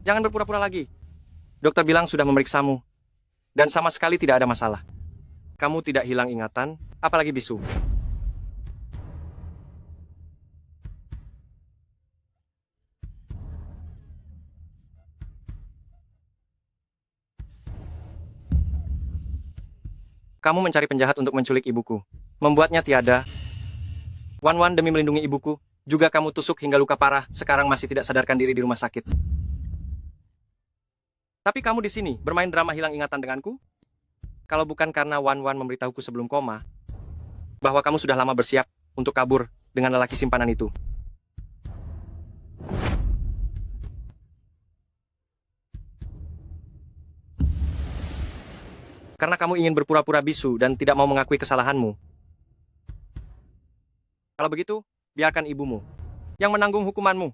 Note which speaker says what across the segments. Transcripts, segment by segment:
Speaker 1: Jangan berpura-pura lagi. Dokter bilang sudah memeriksamu, dan sama sekali tidak ada masalah. Kamu tidak hilang ingatan, apalagi bisu. Kamu mencari penjahat untuk menculik ibuku, membuatnya tiada. Wan demi melindungi ibuku, juga kamu tusuk hingga luka parah, sekarang masih tidak sadarkan diri di rumah sakit. Tapi kamu di sini, bermain drama hilang ingatan denganku? Kalau bukan karena Wan memberitahuku sebelum koma, bahwa kamu sudah lama bersiap untuk kabur dengan lelaki simpanan itu. Karena kamu ingin berpura-pura bisu dan tidak mau mengakui kesalahanmu. Kalau begitu, biarkan ibumu yang menanggung hukumanmu.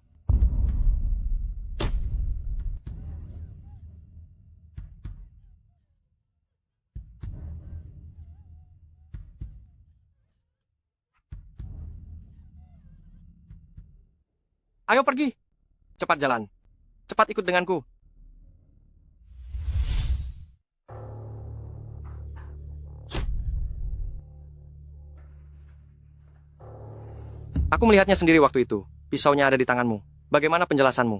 Speaker 1: Ayo pergi. Cepat jalan. Cepat ikut denganku. Aku melihatnya sendiri waktu itu. Pisaunya ada di tanganmu. Bagaimana penjelasanmu?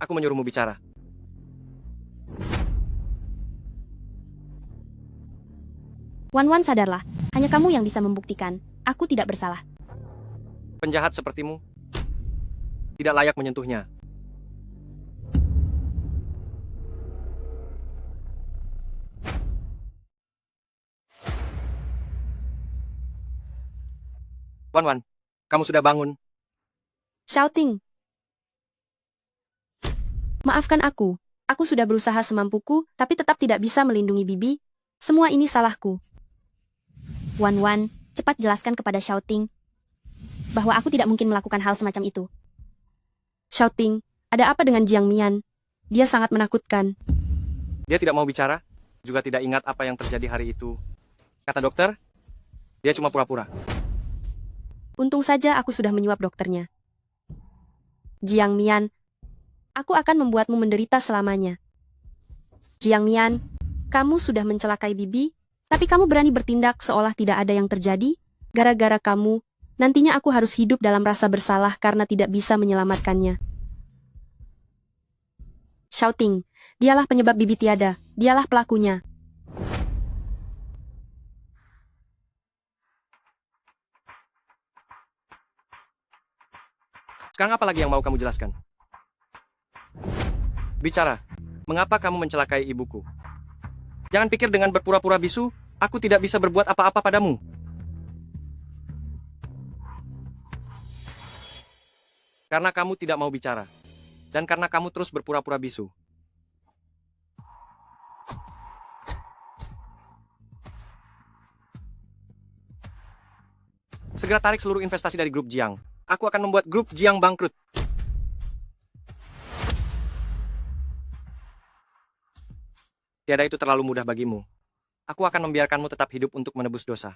Speaker 1: Aku menyuruhmu bicara.
Speaker 2: Wan, sadarlah. Hanya kamu yang bisa membuktikan. Aku tidak bersalah.
Speaker 1: Penjahat sepertimu tidak layak menyentuhnya. Wan, kamu sudah bangun.
Speaker 2: Shouting. Maafkan aku. Aku sudah berusaha semampuku, tapi tetap tidak bisa melindungi Bibi. Semua ini salahku. Wan, cepat jelaskan kepada Shouting bahwa aku tidak mungkin melakukan hal semacam itu. Shouting, ada apa dengan Jiang Mian? Dia sangat menakutkan.
Speaker 1: Dia tidak mau bicara, juga tidak ingat apa yang terjadi hari itu. Kata dokter, dia cuma pura-pura.
Speaker 2: Untung saja aku sudah menyuap dokternya. Jiang Mian, aku akan membuatmu menderita selamanya. Jiang Mian, kamu sudah mencelakai Bibi, tapi kamu berani bertindak seolah tidak ada yang terjadi? Gara-gara kamu, nantinya aku harus hidup dalam rasa bersalah karena tidak bisa menyelamatkannya. Shouting, dialah penyebab Bibi tiada, dialah pelakunya.
Speaker 1: Sekarang apa lagi yang mau kamu jelaskan? Bicara, mengapa kamu mencelakai ibuku? Jangan pikir dengan berpura-pura bisu, aku tidak bisa berbuat apa-apa padamu. Karena kamu tidak mau bicara. Dan karena kamu terus berpura-pura bisu. Segera tarik seluruh investasi dari grup Jiang. Aku akan membuat grup Jiang bangkrut. Tiada itu terlalu mudah bagimu. Aku akan membiarkanmu tetap hidup untuk menebus dosa.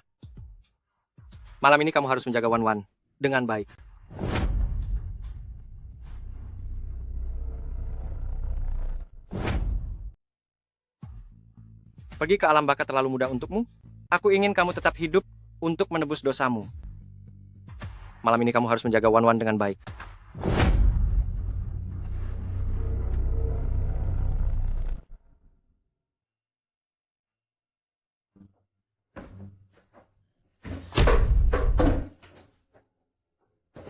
Speaker 1: Malam ini kamu harus menjaga Wan dengan baik. Pergi ke alam baka terlalu mudah untukmu. Aku ingin kamu tetap hidup untuk menebus dosamu. Malam ini kamu harus menjaga Wan dengan baik.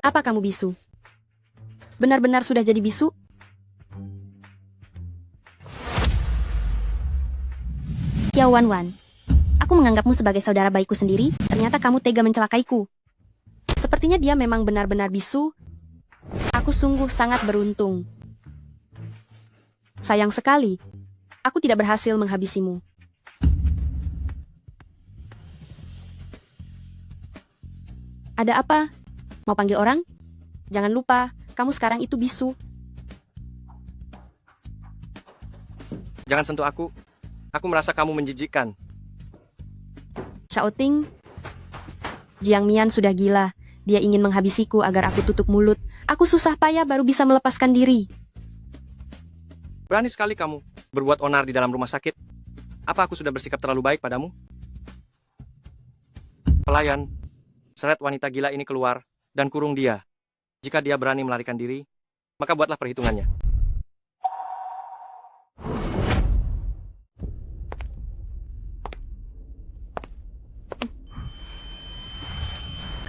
Speaker 2: Apa kamu bisu? Benar-benar sudah jadi bisu? Kiao Wan, aku menganggapmu sebagai saudara baikku sendiri, ternyata kamu tega mencelakaiku. Sepertinya dia memang benar-benar bisu. Aku sungguh sangat beruntung. Sayang sekali, aku tidak berhasil menghabisimu. Ada apa? Mau panggil orang? Jangan lupa, kamu sekarang itu bisu.
Speaker 1: Jangan sentuh aku. Aku merasa kamu menjijikkan.
Speaker 2: Shouting, Jiang Mian sudah gila. Dia ingin menghabisiku agar aku tutup mulut. Aku susah payah baru bisa melepaskan diri.
Speaker 1: Berani sekali kamu berbuat onar di dalam rumah sakit. Apa aku sudah bersikap terlalu baik padamu? Pelayan, seret wanita gila ini keluar dan kurung dia. Jika dia berani melarikan diri, maka buatlah perhitungannya.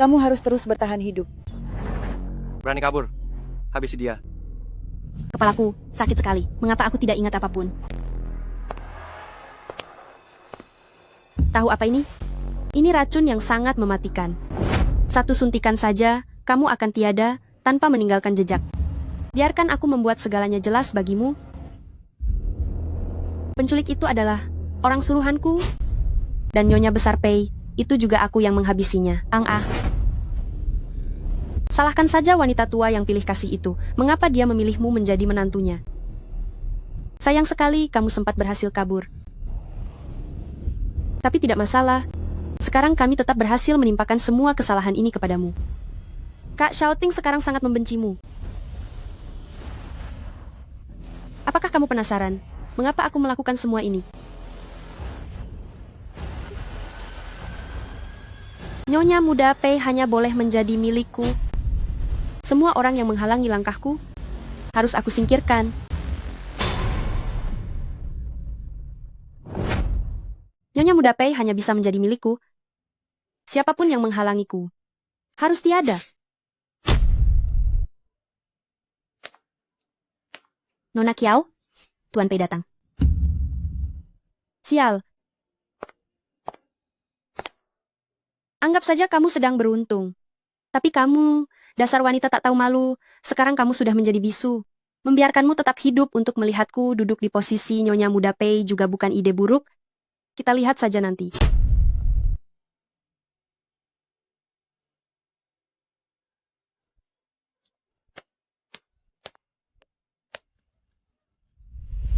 Speaker 3: Kamu harus terus bertahan hidup.
Speaker 1: Berani kabur, habisi dia.
Speaker 2: Kepalaku sakit sekali. Mengapa aku tidak ingat apapun? Tahu apa ini? Ini racun yang sangat mematikan. Satu suntikan saja, kamu akan tiada tanpa meninggalkan jejak. Biarkan aku membuat segalanya jelas bagimu. Penculik itu adalah orang suruhanku, dan Nyonya Besar Pei, itu juga aku yang menghabisinya. Salahkan saja wanita tua yang pilih kasih itu. Mengapa dia memilihmu menjadi menantunya? Sayang sekali kamu sempat berhasil kabur. Tapi tidak masalah. Sekarang kami tetap berhasil menimpakan semua kesalahan ini kepadamu. Kak Xiaoting sekarang sangat membencimu. Apakah kamu penasaran? Mengapa aku melakukan semua ini? Nyonya Muda Pei hanya boleh menjadi milikku. Semua orang yang menghalangi langkahku harus aku singkirkan. Nyonya Muda Pei hanya bisa menjadi milikku. Siapapun yang menghalangiku harus tiada. Nona Kiao, Tuan Pei datang. Sial. Anggap saja kamu sedang beruntung. Tapi kamu, dasar wanita tak tahu malu, sekarang kamu sudah menjadi bisu. Membiarkanmu tetap hidup untuk melihatku duduk di posisi Nyonya Muda Pei juga bukan ide buruk. Kita lihat saja nanti.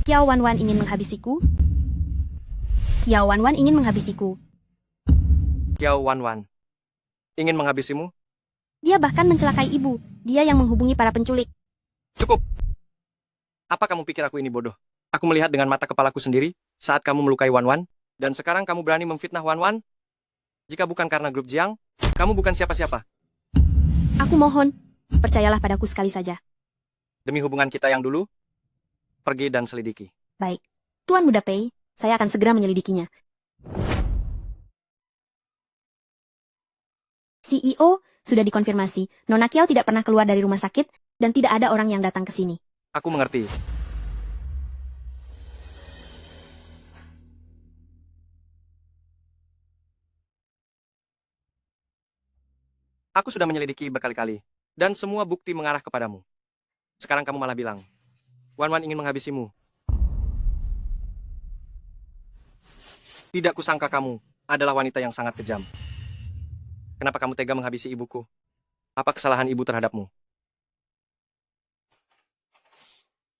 Speaker 2: Kiao Wanwan ingin menghabisiku? Kiao Wanwan ingin menghabisiku.
Speaker 1: Kiao Wanwan ingin menghabisimu?
Speaker 2: Dia bahkan mencelakai ibu. Dia yang menghubungi para penculik.
Speaker 1: Cukup. Apa kamu pikir aku ini bodoh? Aku melihat dengan mata kepalaku sendiri saat kamu melukai Wanwan, dan sekarang kamu berani memfitnah Wanwan? Jika bukan karena grup Jiang, kamu bukan siapa-siapa.
Speaker 2: Aku mohon, percayalah padaku sekali saja.
Speaker 1: Demi hubungan kita yang dulu, pergi dan selidiki.
Speaker 2: Baik. Tuan Muda Pei, saya akan segera menyelidikinya. CEO sudah dikonfirmasi, Nona Kiao tidak pernah keluar dari rumah sakit, dan tidak ada orang yang datang ke sini.
Speaker 1: Aku mengerti. Aku sudah menyelidiki berkali-kali, dan semua bukti mengarah kepadamu. Sekarang kamu malah bilang, Wanwan ingin menghabisimu. Tidak kusangka kamu adalah wanita yang sangat kejam. Kenapa kamu tega menghabisi ibuku? Apa kesalahan ibu terhadapmu?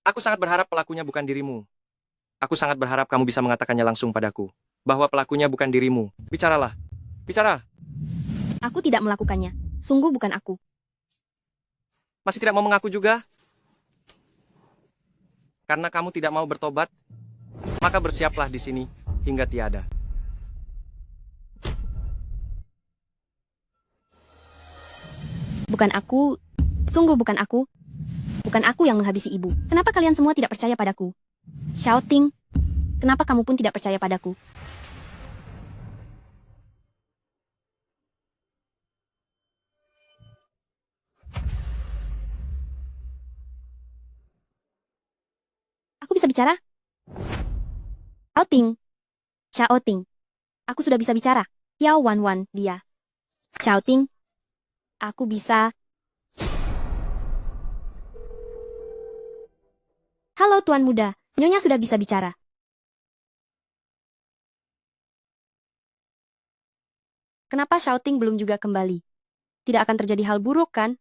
Speaker 1: Aku sangat berharap pelakunya bukan dirimu. Aku sangat berharap kamu bisa mengatakannya langsung padaku, bahwa pelakunya bukan dirimu. Bicaralah. Bicara.
Speaker 2: Aku tidak melakukannya. Sungguh bukan aku.
Speaker 1: Masih tidak mau mengaku juga? Karena kamu tidak mau bertobat, maka bersiaplah di sini hingga tiada.
Speaker 2: Bukan aku. Sungguh bukan aku. Bukan aku yang menghabisi ibu. Kenapa kalian semua tidak percaya padaku? Xiaoting, kenapa kamu pun tidak percaya padaku? Aku bisa bicara? Xiaoting. Xiaoting. Aku sudah bisa bicara. Yao Wanwan, dia. Xiaoting. Aku bisa. Halo Tuan Muda, Nyonya sudah bisa bicara. Kenapa Xiaoting belum juga kembali? Tidak akan terjadi hal buruk, kan?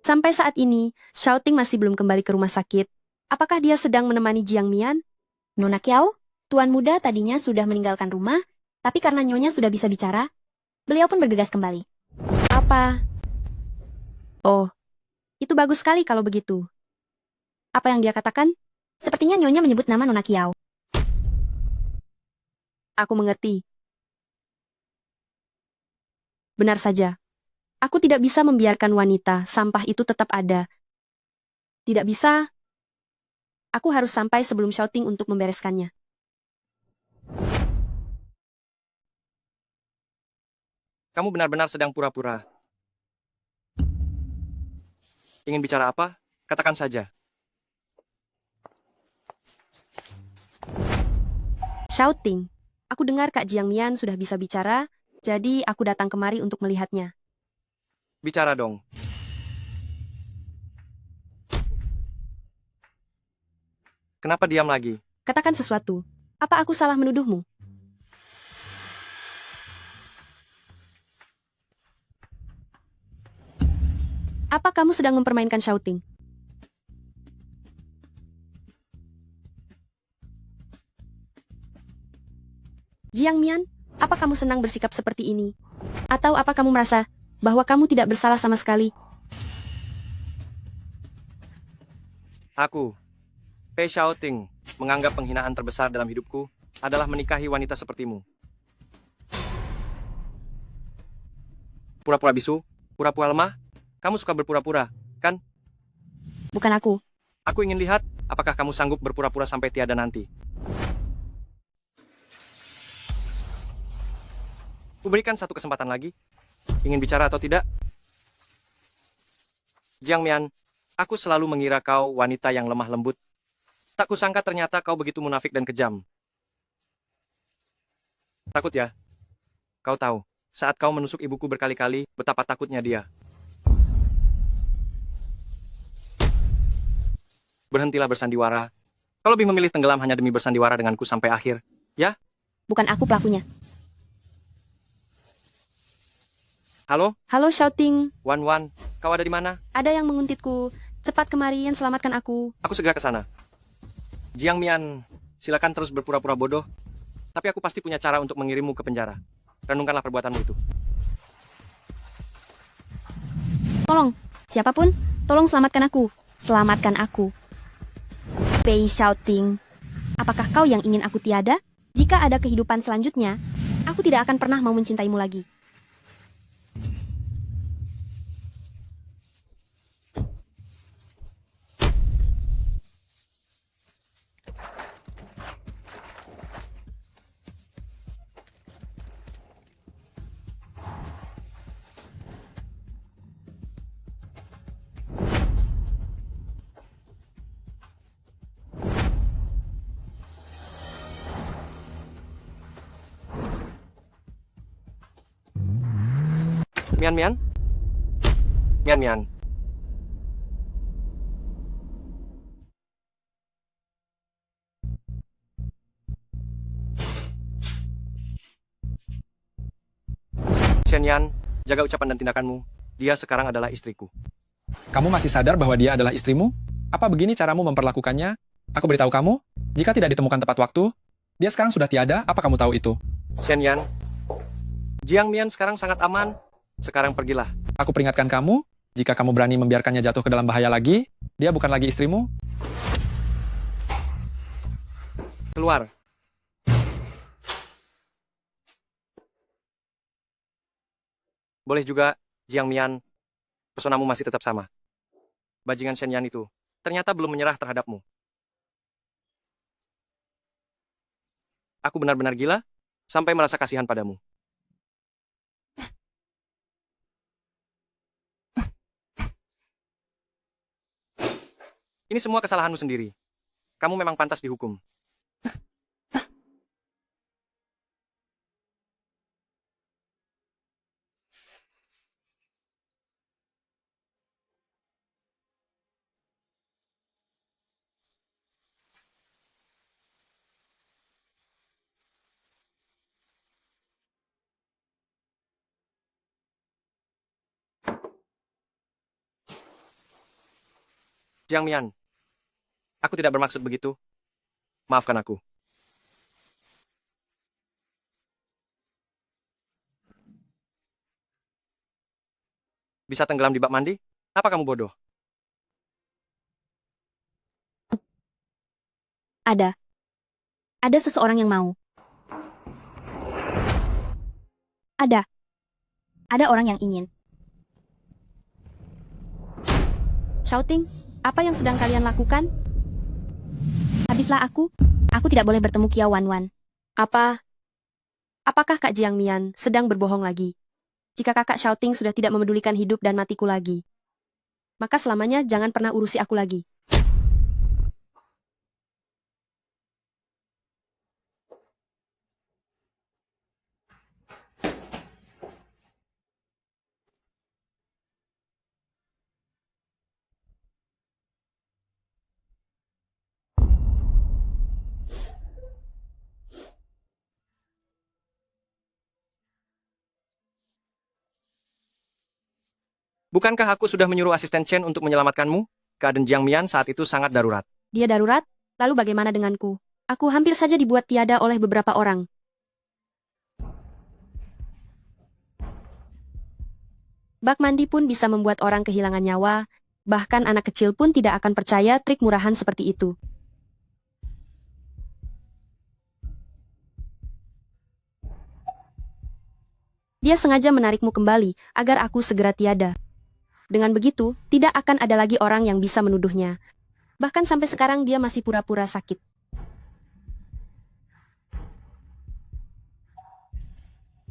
Speaker 2: Sampai saat ini, Xiaoting masih belum kembali ke rumah sakit. Apakah dia sedang menemani Jiang Mian? Nona Kiao, Tuan Muda tadinya sudah meninggalkan rumah, tapi karena Nyonya sudah bisa bicara, beliau pun bergegas kembali. Apa? Oh, Itu bagus sekali kalau begitu. Apa yang dia katakan?
Speaker 4: Sepertinya Nyonya menyebut nama Nona Kiao.
Speaker 2: Aku mengerti. Benar saja. Aku tidak bisa membiarkan wanita sampah itu tetap ada. Tidak bisa. Aku harus sampai sebelum shouting untuk membereskannya.
Speaker 1: Kamu benar-benar sedang pura-pura. Ingin bicara apa? Katakan saja.
Speaker 2: Shouting. Aku dengar Kak Jiang Mian sudah bisa bicara, jadi aku datang kemari untuk melihatnya.
Speaker 1: Bicara dong. Kenapa diam lagi?
Speaker 2: Katakan sesuatu. Apa aku salah menuduhmu? Apa kamu sedang mempermainkan shouting? Jiang Mian, apa kamu senang bersikap seperti ini? Atau apa kamu merasa bahwa kamu tidak bersalah sama sekali?
Speaker 1: Aku, Pei Shouting, menganggap penghinaan terbesar dalam hidupku adalah menikahi wanita sepertimu. Pura-pura bisu, pura-pura lemah, kamu suka berpura-pura, kan?
Speaker 2: Bukan aku.
Speaker 1: Aku ingin lihat apakah kamu sanggup berpura-pura sampai tiada nanti. Kuberikan satu kesempatan lagi. Ingin bicara atau tidak? Jiang Mian, aku selalu mengira kau wanita yang lemah lembut. Tak kusangka ternyata kau begitu munafik dan kejam. Takut ya? Kau tahu, saat kau menusuk ibuku berkali-kali, betapa takutnya dia. Berhentilah bersandiwara. Kau lebih memilih tenggelam hanya demi bersandiwara denganku sampai akhir, ya?
Speaker 4: Bukan aku pelakunya.
Speaker 1: Halo,
Speaker 2: Halo shouting,
Speaker 1: Wan Wan, kau ada di mana?
Speaker 2: ada yang menguntitku. Cepat kemarian, selamatkan aku.
Speaker 1: Aku segera ke sana. Jiang Mian, silakan terus berpura-pura bodoh. Tapi aku pasti punya cara untuk mengirimmu ke penjara. Renungkanlah perbuatanmu itu.
Speaker 4: Tolong, siapapun, tolong selamatkan aku. Selamatkan aku. Pei Shouting. Apakah kau yang ingin aku tiada? Jika ada kehidupan selanjutnya, aku tidak akan pernah mau mencintaimu lagi.
Speaker 1: Mian Mian? Mian Mian. Shen Yan, jaga ucapan dan tindakanmu. Dia sekarang adalah istriku.
Speaker 5: Kamu masih sadar bahwa dia adalah istrimu? Apa begini caramu memperlakukannya? Aku beritahu kamu, jika tidak ditemukan tepat waktu, dia sekarang sudah tiada, apa kamu tahu itu?
Speaker 1: Shen Yan, Jiang Mian sekarang sangat aman. Sekarang pergilah.
Speaker 5: Aku peringatkan kamu, jika kamu berani membiarkannya jatuh ke dalam bahaya lagi, dia bukan lagi istrimu.
Speaker 1: Keluar. Boleh juga, Jiang Mian, personamu masih tetap sama. Bajingan Shen Yan itu ternyata belum menyerah terhadapmu. Aku benar-benar gila sampai merasa kasihan padamu. Ini semua kesalahanmu sendiri. Kamu memang pantas dihukum. Jiang Mian, aku tidak bermaksud begitu. Maafkan aku. Bisa tenggelam di bak mandi? Apa kamu bodoh?
Speaker 4: Ada. Ada seseorang yang mau. Ada. Ada orang yang ingin.
Speaker 2: Shouting, apa yang sedang kalian lakukan?
Speaker 4: Habislah aku. Aku tidak boleh bertemu Kia Wan.
Speaker 2: Apakah Kak Jiang Mian sedang berbohong lagi? Jika kakak Shouting sudah tidak memedulikan hidup dan matiku lagi, maka selamanya jangan pernah urusi aku lagi.
Speaker 1: Bukankah aku sudah menyuruh asisten Chen untuk menyelamatkanmu? Keadaan Jiang Mian saat itu sangat darurat.
Speaker 2: Dia darurat? Lalu bagaimana denganku? Aku hampir saja dibuat tiada oleh beberapa orang. Bak mandi pun bisa membuat orang kehilangan nyawa, bahkan anak kecil pun tidak akan percaya trik murahan seperti itu. Dia sengaja menarikmu kembali agar aku segera tiada. Dengan begitu, tidak akan ada lagi orang yang bisa menuduhnya. Bahkan sampai sekarang dia masih pura-pura sakit.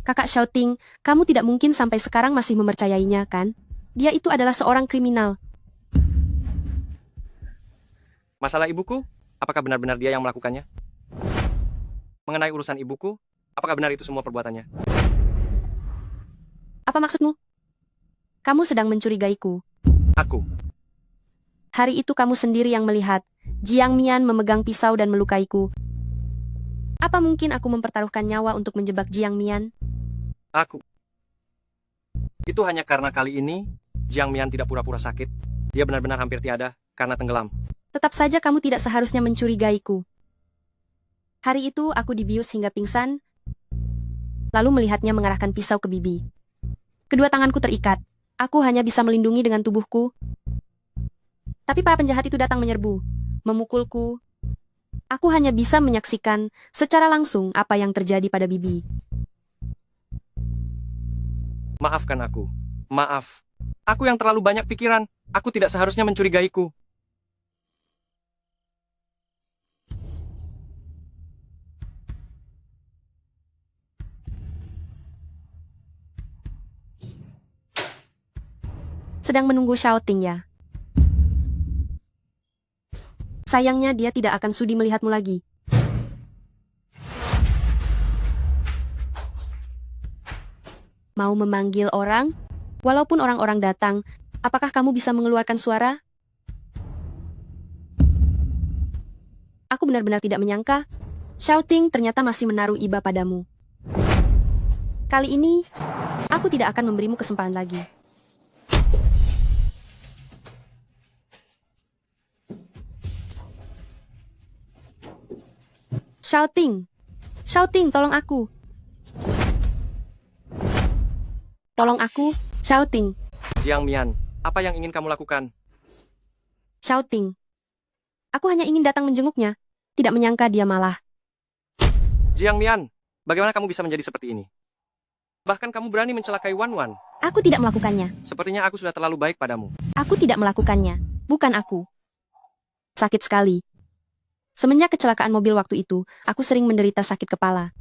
Speaker 2: Kakak Shouting, kamu tidak mungkin sampai sekarang masih mempercayainya, kan? Dia itu adalah seorang kriminal.
Speaker 1: Masalah ibuku? Apakah benar-benar dia yang melakukannya? Mengenai urusan ibuku, apakah benar itu semua perbuatannya?
Speaker 2: Apa maksudmu? Kamu sedang mencurigaiku.
Speaker 1: Aku.
Speaker 2: Hari itu kamu sendiri yang melihat Jiang Mian memegang pisau dan melukaiku. Apa mungkin aku mempertaruhkan nyawa untuk menjebak Jiang Mian?
Speaker 1: Aku. Itu hanya karena kali ini, Jiang Mian tidak pura-pura sakit. Dia benar-benar hampir tiada karena tenggelam.
Speaker 2: Tetap saja kamu tidak seharusnya mencurigaiku. Hari itu aku dibius hingga pingsan, lalu melihatnya mengarahkan pisau ke bibi. Kedua tanganku terikat. Aku hanya bisa melindungi dengan tubuhku. Tapi para penjahat itu datang menyerbu, memukulku. Aku hanya bisa menyaksikan secara langsung apa yang terjadi pada bibi.
Speaker 1: Maafkan aku. Maaf. Aku yang terlalu banyak pikiran. Aku tidak seharusnya mencurigaiku.
Speaker 2: Sedang menunggu Shouting ya. Sayangnya dia tidak akan sudi melihatmu lagi. Mau memanggil orang? Walaupun orang-orang datang, apakah kamu bisa mengeluarkan suara? Aku benar-benar tidak menyangka. Shouting ternyata masih menaruh iba padamu. Kali ini, aku tidak akan memberimu kesempatan lagi. Shouting! Shouting, tolong aku! Tolong aku, Shouting!
Speaker 1: Jiang Mian, apa yang ingin kamu lakukan?
Speaker 2: Shouting! Aku hanya ingin datang menjenguknya, tidak menyangka dia malah.
Speaker 1: Jiang Mian, bagaimana kamu bisa menjadi seperti ini? Bahkan kamu berani mencelakai Wan Wan.
Speaker 4: Aku tidak melakukannya.
Speaker 1: Sepertinya aku sudah terlalu baik padamu.
Speaker 4: Aku tidak melakukannya. Bukan aku.
Speaker 2: Sakit sekali. Semenjak kecelakaan mobil waktu itu, aku sering menderita sakit kepala.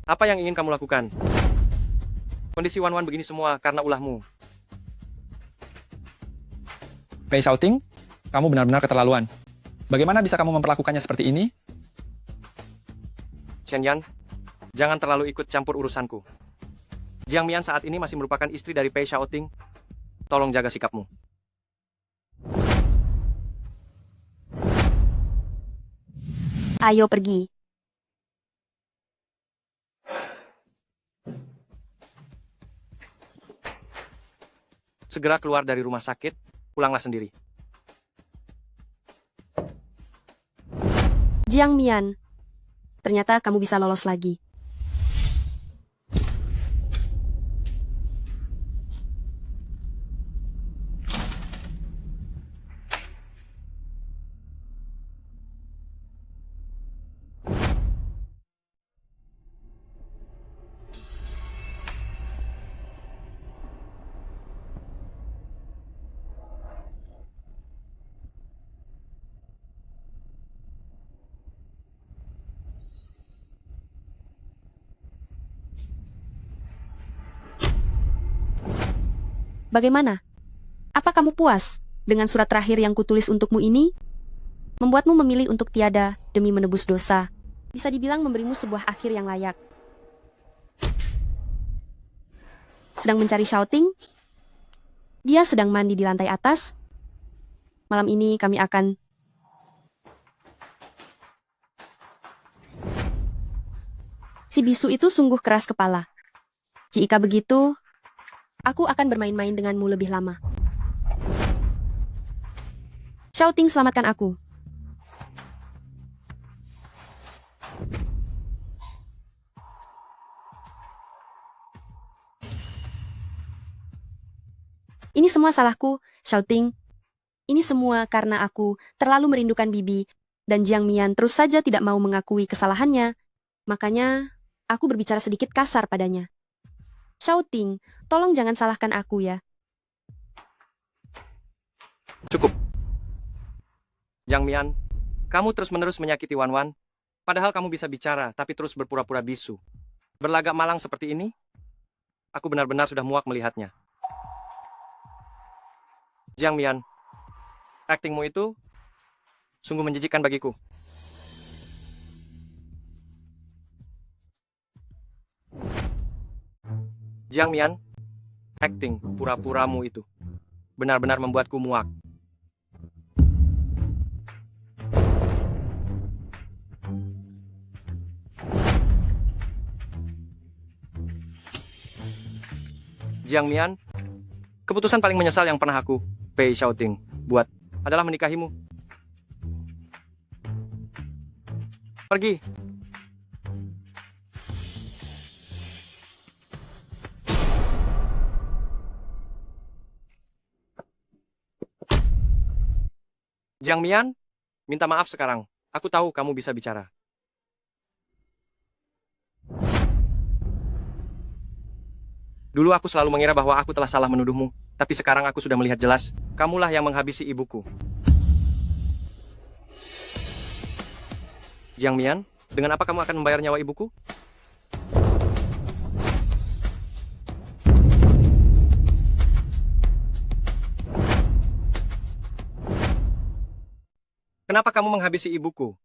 Speaker 1: Apa yang ingin kamu lakukan? Kondisi Wan Wan begini semua karena ulahmu.
Speaker 5: Pei Shouting, kamu benar-benar keterlaluan. Bagaimana bisa kamu memperlakukannya seperti ini?
Speaker 1: Chen Yan, jangan terlalu ikut campur urusanku. Jiang Mian saat ini masih merupakan istri dari Pei Shouting. Tolong jaga sikapmu.
Speaker 4: Ayo pergi.
Speaker 1: Segera keluar dari rumah sakit, pulanglah sendiri.
Speaker 2: Jiang Mian, ternyata kamu bisa lolos lagi. Bagaimana? Apa kamu puas dengan surat terakhir yang kutulis untukmu ini? Membuatmu memilih untuk tiada demi menebus dosa. Bisa dibilang memberimu sebuah akhir yang layak. Sedang mencari shouting? Dia sedang mandi di lantai atas. Malam ini kami akan... Si bisu itu sungguh keras kepala. Jika begitu, aku akan bermain-main denganmu lebih lama. Shouting, selamatkan aku. Ini semua salahku, Shouting. Ini semua karena aku terlalu merindukan Bibi, dan Jiang Mian terus saja tidak mau mengakui kesalahannya. Makanya, aku berbicara sedikit kasar padanya. Shouting, tolong jangan salahkan aku ya.
Speaker 1: Cukup. Jiang Mian, kamu terus-menerus menyakiti Wan Wan. Padahal kamu bisa bicara, tapi terus berpura-pura bisu. Berlagak malang seperti ini? Aku benar-benar sudah muak melihatnya. Jiang Mian, aktingmu itu sungguh menjijikkan bagiku. Jiang Mian, akting pura-puramu itu benar-benar membuatku muak. Jiang Mian, keputusan paling menyesal yang pernah aku, Pei Shouting, buat adalah menikahimu. Pergi. Jiang Mian, minta maaf sekarang. Aku tahu kamu bisa bicara. Dulu aku selalu mengira bahwa aku telah salah menuduhmu, tapi sekarang aku sudah melihat jelas, kamulah yang menghabisi ibuku. Jiang Mian, dengan apa kamu akan membayar nyawa ibuku? Kenapa kamu menghabisi ibuku?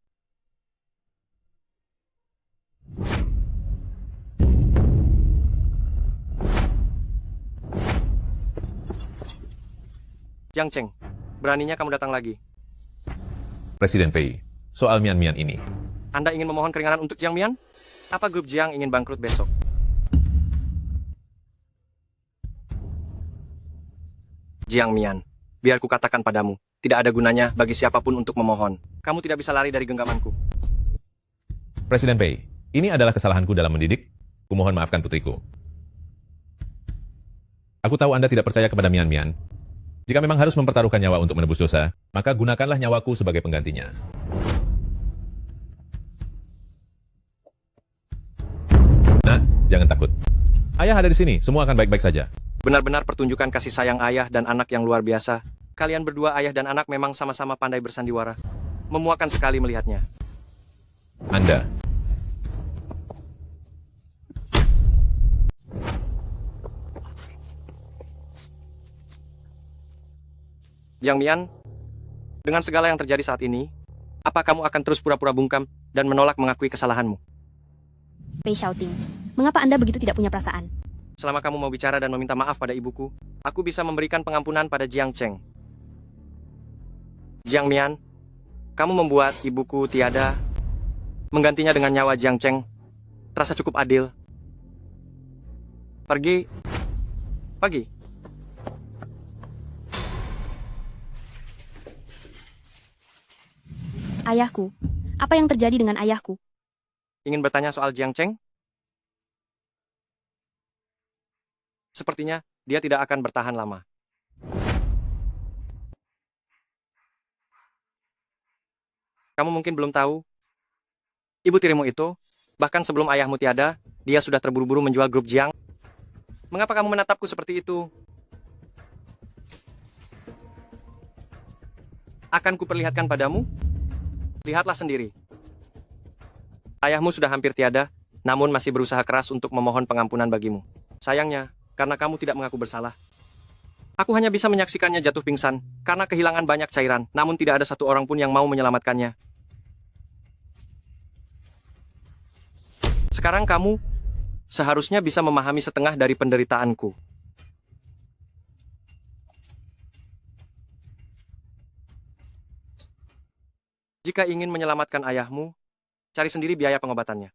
Speaker 1: Jiang Cheng, beraninya kamu datang lagi.
Speaker 6: Presiden Pei, soal Mian-Mian ini.
Speaker 1: Anda ingin memohon keringanan untuk Jiang Mian? Apa grup Jiang ingin bangkrut besok? Jiang Mian, biar ku katakan padamu, tidak ada gunanya bagi siapapun untuk memohon. Kamu tidak bisa lari dari genggamanku.
Speaker 6: Presiden Pei, ini adalah kesalahanku dalam mendidik. Kumohon maafkan putriku. Aku tahu Anda tidak percaya kepada Mian-Mian. Jika memang harus mempertaruhkan nyawa untuk menebus dosa, maka gunakanlah nyawaku sebagai penggantinya. Nah, jangan takut. Ayah ada di sini, semua akan baik-baik saja.
Speaker 1: Benar-benar pertunjukan kasih sayang ayah dan anak yang luar biasa. Kalian berdua ayah dan anak memang sama-sama pandai bersandiwara. Memuakkan sekali melihatnya.
Speaker 6: Anda.
Speaker 1: Jiang Mian, dengan segala yang terjadi saat ini, apa kamu akan terus pura-pura bungkam dan menolak mengakui kesalahanmu?
Speaker 4: Pei Shouting, mengapa Anda begitu tidak punya perasaan?
Speaker 1: Selama kamu mau bicara dan meminta maaf pada ibuku, aku bisa memberikan pengampunan pada Jiang Cheng. Jiang Mian, kamu membuat ibuku tiada, menggantinya dengan nyawa Jiang Cheng. Terasa cukup adil. Pergi. Pergi.
Speaker 4: Ayahku, apa yang terjadi dengan ayahku?
Speaker 1: Ingin bertanya soal Jiang Cheng? Sepertinya dia tidak akan bertahan lama. Kamu mungkin belum tahu, ibu tirimu itu, bahkan sebelum ayahmu tiada, dia sudah terburu-buru menjual grup Jiang. Mengapa kamu menatapku seperti itu? Akan kuperlihatkan padamu? Lihatlah sendiri. Ayahmu sudah hampir tiada, namun masih berusaha keras untuk memohon pengampunan bagimu. Sayangnya, karena kamu tidak mengaku bersalah. Aku hanya bisa menyaksikannya jatuh pingsan karena kehilangan banyak cairan, namun tidak ada satu orang pun yang mau menyelamatkannya. Sekarang kamu seharusnya bisa memahami setengah dari penderitaanku. Jika ingin menyelamatkan ayahmu, cari sendiri biaya pengobatannya.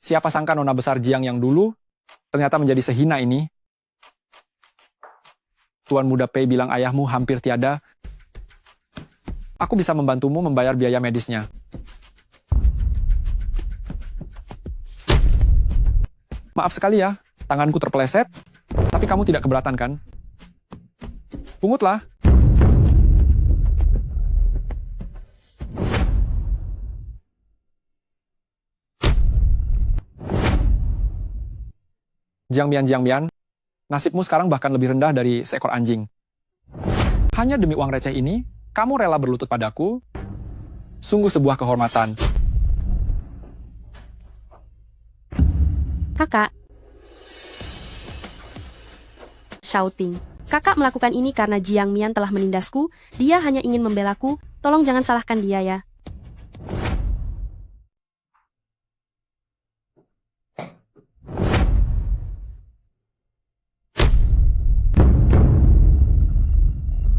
Speaker 5: Siapa sangka nona besar Jiang yang dulu ternyata menjadi sehina ini. Tuan Muda Pei bilang ayahmu hampir tiada. Aku bisa membantumu membayar biaya medisnya. Maaf sekali ya, tanganku terpeleset, tapi kamu tidak keberatan kan? Pungutlah. Jiang Mian, nasibmu sekarang bahkan lebih rendah dari seekor anjing. Hanya demi uang receh ini, kamu rela berlutut padaku? Sungguh sebuah kehormatan.
Speaker 2: Kakak. Shouting. Kakak melakukan ini karena Jiang Mian telah menindasku, dia hanya ingin membelaku, tolong jangan salahkan dia ya.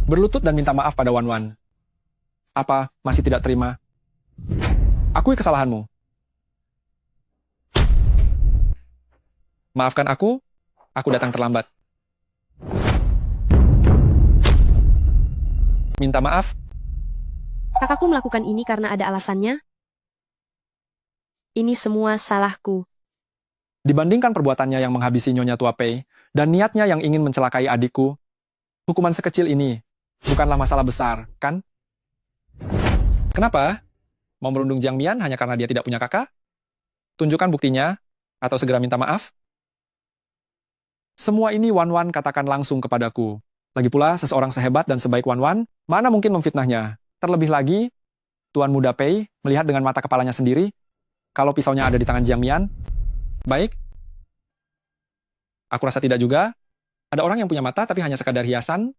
Speaker 5: Berlutut dan minta maaf pada Wan Wan. Apa, masih tidak terima? Akui kesalahanmu. Maafkan aku datang terlambat. Minta maaf,
Speaker 2: Kakakku melakukan ini karena ada alasannya. Ini semua salahku.
Speaker 5: dibandingkan perbuatannya yang menghabisi Nyonya Tua Pei dan niatnya yang ingin mencelakai adikku, hukuman sekecil ini bukanlah masalah besar, kan? Kenapa? Mau merundung Jiang Mian hanya karena dia tidak punya kakak? Tunjukkan buktinya, atau segera minta maaf. Semua ini Wan Wan katakan langsung kepadaku. Lagi pula, seseorang sehebat dan sebaik Wan Wan, mana mungkin memfitnahnya? Terlebih lagi, Tuan Muda Pei melihat dengan mata kepalanya sendiri, kalau pisaunya ada di tangan Jiang Mian. Baik. Aku rasa tidak juga. Ada orang yang punya mata tapi hanya sekadar hiasan.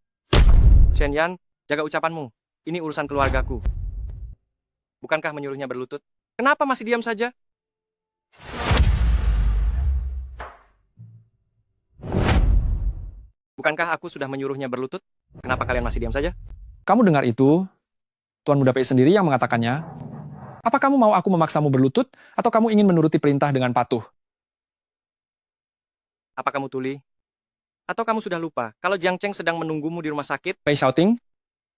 Speaker 1: Shen Yan, jaga ucapanmu. Ini urusan keluargaku. Bukankah menyuruhnya berlutut? Kenapa masih diam saja? Bukankah aku sudah menyuruhnya berlutut? Kenapa kalian masih diam saja?
Speaker 5: Kamu dengar itu? Tuan Muda Pei sendiri yang mengatakannya. Apa kamu mau aku memaksamu berlutut, atau kamu ingin menuruti perintah dengan patuh?
Speaker 1: Apa kamu tuli? Atau kamu sudah lupa kalau Jiang Cheng sedang menunggumu di rumah sakit?
Speaker 5: Pei shouting,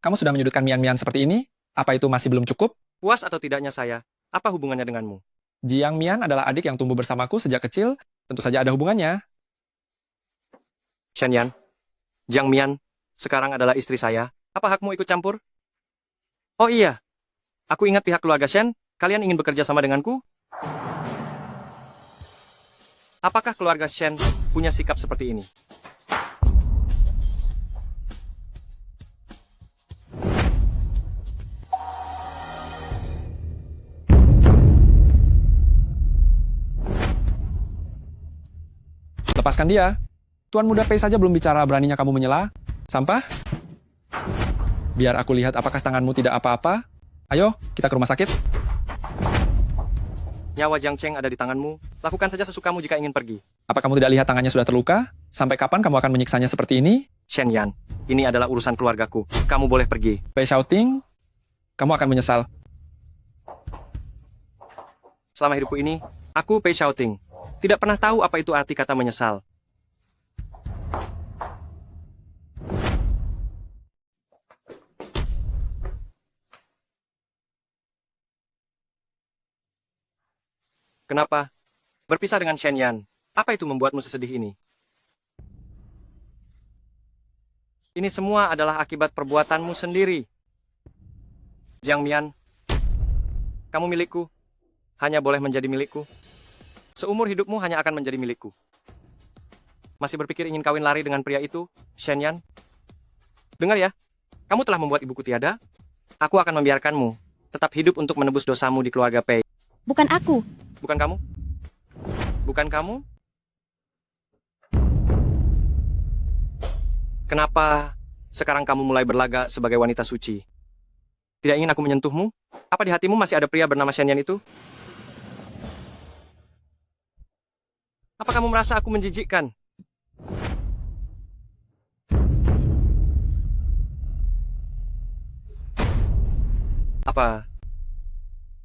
Speaker 5: kamu sudah menyudutkan Mian-Mian seperti ini? Apa itu masih belum cukup?
Speaker 1: Puas atau tidaknya saya? Apa hubungannya denganmu?
Speaker 5: Jiang Mian adalah adik yang tumbuh bersamaku sejak kecil, tentu saja ada hubungannya.
Speaker 1: Shen Yan, Jiang Mian, sekarang adalah istri saya. Apa hakmu ikut campur? Oh iya, aku ingat pihak keluarga Shen, kalian ingin bekerja sama denganku? Apakah keluarga Shen punya sikap seperti ini?
Speaker 5: Lepaskan dia. Tuan Muda Pei saja belum bicara, beraninya kamu menyela? Sampah? Biar aku lihat apakah tanganmu tidak apa-apa. Ayo, kita ke rumah sakit.
Speaker 1: Nyawa Jiang Cheng ada di tanganmu. Lakukan saja sesukamu jika ingin pergi.
Speaker 5: Apa kamu tidak lihat tangannya sudah terluka? Sampai kapan kamu akan menyiksanya seperti ini?
Speaker 1: Shen Yan, ini adalah urusan keluargaku. Kamu boleh pergi.
Speaker 5: Pei shouting, kamu akan menyesal.
Speaker 1: Selama hidupku ini, aku Pei Shouting. Tidak pernah tahu apa itu arti kata menyesal. Kenapa? Berpisah dengan Shen Yan. Apa itu membuatmu sesedih ini? Ini semua adalah akibat perbuatanmu sendiri. Jiang Mian, kamu milikku. Hanya boleh menjadi milikku. Seumur hidupmu hanya akan menjadi milikku. Masih berpikir ingin kawin lari dengan pria itu, Shen Yan? Dengar ya, Kamu telah membuat ibuku tiada. Aku akan membiarkanmu tetap hidup untuk menebus dosamu di keluarga Pei.
Speaker 4: Bukan aku.
Speaker 1: Bukan kamu? Bukan kamu? Kenapa sekarang kamu mulai berlagak sebagai wanita suci? Tidak ingin aku menyentuhmu? Apa di hatimu masih ada pria bernama Shen Yan itu? Apa kamu merasa aku menjijikkan? Apa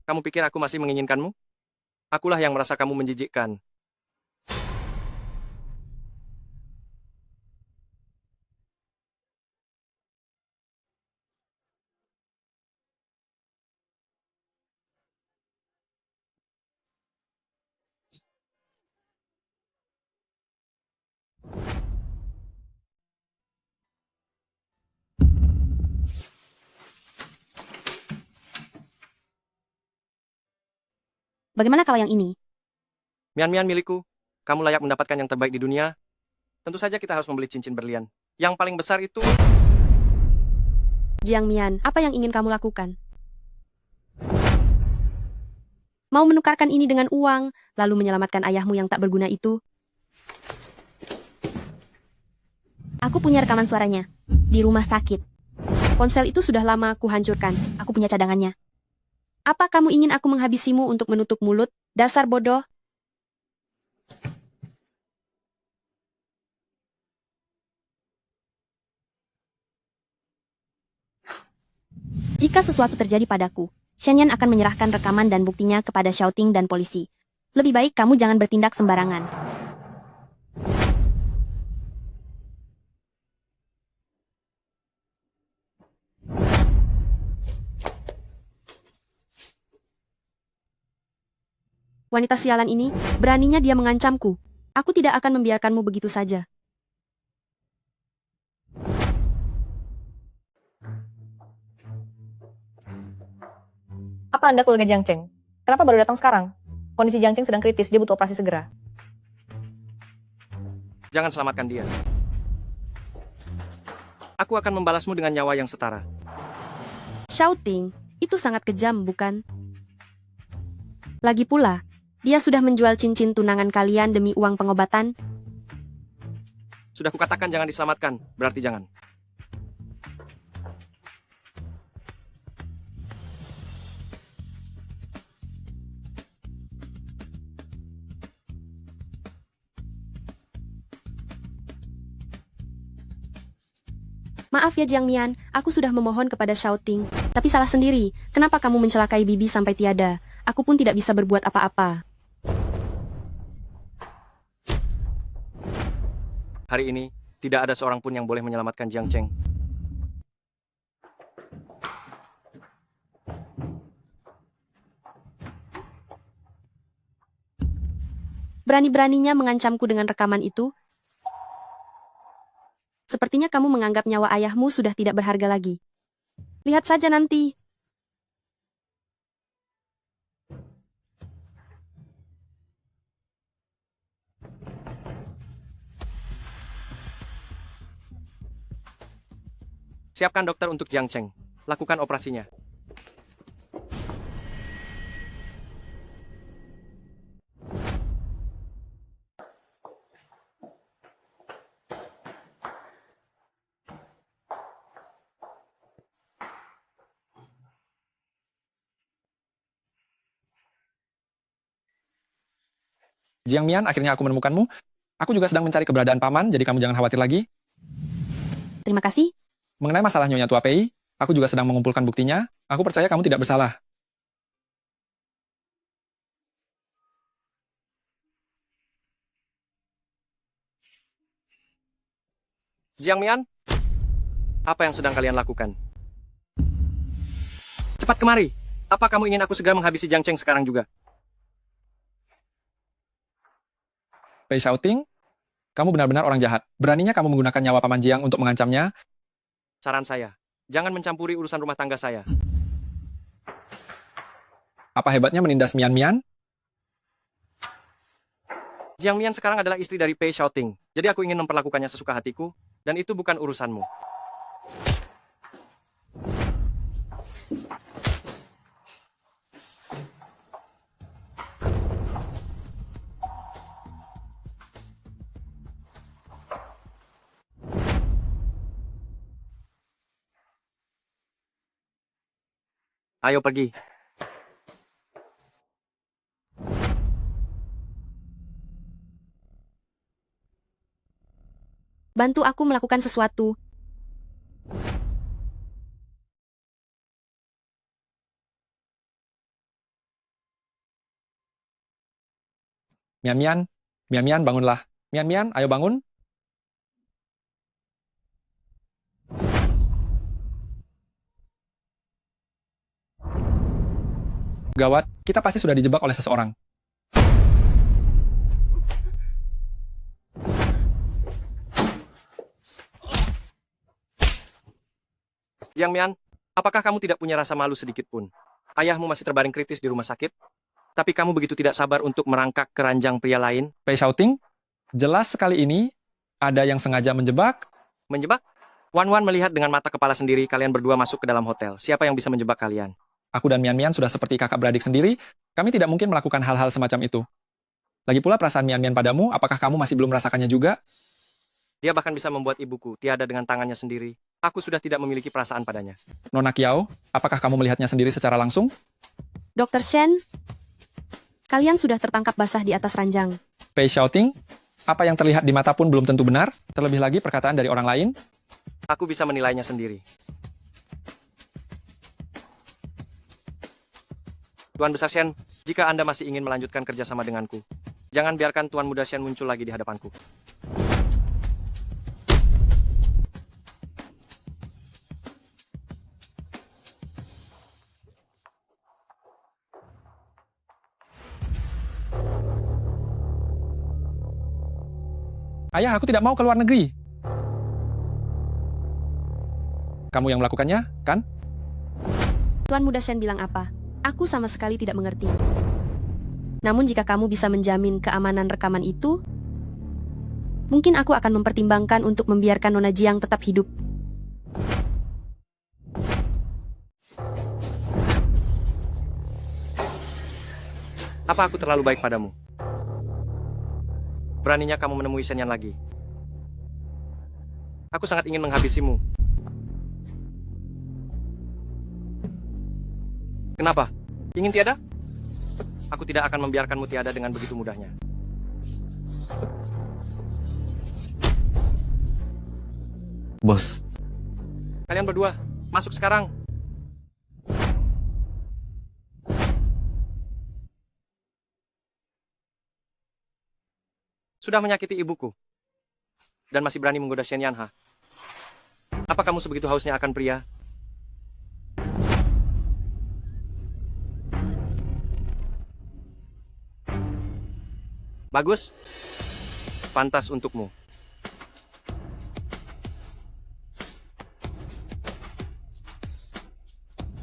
Speaker 1: kamu pikir aku masih menginginkanmu? Akulah yang merasa kamu menjijikkan.
Speaker 4: Bagaimana kalau yang ini?
Speaker 1: Mian-mian milikku, kamu layak mendapatkan yang terbaik di dunia. Tentu saja kita harus membeli cincin berlian. Yang paling besar itu...
Speaker 2: Jiang Mian, apa yang ingin kamu lakukan? Mau menukarkan ini dengan uang, lalu menyelamatkan ayahmu yang tak berguna itu?
Speaker 4: Aku punya rekaman suaranya. Di rumah sakit.
Speaker 2: Ponsel itu sudah lama aku hancurkan.
Speaker 4: Aku punya cadangannya.
Speaker 2: Apa kamu ingin aku menghabisimu untuk menutup mulut? Dasar bodoh.
Speaker 4: Jika sesuatu terjadi padaku, Shen Yan akan menyerahkan rekaman dan buktinya kepada Xiaoting dan polisi. Lebih baik kamu jangan bertindak sembarangan.
Speaker 2: Wanita sialan ini, beraninya dia mengancamku. Aku tidak akan membiarkanmu begitu saja.
Speaker 7: Apa Anda keluarga Jiang Cheng? Kenapa baru datang sekarang? Kondisi Jiang Cheng sedang kritis, dia butuh operasi segera.
Speaker 1: Jangan selamatkan dia. Aku akan membalasmu dengan nyawa yang setara.
Speaker 2: Shouting, itu sangat kejam, bukan? Lagi pula, dia sudah menjual cincin tunangan kalian demi uang pengobatan.
Speaker 1: Sudah kukatakan jangan diselamatkan, berarti jangan.
Speaker 2: Maaf ya Jiang Mian, aku sudah memohon kepada Shouting. Tapi salah sendiri, kenapa kamu mencelakai Bibi sampai tiada? Aku pun tidak bisa berbuat apa-apa.
Speaker 1: Hari ini, tidak ada seorang pun yang boleh menyelamatkan Jiang Cheng.
Speaker 2: Berani-beraninya mengancamku dengan rekaman itu? Sepertinya kamu menganggap nyawa ayahmu sudah tidak berharga lagi. Lihat saja nanti.
Speaker 1: Siapkan dokter untuk Jiang Cheng. Lakukan operasinya.
Speaker 5: Jiang Mian, akhirnya aku menemukanmu. Aku juga sedang mencari keberadaan paman, jadi kamu jangan khawatir lagi.
Speaker 4: Terima kasih.
Speaker 5: Mengenai masalah Nyonya Tua Pei, aku juga sedang mengumpulkan buktinya. Aku percaya kamu tidak bersalah.
Speaker 1: Jiang Mian, apa yang sedang kalian lakukan? Cepat kemari. Apa kamu ingin aku segera menghabisi Jiang Cheng sekarang juga?
Speaker 5: Pei Xiaoting, kamu benar-benar orang jahat. Beraninya kamu menggunakan nyawa paman Jiang untuk mengancamnya.
Speaker 1: Saran saya, jangan mencampuri urusan rumah tangga saya.
Speaker 5: Apa hebatnya menindas Mian Mian?
Speaker 1: Jiang Mian sekarang adalah istri dari Pei Xiaoting. Jadi aku ingin memperlakukannya sesuka hatiku, dan itu bukan urusanmu. Ayo pergi.
Speaker 2: Bantu aku melakukan sesuatu.
Speaker 5: Mian Mian, Mian Mian bangunlah. Mian Mian, ayo bangun. Gawat, kita pasti sudah dijebak oleh seseorang.
Speaker 1: Jiang Mian, apakah kamu tidak punya rasa malu sedikit pun? Ayahmu masih terbaring kritis di rumah sakit, tapi kamu begitu tidak sabar untuk merangkak keranjang pria lain.
Speaker 5: Pei Shouting, jelas sekali ini ada yang sengaja menjebak.
Speaker 1: Menjebak? Wan Wan melihat dengan mata kepala sendiri kalian berdua masuk ke dalam hotel. Siapa yang bisa menjebak kalian?
Speaker 5: Aku dan Mian Mian sudah seperti kakak beradik sendiri, kami tidak mungkin melakukan hal-hal semacam itu. Lagi pula perasaan Mian Mian padamu, apakah kamu masih belum merasakannya juga?
Speaker 1: Dia bahkan bisa membuat ibuku tiada dengan tangannya sendiri. Aku sudah tidak memiliki perasaan padanya.
Speaker 5: Nona Kiao, apakah kamu melihatnya sendiri secara langsung?
Speaker 2: Dr. Shen, kalian sudah tertangkap basah di atas ranjang.
Speaker 5: Pei Shouting, apa yang terlihat di mata pun belum tentu benar, terlebih lagi perkataan dari orang lain.
Speaker 1: Aku bisa menilainya sendiri. Tuan Besar Shen, jika Anda masih ingin melanjutkan kerjasama denganku, jangan biarkan Tuan Muda Shen muncul lagi di hadapanku.
Speaker 5: Ayah, aku tidak mau ke luar negeri. Kamu yang melakukannya, kan?
Speaker 2: Tuan Muda Shen bilang apa? Aku sama sekali tidak mengerti. Namun jika kamu bisa menjamin keamanan rekaman itu, mungkin aku akan mempertimbangkan untuk membiarkan Nona Jiang tetap hidup.
Speaker 1: Apa aku terlalu baik padamu? Beraninya kamu menemui Shen Yan lagi. Aku sangat ingin menghabisimu. Kenapa? Ingin tiada? Aku tidak akan membiarkanmu tiada dengan begitu mudahnya.
Speaker 8: Bos,
Speaker 1: Kalian berdua, masuk sekarang. Sudah menyakiti ibuku. Dan masih berani menggoda Shen Yan, ha? Apa kamu sebegitu hausnya akan pria? Bagus. Pantas untukmu.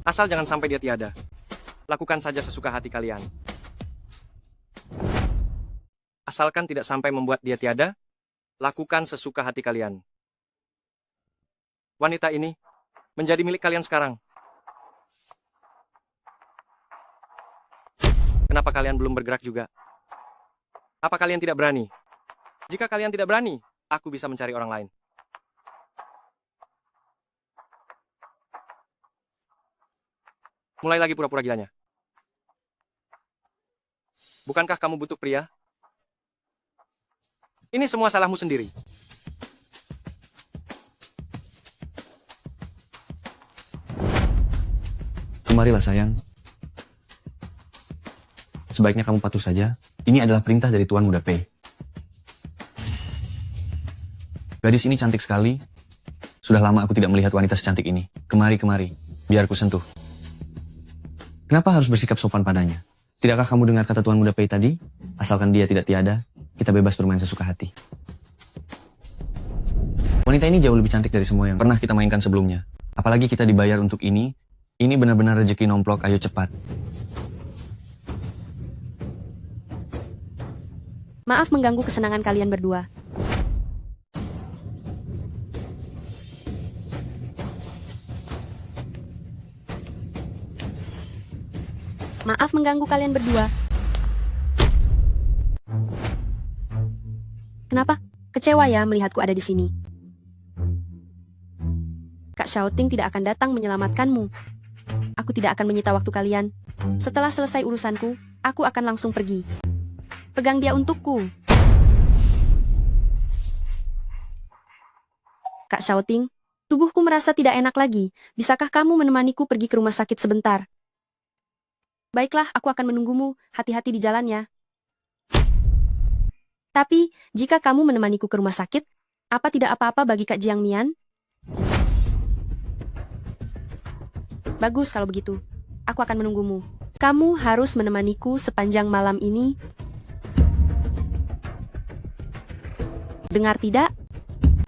Speaker 1: Asal jangan sampai dia tiada. Lakukan saja sesuka hati kalian. Asalkan tidak sampai membuat dia tiada, lakukan sesuka hati kalian. Wanita ini menjadi milik kalian sekarang. Kenapa kalian belum bergerak juga? Apa kalian tidak berani? Jika kalian tidak berani, aku bisa mencari orang lain. Mulai lagi pura-pura gilanya. Bukankah kamu butuh pria? Ini semua salahmu sendiri.
Speaker 8: kemarilah sayang. Sebaiknya kamu patuh saja. Ini adalah perintah dari Tuan Muda Pei. Gadis ini cantik sekali. Sudah lama aku tidak melihat wanita secantik ini. Kemari, kemari. Biar ku sentuh. Kenapa harus bersikap sopan padanya? Tidakkah kamu dengar kata Tuan Muda Pei tadi? Asalkan dia tidak tiada, kita bebas bermain sesuka hati. Wanita ini jauh lebih cantik dari semua yang pernah kita mainkan sebelumnya. Apalagi kita dibayar untuk ini. Ini benar-benar rezeki nomplok, ayo cepat.
Speaker 2: Maaf mengganggu kesenangan kalian berdua. Maaf mengganggu kalian berdua. Kenapa? Kecewa ya melihatku ada di sini. Kak Xiaoting tidak akan datang menyelamatkanmu. aku tidak akan menyita waktu kalian. Setelah selesai urusanku, aku akan langsung pergi. Pegang dia untukku. Kak Xiaoting, tubuhku merasa tidak enak lagi. Bisakah kamu menemaniku pergi ke rumah sakit sebentar? Baiklah, aku akan menunggumu. Hati-hati di jalannya. Tapi, jika kamu menemaniku ke rumah sakit, apa tidak apa-apa bagi Kak Jiang Mian? Bagus kalau begitu. Aku akan menunggumu. Kamu harus menemaniku sepanjang malam ini. Dengar tidak?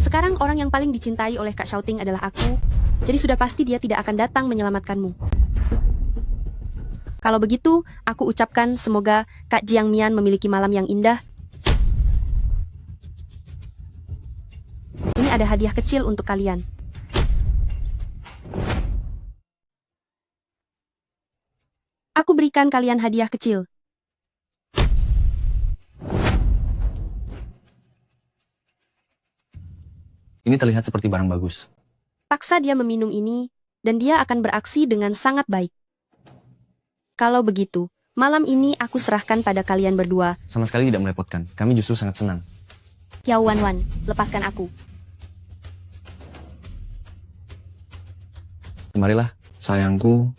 Speaker 2: Sekarang orang yang paling dicintai oleh Kak Xiaoting adalah aku. Jadi sudah pasti dia tidak akan datang menyelamatkanmu. Kalau begitu, aku ucapkan semoga Kak Jiang Mian memiliki malam yang indah. Ini ada hadiah kecil untuk kalian. Aku berikan kalian hadiah kecil.
Speaker 8: Ini terlihat seperti barang bagus.
Speaker 2: Paksa dia meminum ini, dan dia akan beraksi dengan sangat baik. Kalau begitu, malam ini aku serahkan pada kalian berdua.
Speaker 8: Sama sekali tidak merepotkan. Kami justru sangat senang.
Speaker 4: Yao Wan Wan, lepaskan aku.
Speaker 8: Kemarilah, sayangku.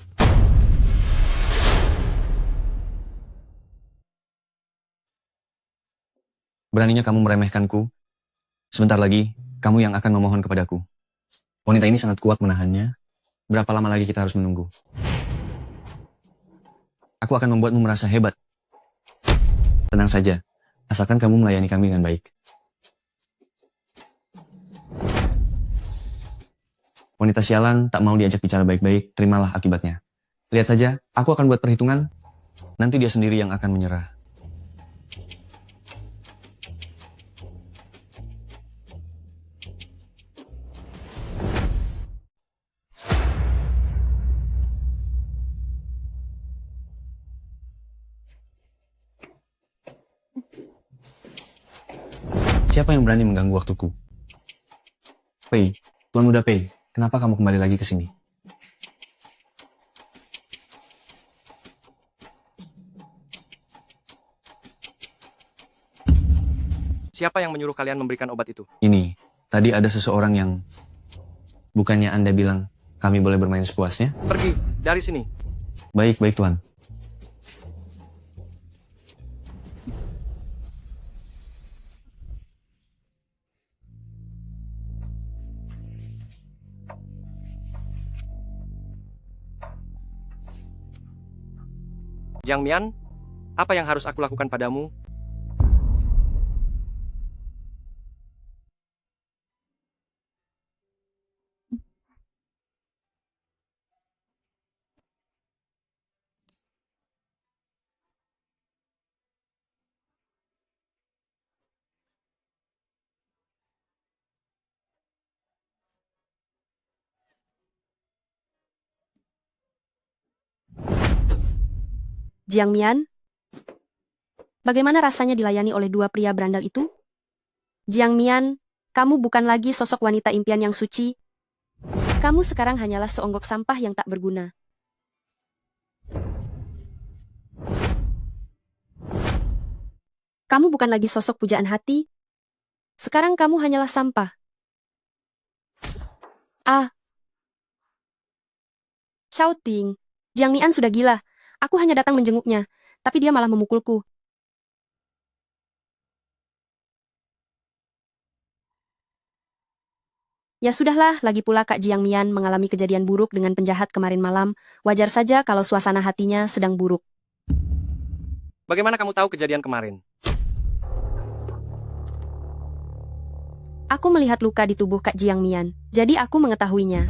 Speaker 8: Beraninya kamu meremehkanku. Sebentar lagi, kamu yang akan memohon kepadaku. Wanita ini sangat kuat menahannya. Berapa lama lagi kita harus menunggu? Aku akan membuatmu merasa hebat. Tenang saja, asalkan kamu melayani kami dengan baik. Wanita sialan tak mau diajak bicara baik-baik, terimalah akibatnya. Lihat saja, aku akan buat perhitungan. Nanti dia sendiri yang akan menyerah. Siapa yang berani mengganggu waktuku? Pei, Tuan Muda Pei, kenapa kamu kembali lagi ke sini?
Speaker 1: Siapa yang menyuruh kalian memberikan obat itu?
Speaker 8: Ini, tadi ada seseorang yang... Bukannya Anda bilang, kami boleh bermain sepuasnya?
Speaker 1: Pergi dari sini.
Speaker 8: Baik, baik Tuan.
Speaker 1: Jiang Mian, apa yang harus aku lakukan padamu?
Speaker 2: Jiang Mian, bagaimana rasanya dilayani oleh dua pria berandal itu? Jiang Mian, kamu bukan lagi sosok wanita impian yang suci. Kamu sekarang hanyalah seonggok sampah yang tak berguna. Kamu bukan lagi sosok pujaan hati. Sekarang kamu hanyalah sampah. Ah. Shouting. Jiang Mian sudah gila. Aku hanya datang menjenguknya, tapi dia malah memukulku. Ya sudahlah, lagi pula Kak Jiang Mian mengalami kejadian buruk dengan penjahat kemarin malam. Wajar saja kalau suasana hatinya sedang buruk.
Speaker 1: Bagaimana kamu tahu kejadian kemarin?
Speaker 2: Aku melihat luka di tubuh Kak Jiang Mian, jadi aku mengetahuinya.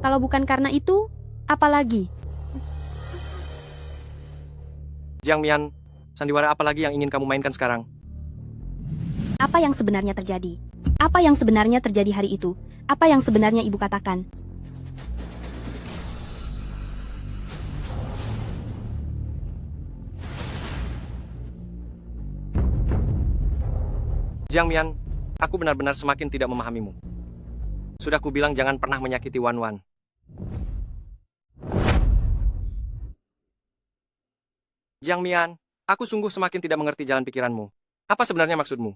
Speaker 2: Kalau bukan karena itu, apa lagi?
Speaker 1: Jiang Mian, sandiwara apa lagi yang ingin kamu mainkan sekarang?
Speaker 4: Apa yang sebenarnya terjadi? Apa yang sebenarnya terjadi hari itu? Apa yang sebenarnya ibu katakan?
Speaker 1: Jiang Mian, aku benar-benar semakin tidak memahamimu. Sudah kubilang jangan pernah menyakiti Wan Wan. Jiang Mian, aku sungguh semakin tidak mengerti jalan pikiranmu. Apa sebenarnya maksudmu?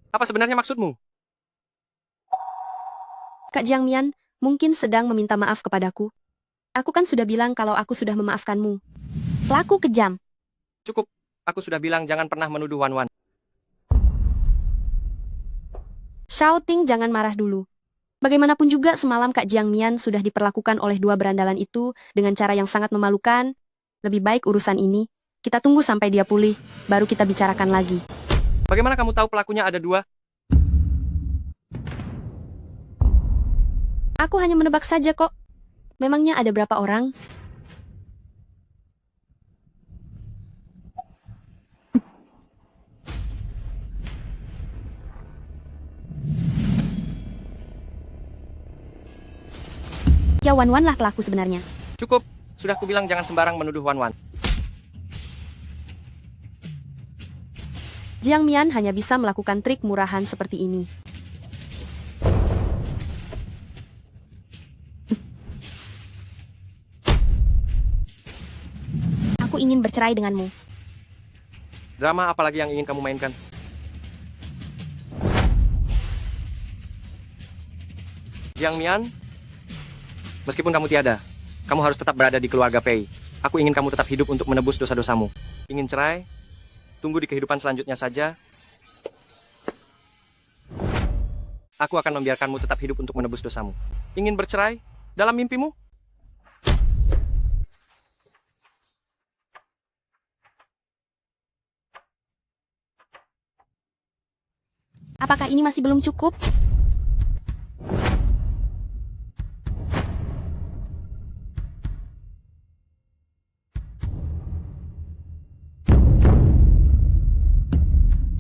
Speaker 1: Apa sebenarnya maksudmu?
Speaker 2: Kak Jiang Mian mungkin sedang meminta maaf kepadaku. Aku kan sudah bilang kalau aku sudah memaafkanmu.
Speaker 4: Pelaku kejam.
Speaker 1: Cukup, aku sudah bilang jangan pernah menuduh Wan Wan.
Speaker 2: Shouting, jangan marah dulu. Bagaimanapun juga semalam Kak Jiang Mian sudah diperlakukan oleh dua berandalan itu dengan cara yang sangat memalukan. Lebih baik urusan ini, kita tunggu sampai dia pulih, baru kita bicarakan lagi.
Speaker 1: Bagaimana kamu tahu pelakunya ada dua?
Speaker 2: Aku hanya menebak saja kok. Memangnya ada berapa orang?
Speaker 4: Ya Wan Wan lah pelaku sebenarnya.
Speaker 1: Cukup, sudah kubilang jangan sembarang menuduh Wan Wan.
Speaker 2: Jiang Mian hanya bisa melakukan trik murahan seperti ini.
Speaker 4: Aku ingin bercerai denganmu.
Speaker 1: Drama apa lagi yang ingin kamu mainkan? Jiang Mian, meskipun kamu tiada, kamu harus tetap berada di keluarga Pei. Aku ingin kamu tetap hidup untuk menebus dosa-dosamu. Ingin cerai? Tunggu di kehidupan selanjutnya saja. Aku akan membiarkanmu tetap hidup untuk menebus dosamu. Ingin bercerai? Dalam mimpimu?
Speaker 4: Apakah ini masih belum cukup?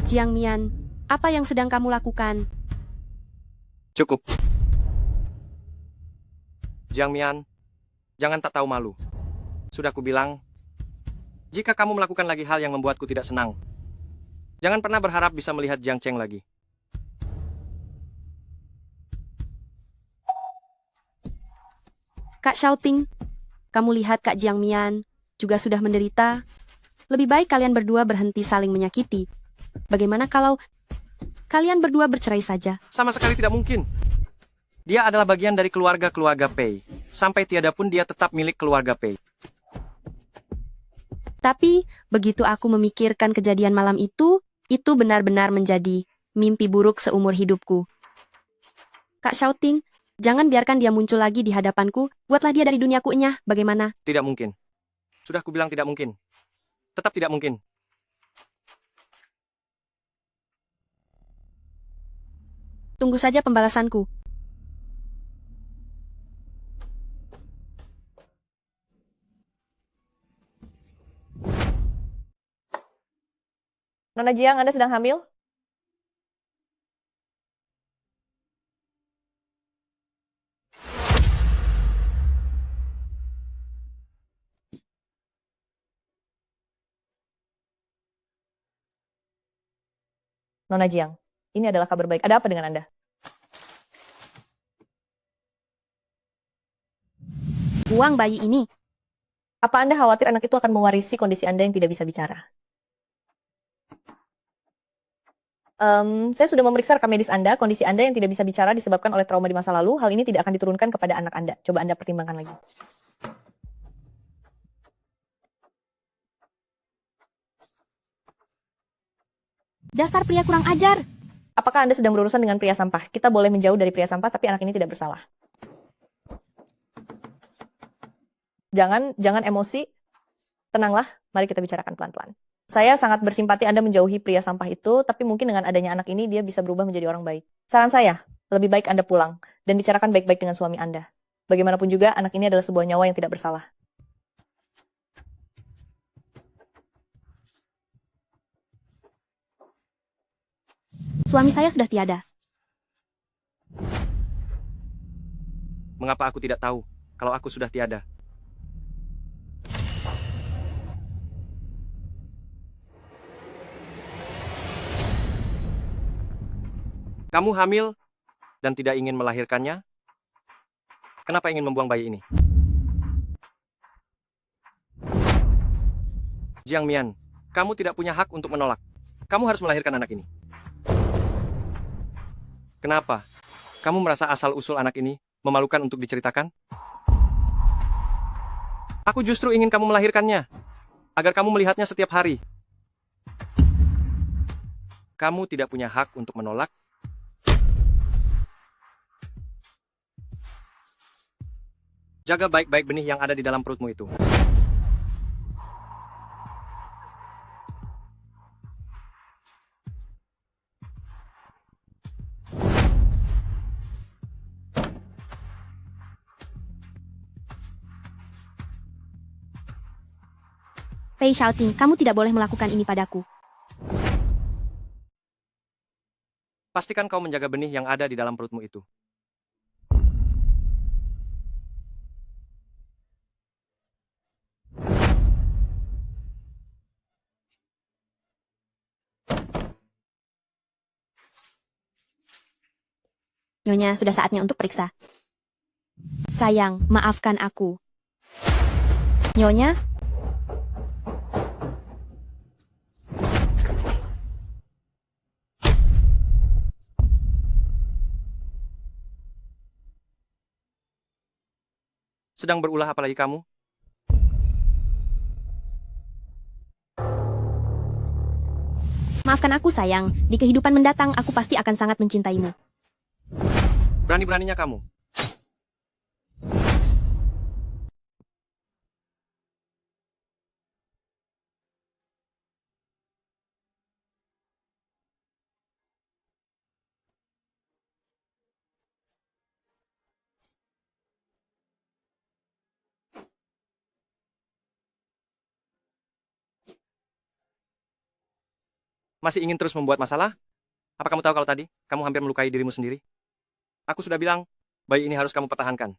Speaker 2: Jiang Mian, apa yang sedang kamu lakukan?
Speaker 1: Cukup. Jiang Mian, jangan tak tahu malu. Sudah kubilang, jika kamu melakukan lagi hal yang membuatku tidak senang, jangan pernah berharap bisa melihat Jiang Cheng lagi.
Speaker 2: Kak Shouting, kamu lihat Kak Jiang Mian juga sudah menderita. Lebih baik kalian berdua berhenti saling menyakiti. Bagaimana kalau kalian berdua bercerai saja?
Speaker 1: Sama sekali tidak mungkin. Dia adalah bagian dari keluarga-keluarga Pei. Sampai tiada pun dia tetap milik keluarga Pei.
Speaker 2: Tapi, begitu aku memikirkan kejadian malam itu benar-benar menjadi mimpi buruk seumur hidupku. Kak Shouting, jangan biarkan dia muncul lagi di hadapanku. Buatlah dia dari duniaku, Nyah. Bagaimana?
Speaker 1: Tidak mungkin. Sudah kubilang tidak mungkin. Tetap tidak mungkin.
Speaker 2: Tunggu saja pembalasanku.
Speaker 7: Nona Jiang, Anda sedang hamil? Nona Jiang, ini adalah kabar baik. Ada apa dengan Anda?
Speaker 4: Buang bayi ini.
Speaker 7: Apa Anda khawatir anak itu akan mewarisi kondisi Anda yang tidak bisa bicara? Saya sudah memeriksa rekam medis Anda. Kondisi Anda yang tidak bisa bicara disebabkan oleh trauma di masa lalu. Hal ini tidak akan diturunkan kepada anak Anda. Coba Anda pertimbangkan lagi.
Speaker 4: Dasar pria kurang ajar.
Speaker 7: Apakah Anda sedang berurusan dengan pria sampah? Kita boleh menjauh dari pria sampah, tapi anak ini tidak bersalah. Jangan emosi. Tenanglah, mari kita bicarakan pelan-pelan. Saya sangat bersimpati Anda menjauhi pria sampah itu, tapi mungkin dengan adanya anak ini dia bisa berubah menjadi orang baik. Saran saya, lebih baik Anda pulang dan bicarakan baik-baik dengan suami Anda. Bagaimanapun juga, anak ini adalah sebuah nyawa yang tidak bersalah.
Speaker 4: Suami saya sudah tiada.
Speaker 1: Mengapa aku tidak tahu kalau aku sudah tiada? Kamu hamil dan tidak ingin melahirkannya? Kenapa ingin membuang bayi ini? Jiang Mian, kamu tidak punya hak untuk menolak. Kamu harus melahirkan anak ini. Kenapa? Kamu merasa asal-usul anak ini memalukan untuk diceritakan? Aku justru ingin kamu melahirkannya, agar kamu melihatnya setiap hari. Kamu tidak punya hak untuk menolak. Jaga baik-baik benih yang ada di dalam perutmu itu.
Speaker 4: Pei Xiaoting, kamu tidak boleh melakukan ini padaku.
Speaker 1: Pastikan kau menjaga benih yang ada di dalam perutmu itu.
Speaker 4: Nyonya, sudah saatnya untuk periksa. Sayang, maafkan aku. Nyonya?
Speaker 1: Sedang berulah apalagi kamu?
Speaker 4: Maafkan aku, sayang. Di kehidupan mendatang, aku pasti akan sangat mencintaimu.
Speaker 1: Berani-beraninya kamu. Masih ingin terus membuat masalah? Apa kamu tahu kalau tadi kamu hampir melukai dirimu sendiri? Aku sudah bilang, bayi ini harus kamu pertahankan.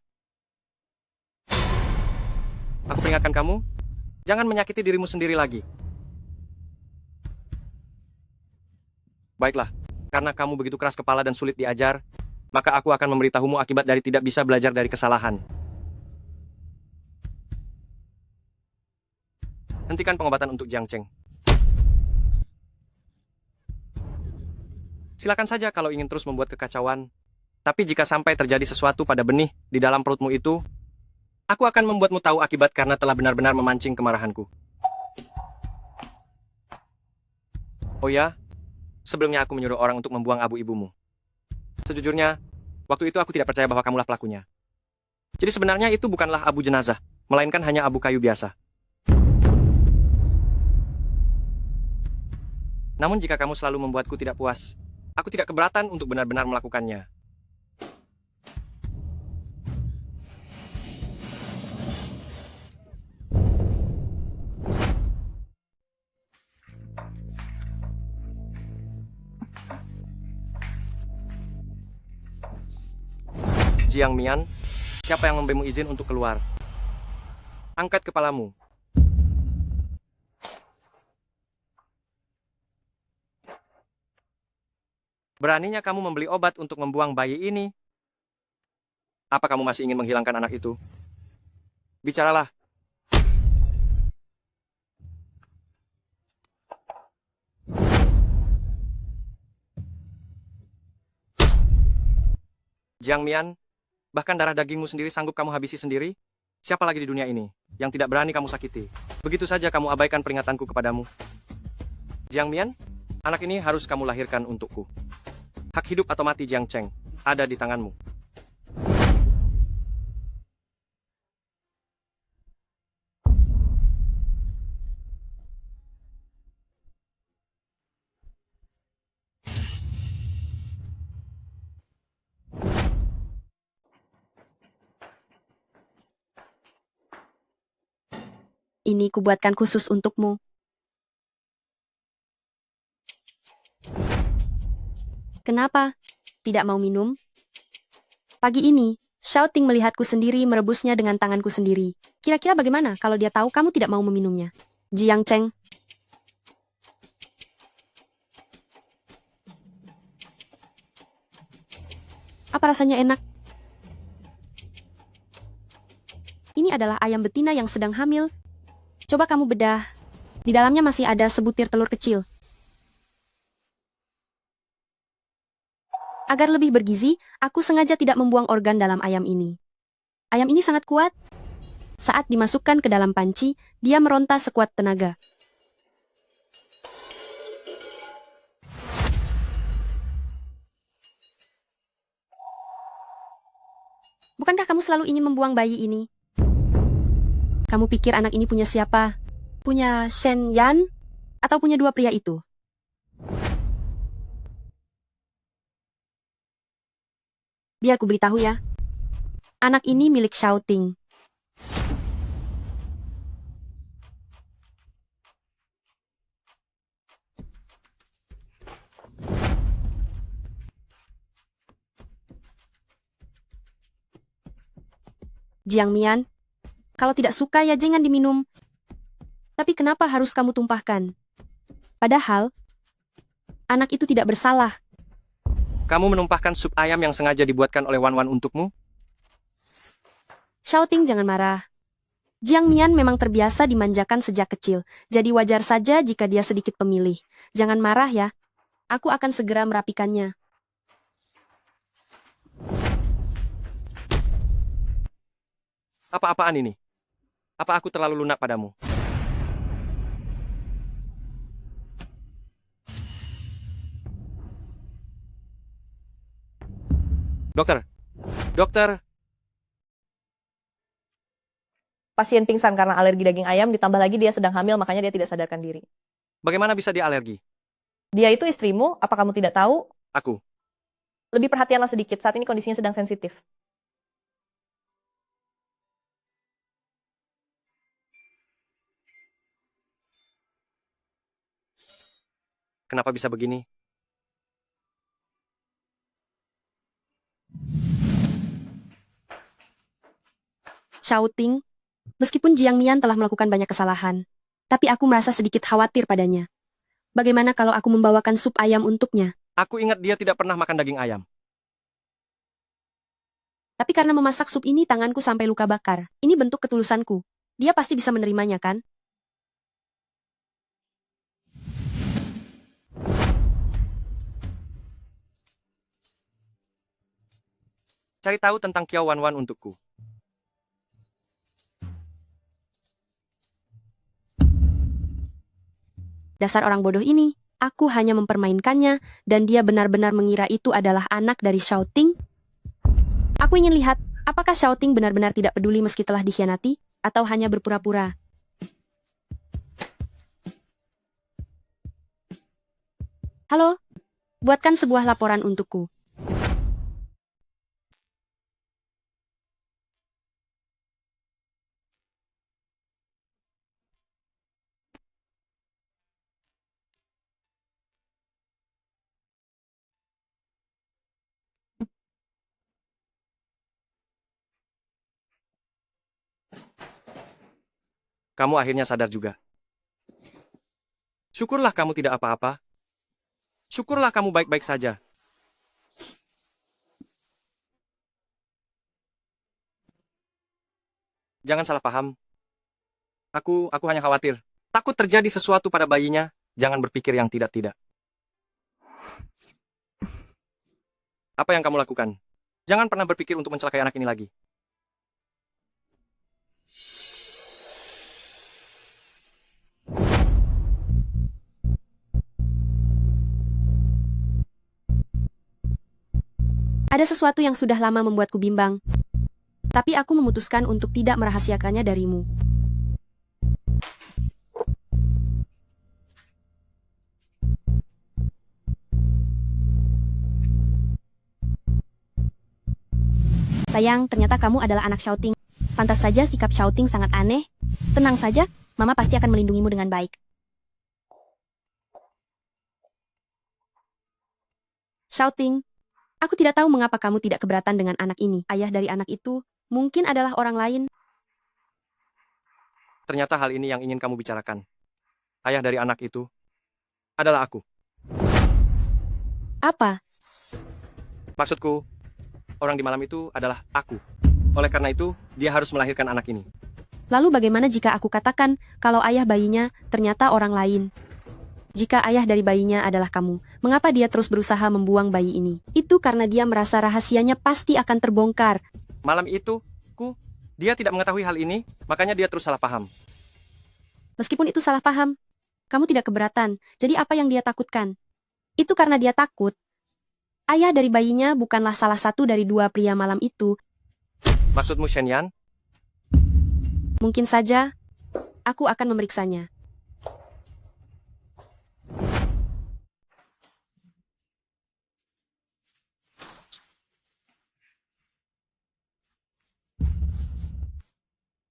Speaker 1: Aku peringatkan kamu, jangan menyakiti dirimu sendiri lagi. Baiklah, karena kamu begitu keras kepala dan sulit diajar, maka aku akan memberitahumu akibat dari tidak bisa belajar dari kesalahan. Hentikan pengobatan untuk Jiang Cheng. Silakan saja kalau ingin terus membuat kekacauan. Tapi jika sampai terjadi sesuatu pada benih di dalam perutmu itu, aku akan membuatmu tahu akibat karena telah benar-benar memancing kemarahanku. Oh ya, sebelumnya aku menyuruh orang untuk membuang abu ibumu. Sejujurnya, waktu itu aku tidak percaya bahwa kamulah pelakunya. Jadi sebenarnya itu bukanlah abu jenazah, melainkan hanya abu kayu biasa. Namun jika kamu selalu membuatku tidak puas, aku tidak keberatan untuk benar-benar melakukannya. Jiang Mian, siapa yang memberimu izin untuk keluar? Angkat kepalamu. Beraninya kamu membeli obat untuk membuang bayi ini? Apa kamu masih ingin menghilangkan anak itu? Bicaralah. Jiang Mian, bahkan darah dagingmu sendiri sanggup kamu habisi sendiri? Siapa lagi di dunia ini yang tidak berani kamu sakiti? Begitu saja kamu abaikan peringatanku kepadamu. Jiang Mian, anak ini harus kamu lahirkan untukku. Hak hidup atau mati Jiang Cheng ada di tanganmu.
Speaker 2: Ini kubuatkan khusus untukmu. Kenapa? Tidak mau minum? Pagi ini, Xiaoting melihatku sendiri merebusnya dengan tanganku sendiri. Kira-kira bagaimana kalau dia tahu kamu tidak mau meminumnya? Jiang Cheng. Apa rasanya enak? Ini adalah ayam betina yang sedang hamil. Coba kamu bedah. Di dalamnya masih ada sebutir telur kecil. Agar lebih bergizi, aku sengaja tidak membuang organ dalam ayam ini. Ayam ini sangat kuat. Saat dimasukkan ke dalam panci, dia meronta sekuat tenaga. Bukankah kamu selalu ingin membuang bayi ini? Kamu pikir anak ini punya siapa? Punya Shen Yan? Atau punya dua pria itu? Biar ku beritahu ya. Anak ini milik Xiaoting. Jiang Mian, kalau tidak suka ya jangan diminum. Tapi kenapa harus kamu tumpahkan? Padahal, anak itu tidak bersalah.
Speaker 1: Kamu menumpahkan sup ayam yang sengaja dibuatkan oleh Wan Wan untukmu?
Speaker 2: Xiaoting jangan marah. Jiang Mian memang terbiasa dimanjakan sejak kecil, jadi wajar saja jika dia sedikit pemilih. Jangan marah ya. Aku akan segera merapikannya.
Speaker 1: Apa-apaan ini? Apa aku terlalu lunak padamu? Dokter, dokter,
Speaker 7: Pasien pingsan karena alergi daging ayam, ditambah lagi dia sedang hamil, makanya dia tidak sadarkan diri.
Speaker 1: bagaimana bisa dia alergi?
Speaker 7: Dia itu istrimu, apa kamu tidak tahu?
Speaker 1: Aku.
Speaker 7: Lebih perhatianlah sedikit, saat ini kondisinya sedang sensitif.
Speaker 1: Kenapa bisa begini?
Speaker 2: Xiaoting, meskipun Jiang Mian telah melakukan banyak kesalahan, tapi aku merasa sedikit khawatir padanya. Bagaimana kalau aku membawakan sup ayam untuknya?
Speaker 1: Aku ingat dia tidak pernah makan daging ayam.
Speaker 2: Tapi karena memasak sup ini tanganku sampai luka bakar. Ini bentuk ketulusanku. Dia pasti bisa menerimanya kan?
Speaker 1: Cari tahu tentang Kiao Wan Wan untukku.
Speaker 2: Dasar orang bodoh ini, aku hanya mempermainkannya, dan dia benar-benar mengira itu adalah anak dari Xiaoting. Aku ingin lihat, apakah Xiaoting benar-benar tidak peduli meski telah dikhianati, atau hanya berpura-pura. Halo, buatkan sebuah laporan untukku.
Speaker 1: Kamu akhirnya sadar juga. Syukurlah kamu tidak apa-apa. Syukurlah kamu baik-baik saja. Jangan salah paham. Aku hanya khawatir. Takut terjadi sesuatu pada bayinya. Jangan berpikir yang tidak-tidak. Apa yang kamu lakukan? Jangan pernah berpikir untuk mencelakai anak ini lagi.
Speaker 2: Ada sesuatu yang sudah lama membuatku bimbang. Tapi aku memutuskan untuk tidak merahasiakannya darimu.
Speaker 4: Sayang, ternyata kamu adalah anak Xiaoting. Pantas saja sikap Xiaoting sangat aneh. Tenang saja, Mama pasti akan melindungimu dengan baik.
Speaker 2: Xiaoting, aku tidak tahu mengapa kamu tidak keberatan dengan anak ini. Ayah dari anak itu mungkin adalah orang lain.
Speaker 1: Ternyata hal ini yang ingin kamu bicarakan. Ayah dari anak itu adalah aku.
Speaker 2: Apa?
Speaker 1: Maksudku, orang di malam itu adalah aku. Oleh karena itu, dia harus melahirkan anak ini.
Speaker 2: Lalu bagaimana jika aku katakan kalau ayah bayinya ternyata orang lain? Jika ayah dari bayinya adalah kamu, mengapa dia terus berusaha membuang bayi ini? Itu karena dia merasa rahasianya pasti akan terbongkar.
Speaker 1: Malam itu, dia tidak mengetahui hal ini, makanya dia terus salah paham.
Speaker 2: Meskipun itu salah paham, kamu tidak keberatan. Jadi apa yang dia takutkan? Itu karena dia takut. Ayah dari bayinya bukanlah salah satu dari dua pria malam itu.
Speaker 1: Maksudmu Shenyan?
Speaker 2: Mungkin saja, aku akan memeriksanya.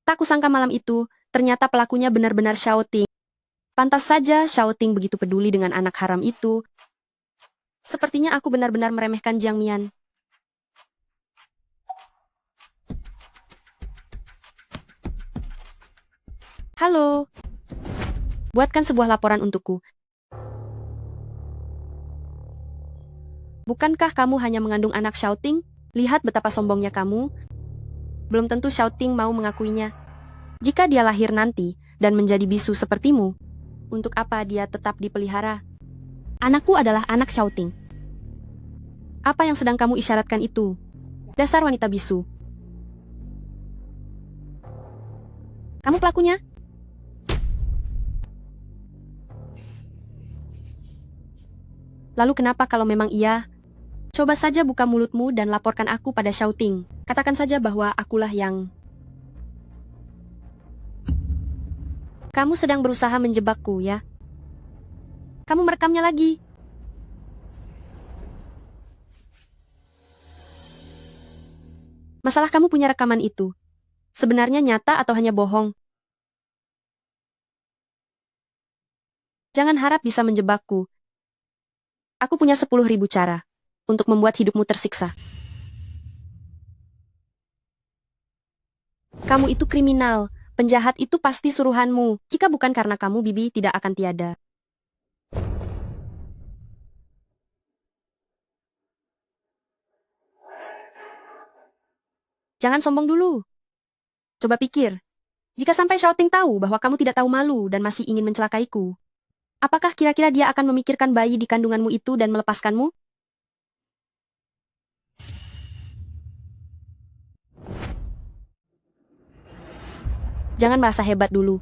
Speaker 2: Tak kusangka malam itu, ternyata pelakunya benar-benar Xiao Ting. Pantas saja Xiao Ting begitu peduli dengan anak haram itu. Sepertinya aku benar-benar meremehkan Jiang Mian. Halo. Buatkan sebuah laporan untukku. Bukankah kamu hanya mengandung anak Xiao Ting? Lihat betapa sombongnya kamu. Belum tentu Xiao Ting mau mengakuinya. Jika dia lahir nanti dan menjadi bisu sepertimu, untuk apa dia tetap dipelihara?
Speaker 4: Anakku adalah anak Xiao Ting.
Speaker 2: Apa yang sedang kamu isyaratkan itu? Dasar wanita bisu.
Speaker 4: Kamu pelakunya?
Speaker 2: Lalu kenapa kalau memang iya? Coba saja buka mulutmu dan laporkan aku pada Xiao Ting. Katakan saja bahwa akulah yang... Kamu sedang berusaha menjebakku, ya? Kamu merekamnya lagi. Masalah kamu punya rekaman itu. Sebenarnya nyata atau hanya bohong? Jangan harap bisa menjebakku. Aku punya 10.000 cara untuk membuat hidupmu tersiksa. Kamu itu kriminal. Penjahat itu pasti suruhanmu. Jika bukan karena kamu, Bibi tidak akan tiada. Jangan sombong dulu. Coba pikir. Jika sampai Xiao Ting tahu bahwa kamu tidak tahu malu dan masih ingin mencelakaiku, apakah kira-kira dia akan memikirkan bayi di kandunganmu itu dan melepaskanmu? Jangan merasa hebat dulu.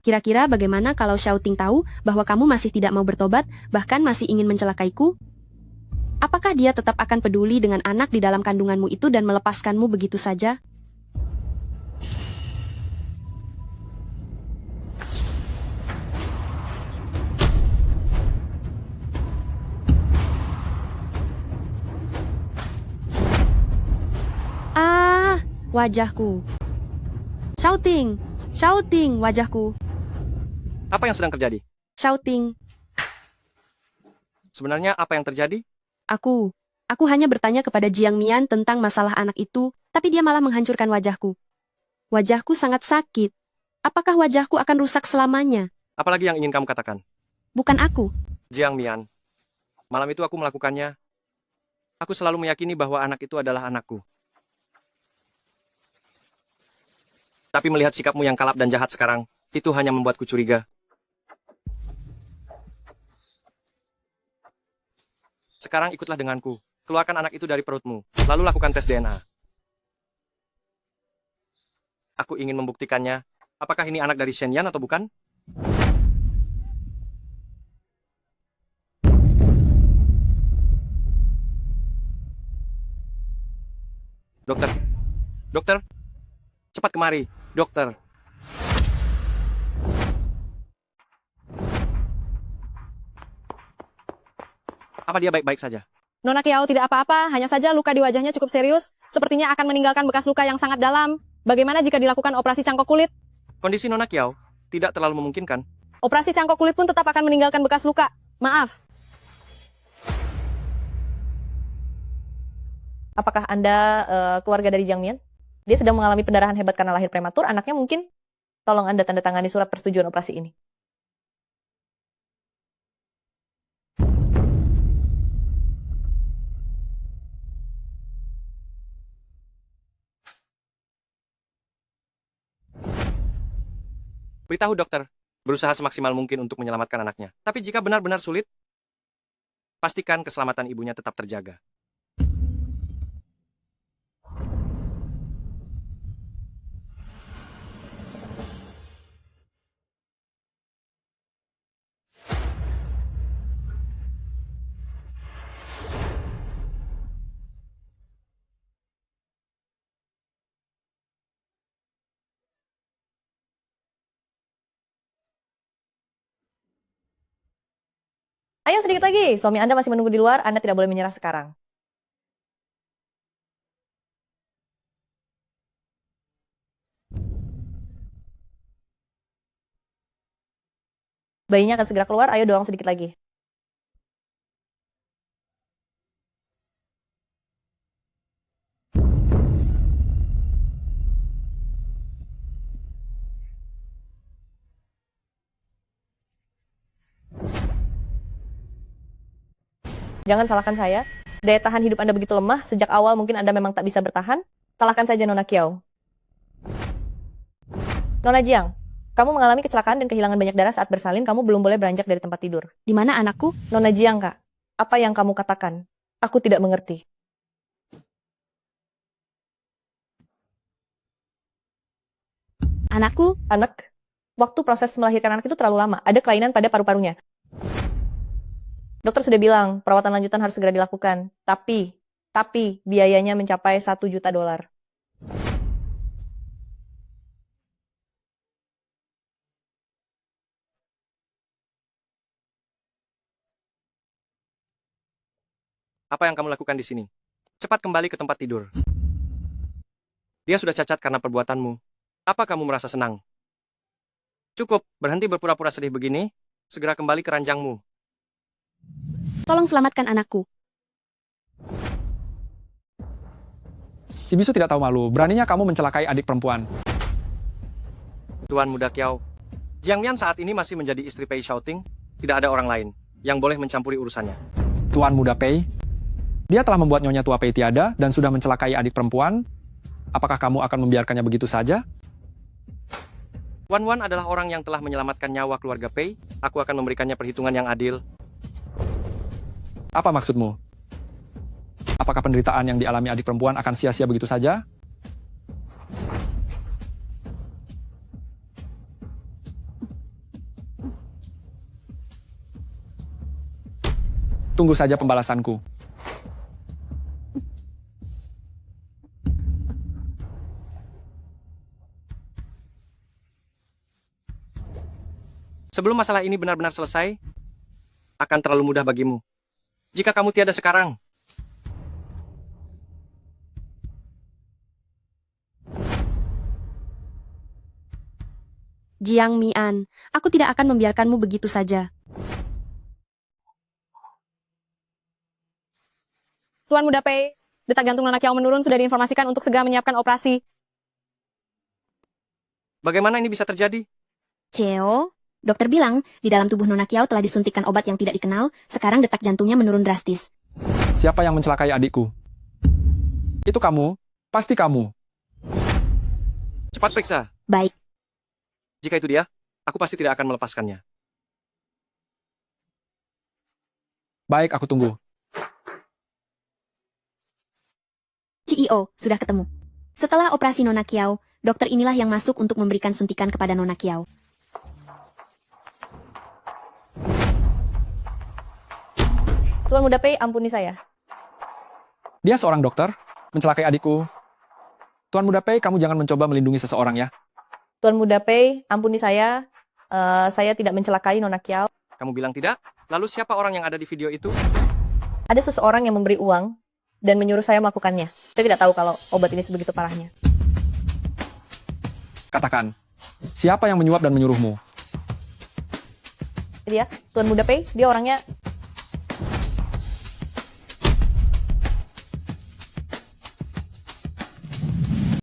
Speaker 2: Kira-kira bagaimana kalau Xiao Ting tahu bahwa kamu masih tidak mau bertobat, bahkan masih ingin mencelakaiku? Apakah dia tetap akan peduli dengan anak di dalam kandunganmu itu dan melepaskanmu begitu saja? Ah, wajahku. Xiao Ting, wajahku.
Speaker 1: Apa yang sedang terjadi?
Speaker 2: Xiao Ting,
Speaker 1: Sebenarnya apa yang terjadi?
Speaker 2: aku hanya bertanya kepada Jiang Mian tentang masalah anak itu, tapi dia malah menghancurkan wajahku. Wajahku sangat sakit. Apakah wajahku akan rusak selamanya?
Speaker 1: Apalagi yang ingin kamu katakan?
Speaker 4: Bukan aku.
Speaker 1: Jiang Mian, malam itu aku melakukannya. Aku selalu meyakini bahwa anak itu adalah anakku. Tapi melihat sikapmu yang kalap dan jahat sekarang, itu hanya membuatku curiga. Sekarang ikutlah denganku. Keluarkan anak itu dari perutmu. Lalu lakukan tes DNA. Aku ingin membuktikannya. Apakah ini anak dari Shenyan atau bukan? Dokter, cepat kemari. Dokter. Apa dia baik-baik saja?
Speaker 7: Nona Kiao tidak apa-apa, hanya saja luka di wajahnya cukup serius, sepertinya akan meninggalkan bekas luka yang sangat dalam. Bagaimana jika dilakukan operasi cangkok kulit?
Speaker 1: Kondisi Nona Kiao tidak terlalu memungkinkan.
Speaker 7: Operasi cangkok kulit pun tetap akan meninggalkan bekas luka. Maaf. Apakah Anda keluarga dari Jiang Mian? Dia sedang mengalami pendarahan hebat karena lahir prematur, anaknya mungkin. Tolong Anda tanda tangani surat persetujuan operasi ini.
Speaker 1: Beritahu dokter, berusaha semaksimal mungkin untuk menyelamatkan anaknya. Tapi jika benar-benar sulit, pastikan keselamatan ibunya tetap terjaga.
Speaker 7: Ayo sedikit lagi, suami Anda masih menunggu di luar, Anda tidak boleh menyerah sekarang. Bayinya akan segera keluar, ayo dorong sedikit lagi. Jangan salahkan saya. Daya tahan hidup Anda begitu lemah, sejak awal mungkin Anda memang tak bisa bertahan. Salahkan saja Nona Kiau. Nona Jiang, kamu mengalami kecelakaan dan kehilangan banyak darah saat bersalin, kamu belum boleh beranjak dari tempat tidur.
Speaker 4: Di mana anakku?
Speaker 7: Nona Jiang, Kak, apa yang kamu katakan? Aku tidak mengerti.
Speaker 4: Anakku?
Speaker 7: Anak, waktu proses melahirkan anak itu terlalu lama, ada kelainan pada paru-parunya. Dokter sudah bilang, perawatan lanjutan harus segera dilakukan. Tapi biayanya mencapai $1 juta.
Speaker 1: Apa yang kamu lakukan di sini? Cepat kembali ke tempat tidur. Dia sudah cacat karena perbuatanmu. Apa kamu merasa senang? Cukup, berhenti berpura-pura sedih begini. Segera kembali ke ranjangmu.
Speaker 4: Tolong selamatkan anakku.
Speaker 5: Si bisu tidak tahu malu, beraninya kamu mencelakai adik perempuan.
Speaker 1: Tuan Muda Kiao, Jiang Mian saat ini masih menjadi istri Pei Shouting. Tidak ada orang lain yang boleh mencampuri urusannya.
Speaker 5: Tuan Muda Pei, dia telah membuat Nyonya Tua Pei tiada dan sudah mencelakai adik perempuan. Apakah kamu akan membiarkannya begitu saja?
Speaker 1: Wan Wan adalah orang yang telah menyelamatkan nyawa keluarga Pei. Aku akan memberikannya perhitungan yang adil.
Speaker 5: Apa maksudmu? Apakah penderitaan yang dialami adik perempuan akan sia-sia begitu saja? Tunggu saja pembalasanku.
Speaker 1: Sebelum masalah ini benar-benar selesai, akan terlalu mudah bagimu. Jika kamu tiada sekarang,
Speaker 2: Jiang Mian, aku tidak akan membiarkanmu begitu saja.
Speaker 7: Tuan Muda Pei, detak jantung Nona Kiau menurun, sudah diinformasikan untuk segera menyiapkan operasi.
Speaker 1: bagaimana ini bisa terjadi?
Speaker 4: Ceo, dokter bilang di dalam tubuh Nona Kiau telah disuntikkan obat yang tidak dikenal, sekarang detak jantungnya menurun drastis.
Speaker 5: Siapa yang mencelakai adikku? Itu kamu? Pasti kamu.
Speaker 1: Cepat periksa.
Speaker 4: Baik,
Speaker 1: Jika itu dia, aku pasti tidak akan melepaskannya.
Speaker 5: Baik, aku tunggu.
Speaker 4: CEO, sudah ketemu. Setelah operasi Nona Kiau, dokter inilah yang masuk untuk memberikan suntikan kepada Nona Kiau.
Speaker 7: Tuan Muda Pei, ampuni saya.
Speaker 5: Dia seorang dokter, mencelakai adikku. Tuan Muda Pei, kamu jangan mencoba melindungi seseorang ya.
Speaker 7: Tuan Muda Pei, ampuni saya. Saya tidak mencelakai Nona Kiau.
Speaker 1: Kamu bilang tidak? Lalu siapa orang yang ada di video itu?
Speaker 7: Ada seseorang yang memberi uang dan menyuruh saya melakukannya. Saya tidak tahu kalau obat ini sebegitu parahnya.
Speaker 5: Katakan, siapa yang menyuap dan menyuruhmu?
Speaker 7: Dia, Tuan Muda Pei, dia orangnya...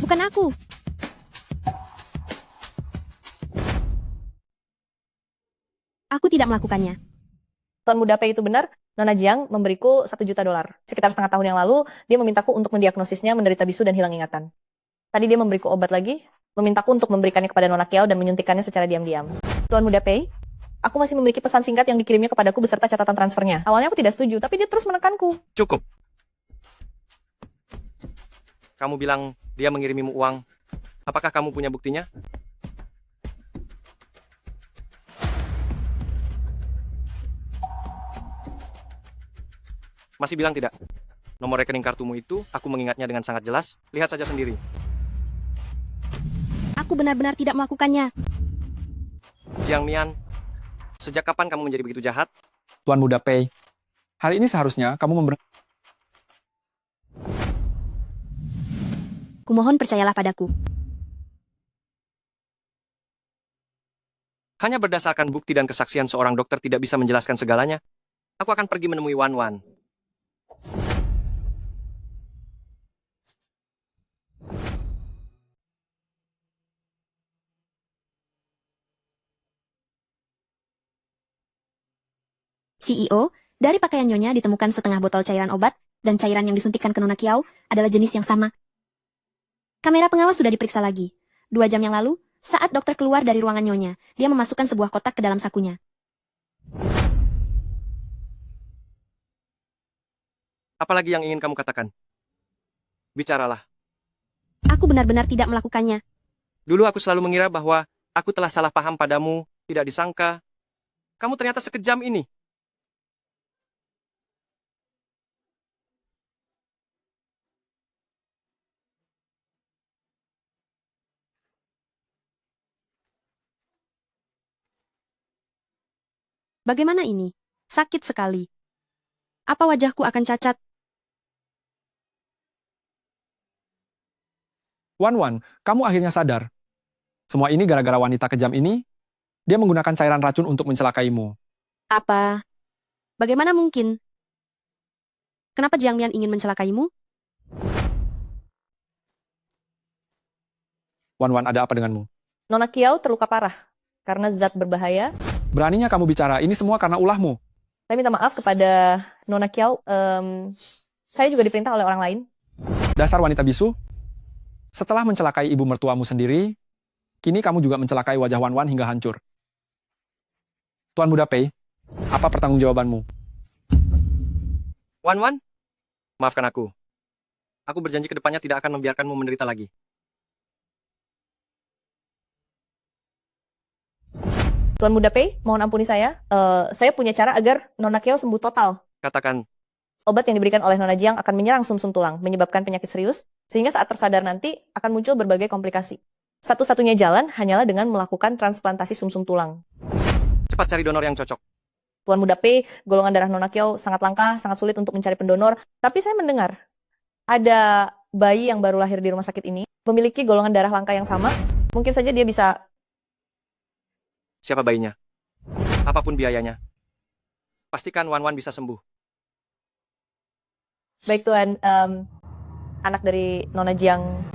Speaker 4: Bukan aku. Aku tidak melakukannya.
Speaker 7: Tuan Muda Pei itu benar, Nona Jiang memberiku $1 juta. Sekitar setengah tahun yang lalu, dia memintaku untuk mendiagnosisnya menderita bisu dan hilang ingatan. Tadi dia memberiku obat lagi, memintaku untuk memberikannya kepada Nona Kiao dan menyuntikkannya secara diam-diam. Tuan Muda Pei, aku masih memiliki pesan singkat yang dikirimnya kepadaku beserta catatan transfernya. Awalnya aku tidak setuju, tapi dia terus menekanku.
Speaker 1: Cukup. Kamu bilang dia mengirimimu uang. Apakah kamu punya buktinya? Masih bilang tidak? Nomor rekening kartumu itu, aku mengingatnya dengan sangat jelas. Lihat saja sendiri.
Speaker 4: Aku benar-benar tidak melakukannya.
Speaker 1: Jiang Mian, sejak kapan kamu menjadi begitu jahat?
Speaker 5: Tuan Muda Pei, hari ini seharusnya kamu
Speaker 4: Kumohon percayalah padaku.
Speaker 1: Hanya berdasarkan bukti dan kesaksian seorang dokter tidak bisa menjelaskan segalanya. Aku akan pergi menemui Wan Wan.
Speaker 4: CEO, dari pakaian Nyonya ditemukan setengah botol cairan obat, dan cairan yang disuntikkan ke Nona Kiao adalah jenis yang sama. Kamera pengawas sudah diperiksa lagi. 2 jam yang lalu, saat dokter keluar dari ruangan Nyonya, dia memasukkan sebuah kotak ke dalam sakunya.
Speaker 1: Apalagi yang ingin kamu katakan? Bicaralah.
Speaker 4: Aku benar-benar tidak melakukannya.
Speaker 1: Dulu aku selalu mengira bahwa aku telah salah paham padamu, tidak disangka. Kamu ternyata sekejam ini.
Speaker 2: Bagaimana ini? Sakit sekali. Apa wajahku akan cacat?
Speaker 5: Wan Wan, kamu akhirnya sadar. Semua ini gara-gara wanita kejam ini, dia menggunakan cairan racun untuk mencelakaimu.
Speaker 2: Apa? Bagaimana mungkin? Kenapa Jiang Mian ingin mencelakaimu?
Speaker 5: Wan Wan, ada apa denganmu?
Speaker 7: Nona Kiao terluka parah karena zat berbahaya.
Speaker 5: Beraninya kamu bicara, ini semua karena ulahmu.
Speaker 7: Saya minta maaf kepada Nona Kiao. Saya juga diperintah oleh orang lain.
Speaker 5: Dasar wanita bisu. Setelah mencelakai ibu mertuamu sendiri, kini kamu juga mencelakai wajah Wan Wan hingga hancur. Tuan Muda Pei, apa pertanggungjawabanmu?
Speaker 1: Wan Wan, maafkan aku. Aku berjanji ke depannya tidak akan membiarkanmu menderita lagi.
Speaker 7: Tuan Muda Pei, mohon ampuni saya. Saya punya cara agar Nona Kiao sembuh total.
Speaker 1: Katakan,
Speaker 7: Obat yang diberikan oleh Nona Jiang akan menyerang sumsum tulang, menyebabkan penyakit serius, sehingga saat tersadar nanti akan muncul berbagai komplikasi. Satu-satunya jalan hanyalah dengan melakukan transplantasi sumsum tulang.
Speaker 1: cepat cari donor yang cocok.
Speaker 7: Tuan Muda Pei, golongan darah Nona Kiao sangat langka, sangat sulit untuk mencari pendonor. Tapi saya mendengar ada bayi yang baru lahir di rumah sakit ini, memiliki golongan darah langka yang sama. Mungkin saja dia bisa.
Speaker 1: Siapa bayinya? Apapun biayanya. Pastikan Wan Wan bisa sembuh.
Speaker 7: Baik Tuan, anak dari Nona Jiang.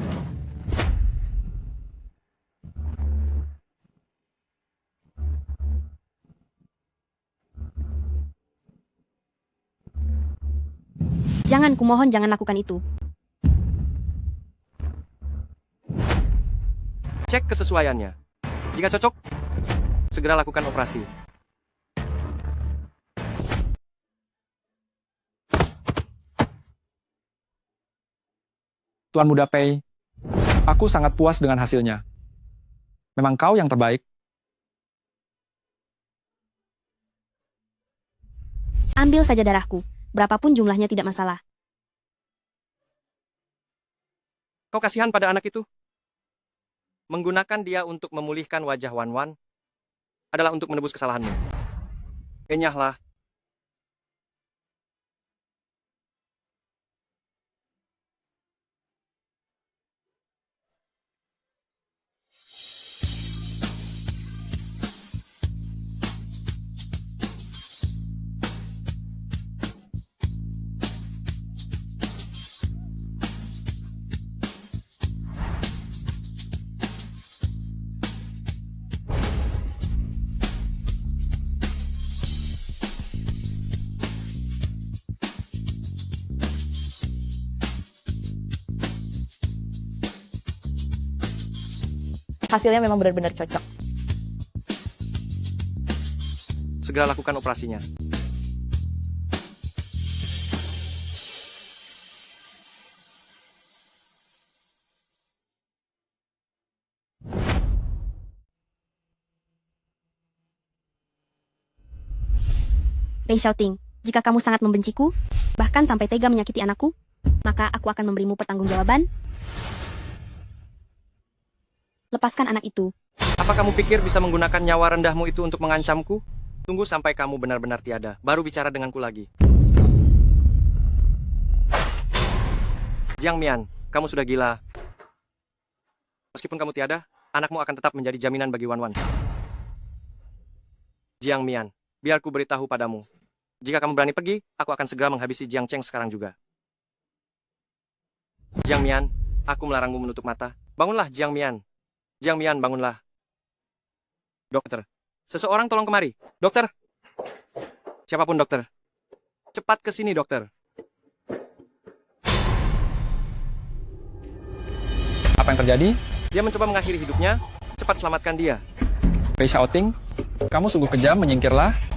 Speaker 4: Jangan, kumohon jangan lakukan itu.
Speaker 1: Cek kesesuaiannya. Jika cocok, segera lakukan operasi.
Speaker 5: Tuan Muda Pei, aku sangat puas dengan hasilnya. Memang kau yang terbaik.
Speaker 4: Ambil saja darahku. Berapapun jumlahnya tidak masalah.
Speaker 1: Kau kasihan pada anak itu? Menggunakan dia untuk memulihkan wajah Wan Wan adalah untuk menebus kesalahanmu. Enyahlah.
Speaker 7: hasilnya memang benar-benar cocok.
Speaker 1: Segera lakukan operasinya.
Speaker 4: Pei Shouting, jika kamu sangat membenciku, bahkan sampai tega menyakiti anakku, maka aku akan memberimu pertanggungjawaban. Lepaskan anak itu.
Speaker 1: Apa kamu pikir bisa menggunakan nyawa rendahmu itu untuk mengancamku? Tunggu sampai kamu benar-benar tiada, baru bicara denganku lagi. Jiang Mian, kamu sudah gila. Meskipun kamu tiada, anakmu akan tetap menjadi jaminan bagi Wan Wan. Jiang Mian, biar ku beritahu padamu. Jika kamu berani pergi, aku akan segera menghabisi Jiang Cheng sekarang juga. Jiang Mian, aku melarangmu menutup mata. Bangunlah, Jiang Mian. Jiang Mian, bangunlah. Dokter, seseorang tolong kemari. Dokter. Siapapun dokter. Cepat ke sini, dokter.
Speaker 5: Apa yang terjadi?
Speaker 1: Dia mencoba mengakhiri hidupnya. Cepat selamatkan dia.
Speaker 5: Pei Shouting, kamu sungguh kejam, menyingkirlah.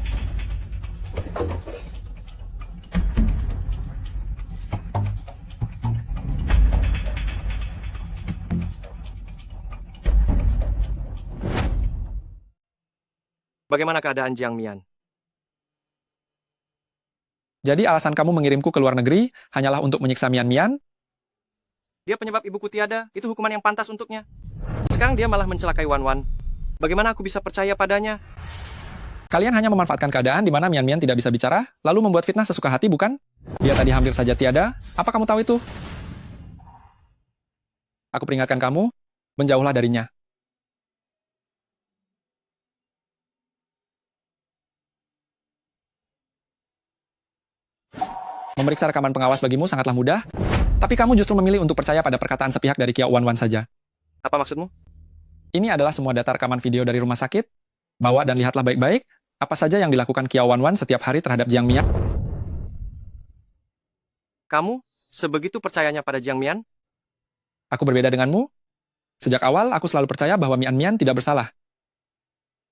Speaker 1: Bagaimana keadaan Jiang Mian?
Speaker 5: Jadi alasan kamu mengirimku ke luar negeri hanyalah untuk menyiksa Mian Mian?
Speaker 1: Dia penyebab ibuku tiada. Itu hukuman yang pantas untuknya. Sekarang dia malah mencelakai Wan Wan. Bagaimana aku bisa percaya padanya?
Speaker 5: Kalian hanya memanfaatkan keadaan di mana Mian Mian tidak bisa bicara, lalu membuat fitnah sesuka hati, bukan? Dia tadi hampir saja tiada. Apa kamu tahu itu? Aku peringatkan kamu, menjauhlah darinya. Memeriksa rekaman pengawas bagimu sangatlah mudah, tapi kamu justru memilih untuk percaya pada perkataan sepihak dari Kiao Wan Wan saja.
Speaker 1: Apa maksudmu?
Speaker 5: Ini adalah semua data rekaman video dari rumah sakit. Bawa dan lihatlah baik-baik, apa saja yang dilakukan Kiao Wan Wan setiap hari terhadap Jiang Mian.
Speaker 1: Kamu sebegitu percayanya pada Jiang Mian?
Speaker 5: Aku berbeda denganmu. Sejak awal, aku selalu percaya bahwa Mian Mian tidak bersalah.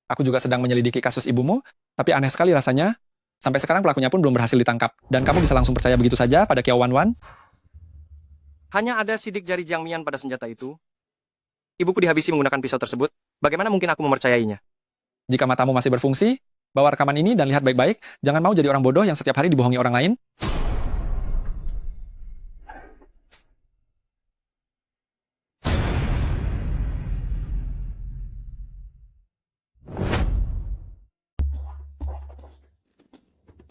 Speaker 5: Aku juga sedang menyelidiki kasus ibumu, tapi aneh sekali rasanya. Sampai sekarang pelakunya pun belum berhasil ditangkap. Dan kamu bisa langsung percaya begitu saja pada Kiao Wan Wan?
Speaker 1: Hanya ada sidik jari Jiang Mian pada senjata itu. Ibuku dihabisi menggunakan pisau tersebut. Bagaimana mungkin aku mempercayainya?
Speaker 5: Jika matamu masih berfungsi, bawa rekaman ini dan lihat baik-baik. Jangan mau jadi orang bodoh yang setiap hari dibohongi orang lain.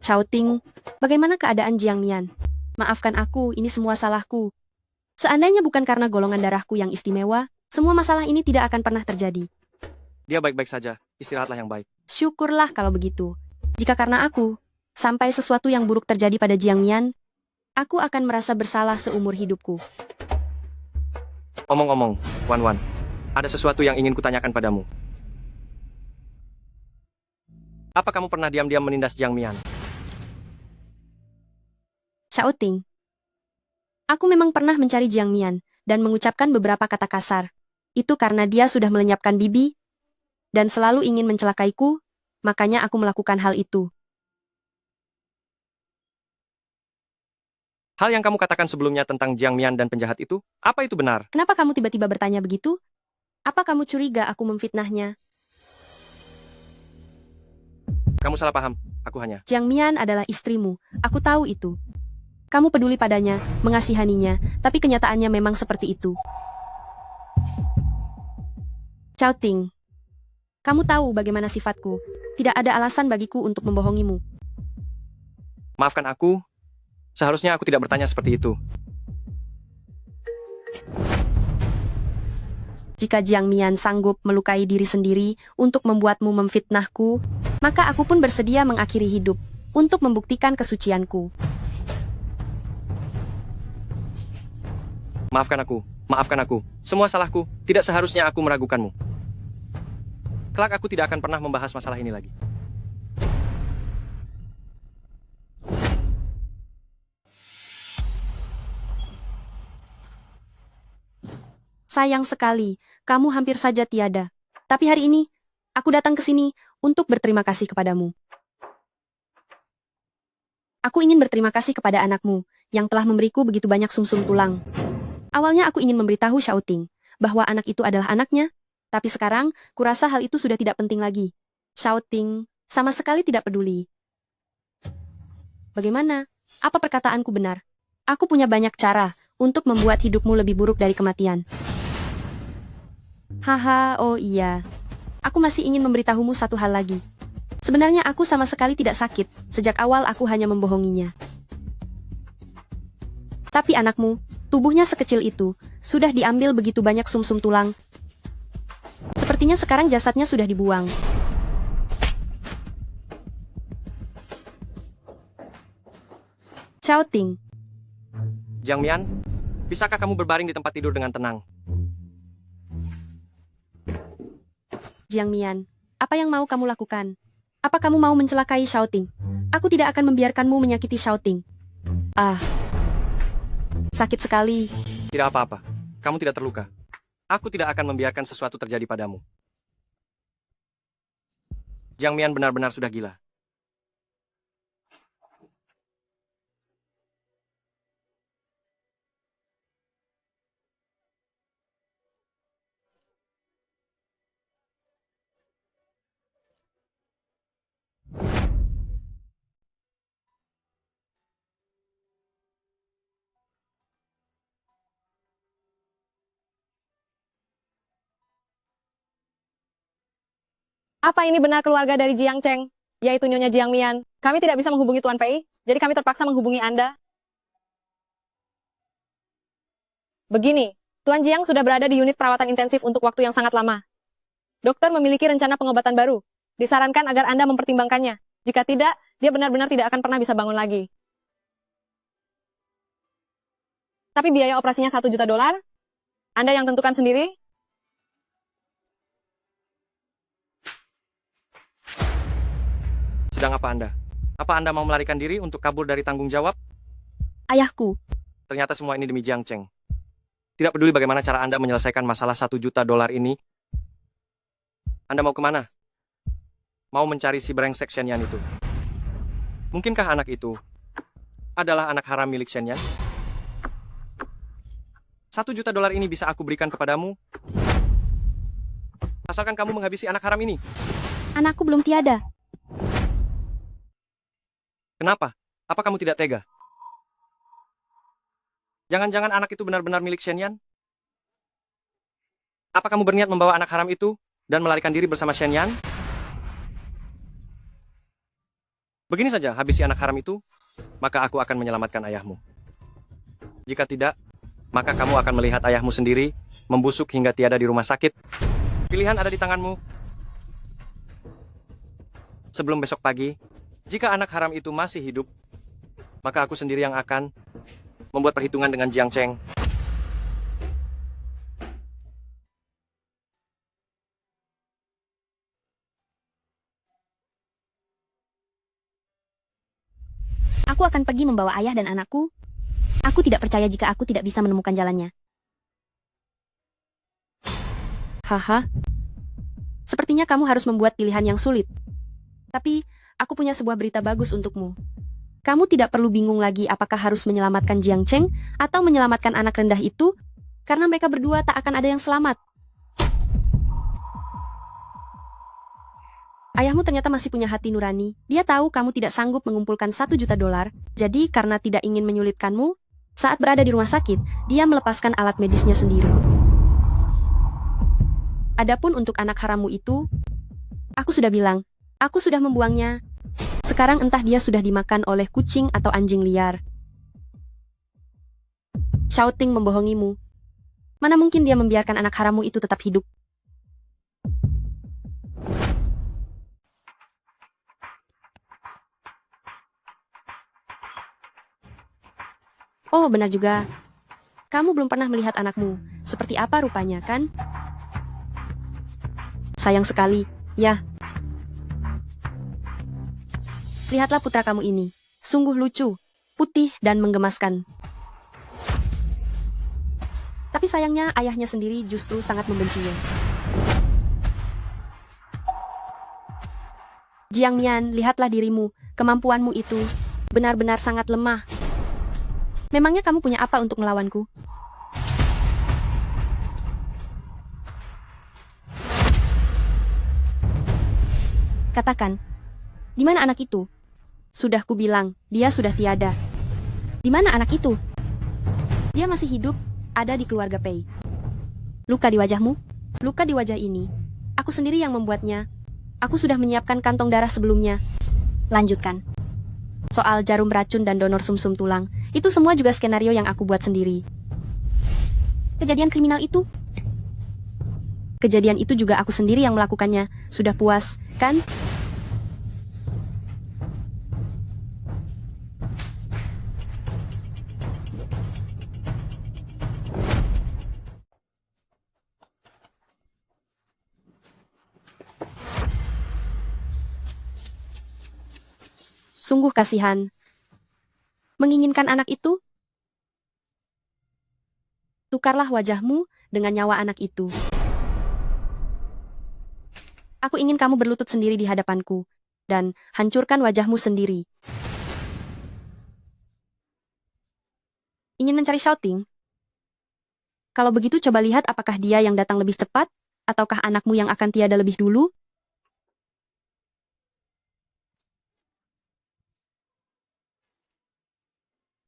Speaker 2: Shouting, bagaimana keadaan Jiang Mian? Maafkan aku, ini semua salahku. Seandainya bukan karena golongan darahku yang istimewa, semua masalah ini tidak akan pernah terjadi.
Speaker 1: Dia baik-baik saja. Istirahatlah yang baik.
Speaker 2: Syukurlah kalau begitu. Jika karena aku, sampai sesuatu yang buruk terjadi pada Jiang Mian, aku akan merasa bersalah seumur hidupku.
Speaker 1: Omong-omong, Wan Wan, ada sesuatu yang ingin kutanyakan padamu. Apa kamu pernah diam-diam menindas Jiang Mian?
Speaker 2: Shouting. Aku memang pernah mencari Jiang Mian dan mengucapkan beberapa kata kasar. Itu karena dia sudah melenyapkan bibi dan selalu ingin mencelakaiku, makanya aku melakukan hal itu.
Speaker 1: Hal yang kamu katakan sebelumnya tentang Jiang Mian dan penjahat itu, apa itu benar?
Speaker 2: Kenapa kamu tiba-tiba bertanya begitu? Apa kamu curiga aku memfitnahnya?
Speaker 1: Kamu salah paham. Aku hanya...
Speaker 2: Jiang Mian adalah istrimu, aku tahu itu. Kamu peduli padanya, mengasihaninya, tapi kenyataannya memang seperti itu. Shouting. Kamu tahu bagaimana sifatku. Tidak ada alasan bagiku untuk membohongimu.
Speaker 1: Maafkan aku. Seharusnya aku tidak bertanya seperti itu.
Speaker 2: Jika Jiang Mian sanggup melukai diri sendiri untuk membuatmu memfitnahku, maka aku pun bersedia mengakhiri hidup untuk membuktikan kesucianku.
Speaker 1: Maafkan aku. Semua salahku. Tidak seharusnya aku meragukanmu. Kelak aku tidak akan pernah membahas masalah ini lagi.
Speaker 2: Sayang sekali, kamu hampir saja tiada. Tapi hari ini, aku datang ke sini untuk berterima kasih kepadamu. Aku ingin berterima kasih kepada anakmu, yang telah memberiku begitu banyak sumsum tulang. Awalnya aku ingin memberitahu Xiaoting, bahwa anak itu adalah anaknya, tapi sekarang, kurasa hal itu sudah tidak penting lagi. Xiaoting, sama sekali tidak peduli. Bagaimana? Apa perkataanku benar? Aku punya banyak cara untuk membuat hidupmu lebih buruk dari kematian. Haha, oh iya. Aku masih ingin memberitahumu satu hal lagi. Sebenarnya aku sama sekali tidak sakit. Sejak awal aku hanya membohonginya. Tapi anakmu, tubuhnya sekecil itu, sudah diambil begitu banyak sumsum tulang. Sepertinya sekarang jasadnya sudah dibuang. Xiaoting,
Speaker 1: Jiang Mian, bisakah kamu berbaring di tempat tidur dengan tenang?
Speaker 2: Jiang Mian, apa yang mau kamu lakukan? Apa kamu mau mencelakai Xiaoting? Aku tidak akan membiarkanmu menyakiti Xiaoting. Ah, sakit sekali.
Speaker 1: Tidak apa-apa. Kamu tidak terluka. Aku tidak akan membiarkan sesuatu terjadi padamu. Jiang Mian benar-benar sudah gila.
Speaker 9: Apa ini benar keluarga dari Jiang Cheng, yaitu Nyonya Jiang Mian? Kami tidak bisa menghubungi Tuan Pei, jadi kami terpaksa menghubungi Anda. Begini, Tuan Jiang sudah berada di unit perawatan intensif untuk waktu yang sangat lama. Dokter memiliki rencana pengobatan baru. Disarankan agar Anda mempertimbangkannya. Jika tidak, dia benar-benar tidak akan pernah bisa bangun lagi. Tapi biaya operasinya $1 juta. Anda yang tentukan sendiri.
Speaker 1: Sedang apa Anda? Apa Anda mau melarikan diri untuk kabur dari tanggung jawab?
Speaker 4: Ayahku,
Speaker 1: Ternyata semua ini demi Jiang Cheng. Tidak peduli bagaimana cara Anda menyelesaikan masalah $1 juta ini. Anda mau kemana? Mau mencari si brengsek Shenyan itu? Mungkinkah anak itu adalah anak haram milik Shenyan? $1 juta ini bisa aku berikan kepadamu, asalkan kamu menghabisi anak haram ini.
Speaker 4: anakku belum tiada.
Speaker 1: Kenapa? Apa kamu tidak tega? Jangan-jangan anak itu benar-benar milik Shenyan? Apa kamu berniat membawa anak haram itu dan melarikan diri bersama Shenyan? Begini saja, habisi anak haram itu, maka aku akan menyelamatkan ayahmu. Jika tidak, maka kamu akan melihat ayahmu sendiri membusuk hingga tiada di rumah sakit. Pilihan ada di tanganmu. Sebelum besok pagi, jika anak haram itu masih hidup, maka aku sendiri yang akan membuat perhitungan dengan Jiang Cheng.
Speaker 4: Aku akan pergi membawa ayah dan anakku. Aku tidak percaya jika aku tidak bisa menemukan jalannya.
Speaker 2: Haha. Sepertinya kamu harus membuat pilihan yang sulit. Tapi, aku punya sebuah berita bagus untukmu. Kamu tidak perlu bingung lagi apakah harus menyelamatkan Jiang Cheng atau menyelamatkan anak rendah itu, karena mereka berdua tak akan ada yang selamat. Ayahmu ternyata masih punya hati nurani. Dia tahu kamu tidak sanggup mengumpulkan $1 juta, jadi karena tidak ingin menyulitkanmu, saat berada di rumah sakit, dia melepaskan alat medisnya sendiri. Adapun untuk anak harammu itu, aku sudah bilang, aku sudah membuangnya. Sekarang entah dia sudah dimakan oleh kucing atau anjing liar. Xiaoting membohongimu. Mana mungkin dia membiarkan anak harammu itu tetap hidup? Oh, benar juga. Kamu belum pernah melihat anakmu. Seperti apa rupanya, kan? Sayang sekali. Ya. Lihatlah putra kamu ini. Sungguh lucu, putih, dan menggemaskan. Tapi Tapi sayangnya ayahnya sendiri justru sangat membencinya. Jiang Mian, lihatlah dirimu, kemampuanmu itu benar-benar sangat lemah. Memangnya kamu punya apa untuk melawanku?
Speaker 4: Katakan, di mana anak itu?
Speaker 2: Sudah kubilang, dia sudah tiada.
Speaker 4: Di mana anak itu?
Speaker 2: Dia masih hidup, ada di keluarga Pei.
Speaker 4: Luka di wajahmu?
Speaker 2: Luka di wajah ini, aku sendiri yang membuatnya. Aku sudah menyiapkan kantong darah sebelumnya.
Speaker 4: Lanjutkan.
Speaker 2: Soal jarum racun dan donor sumsum tulang, itu semua juga skenario yang aku buat sendiri.
Speaker 4: Kejadian kriminal itu?
Speaker 2: Kejadian itu juga aku sendiri yang melakukannya. Sudah puas, kan? Sungguh kasihan. Menginginkan anak itu? Tukarlah wajahmu dengan nyawa anak itu. Aku ingin kamu berlutut sendiri di hadapanku, dan hancurkan wajahmu sendiri. Ingin mencari shouting? Kalau begitu coba lihat apakah dia yang datang lebih cepat, ataukah anakmu yang akan tiada lebih dulu?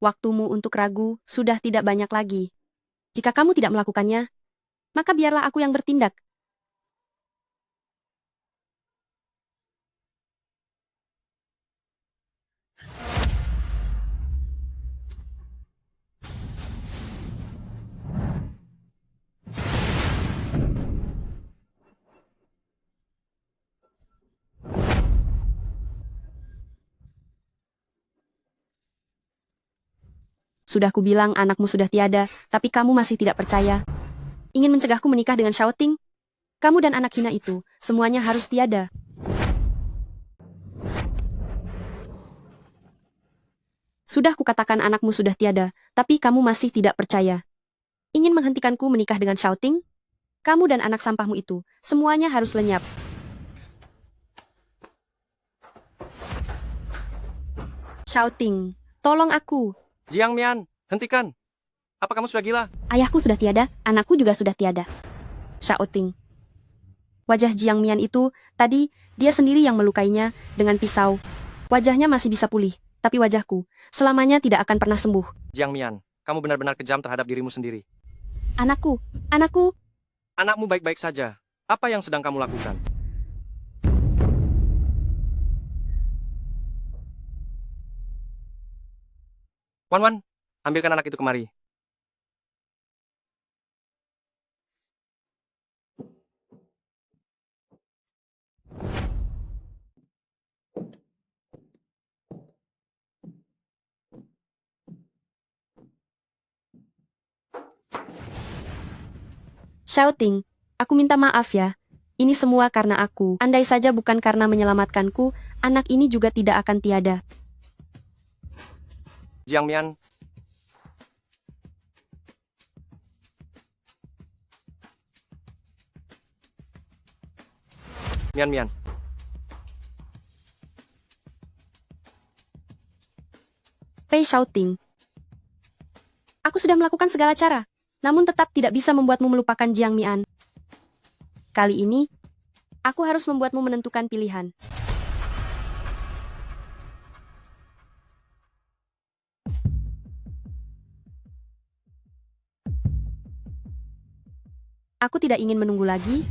Speaker 2: Waktumu untuk ragu sudah tidak banyak lagi. Jika kamu tidak melakukannya, maka biarlah aku yang bertindak. Sudah kubilang anakmu sudah tiada, tapi kamu masih tidak percaya. Ingin mencegahku menikah dengan shouting? Kamu dan anak hina itu, semuanya harus tiada. Sudah kukatakan anakmu sudah tiada, tapi kamu masih tidak percaya. Ingin menghentikanku menikah dengan shouting? Kamu dan anak sampahmu itu, semuanya harus lenyap. Shouting, tolong aku.
Speaker 1: Jiang Mian, hentikan. Apa kamu sudah gila?
Speaker 4: Ayahku sudah tiada, anakku juga sudah tiada.
Speaker 2: Shouting. Wajah Jiang Mian itu, tadi, dia sendiri yang melukainya dengan pisau. Wajahnya masih bisa pulih, tapi wajahku, selamanya tidak akan pernah sembuh.
Speaker 1: Jiang Mian, kamu benar-benar kejam terhadap dirimu sendiri.
Speaker 4: Anakku.
Speaker 1: Anakmu baik-baik saja. Apa yang sedang kamu lakukan? Wan, ambilkan anak itu kemari.
Speaker 2: Shouting, aku minta maaf ya. Ini semua karena aku. Andai saja bukan karena menyelamatkanku, anak ini juga tidak akan tiada.
Speaker 1: Jiang Mian, Mian.
Speaker 2: Pei shouting. Aku sudah melakukan segala cara, namun tetap tidak bisa membuatmu melupakan Jiang Mian. Kali ini, aku harus membuatmu menentukan pilihan. Aku tidak ingin menunggu lagi.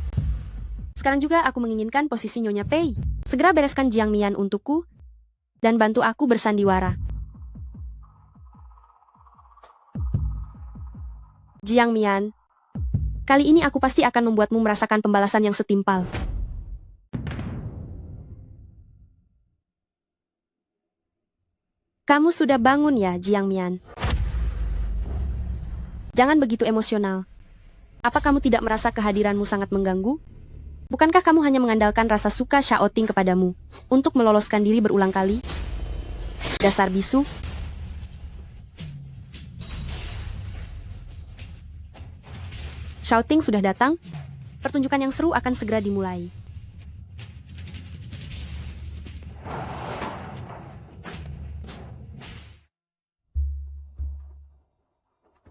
Speaker 2: Sekarang juga aku menginginkan posisi Nyonya Pei. Segera bereskan Jiang Mian untukku, dan bantu aku bersandiwara. Jiang Mian, kali ini aku pasti akan membuatmu merasakan pembalasan yang setimpal. Kamu sudah bangun ya, Jiang Mian? Jangan begitu emosional. Apa kamu tidak merasa kehadiranmu sangat mengganggu? Bukankah kamu hanya mengandalkan rasa suka Xiaoting kepadamu untuk meloloskan diri berulang kali? Dasar bisu. Shouting sudah datang. Pertunjukan yang seru akan segera dimulai.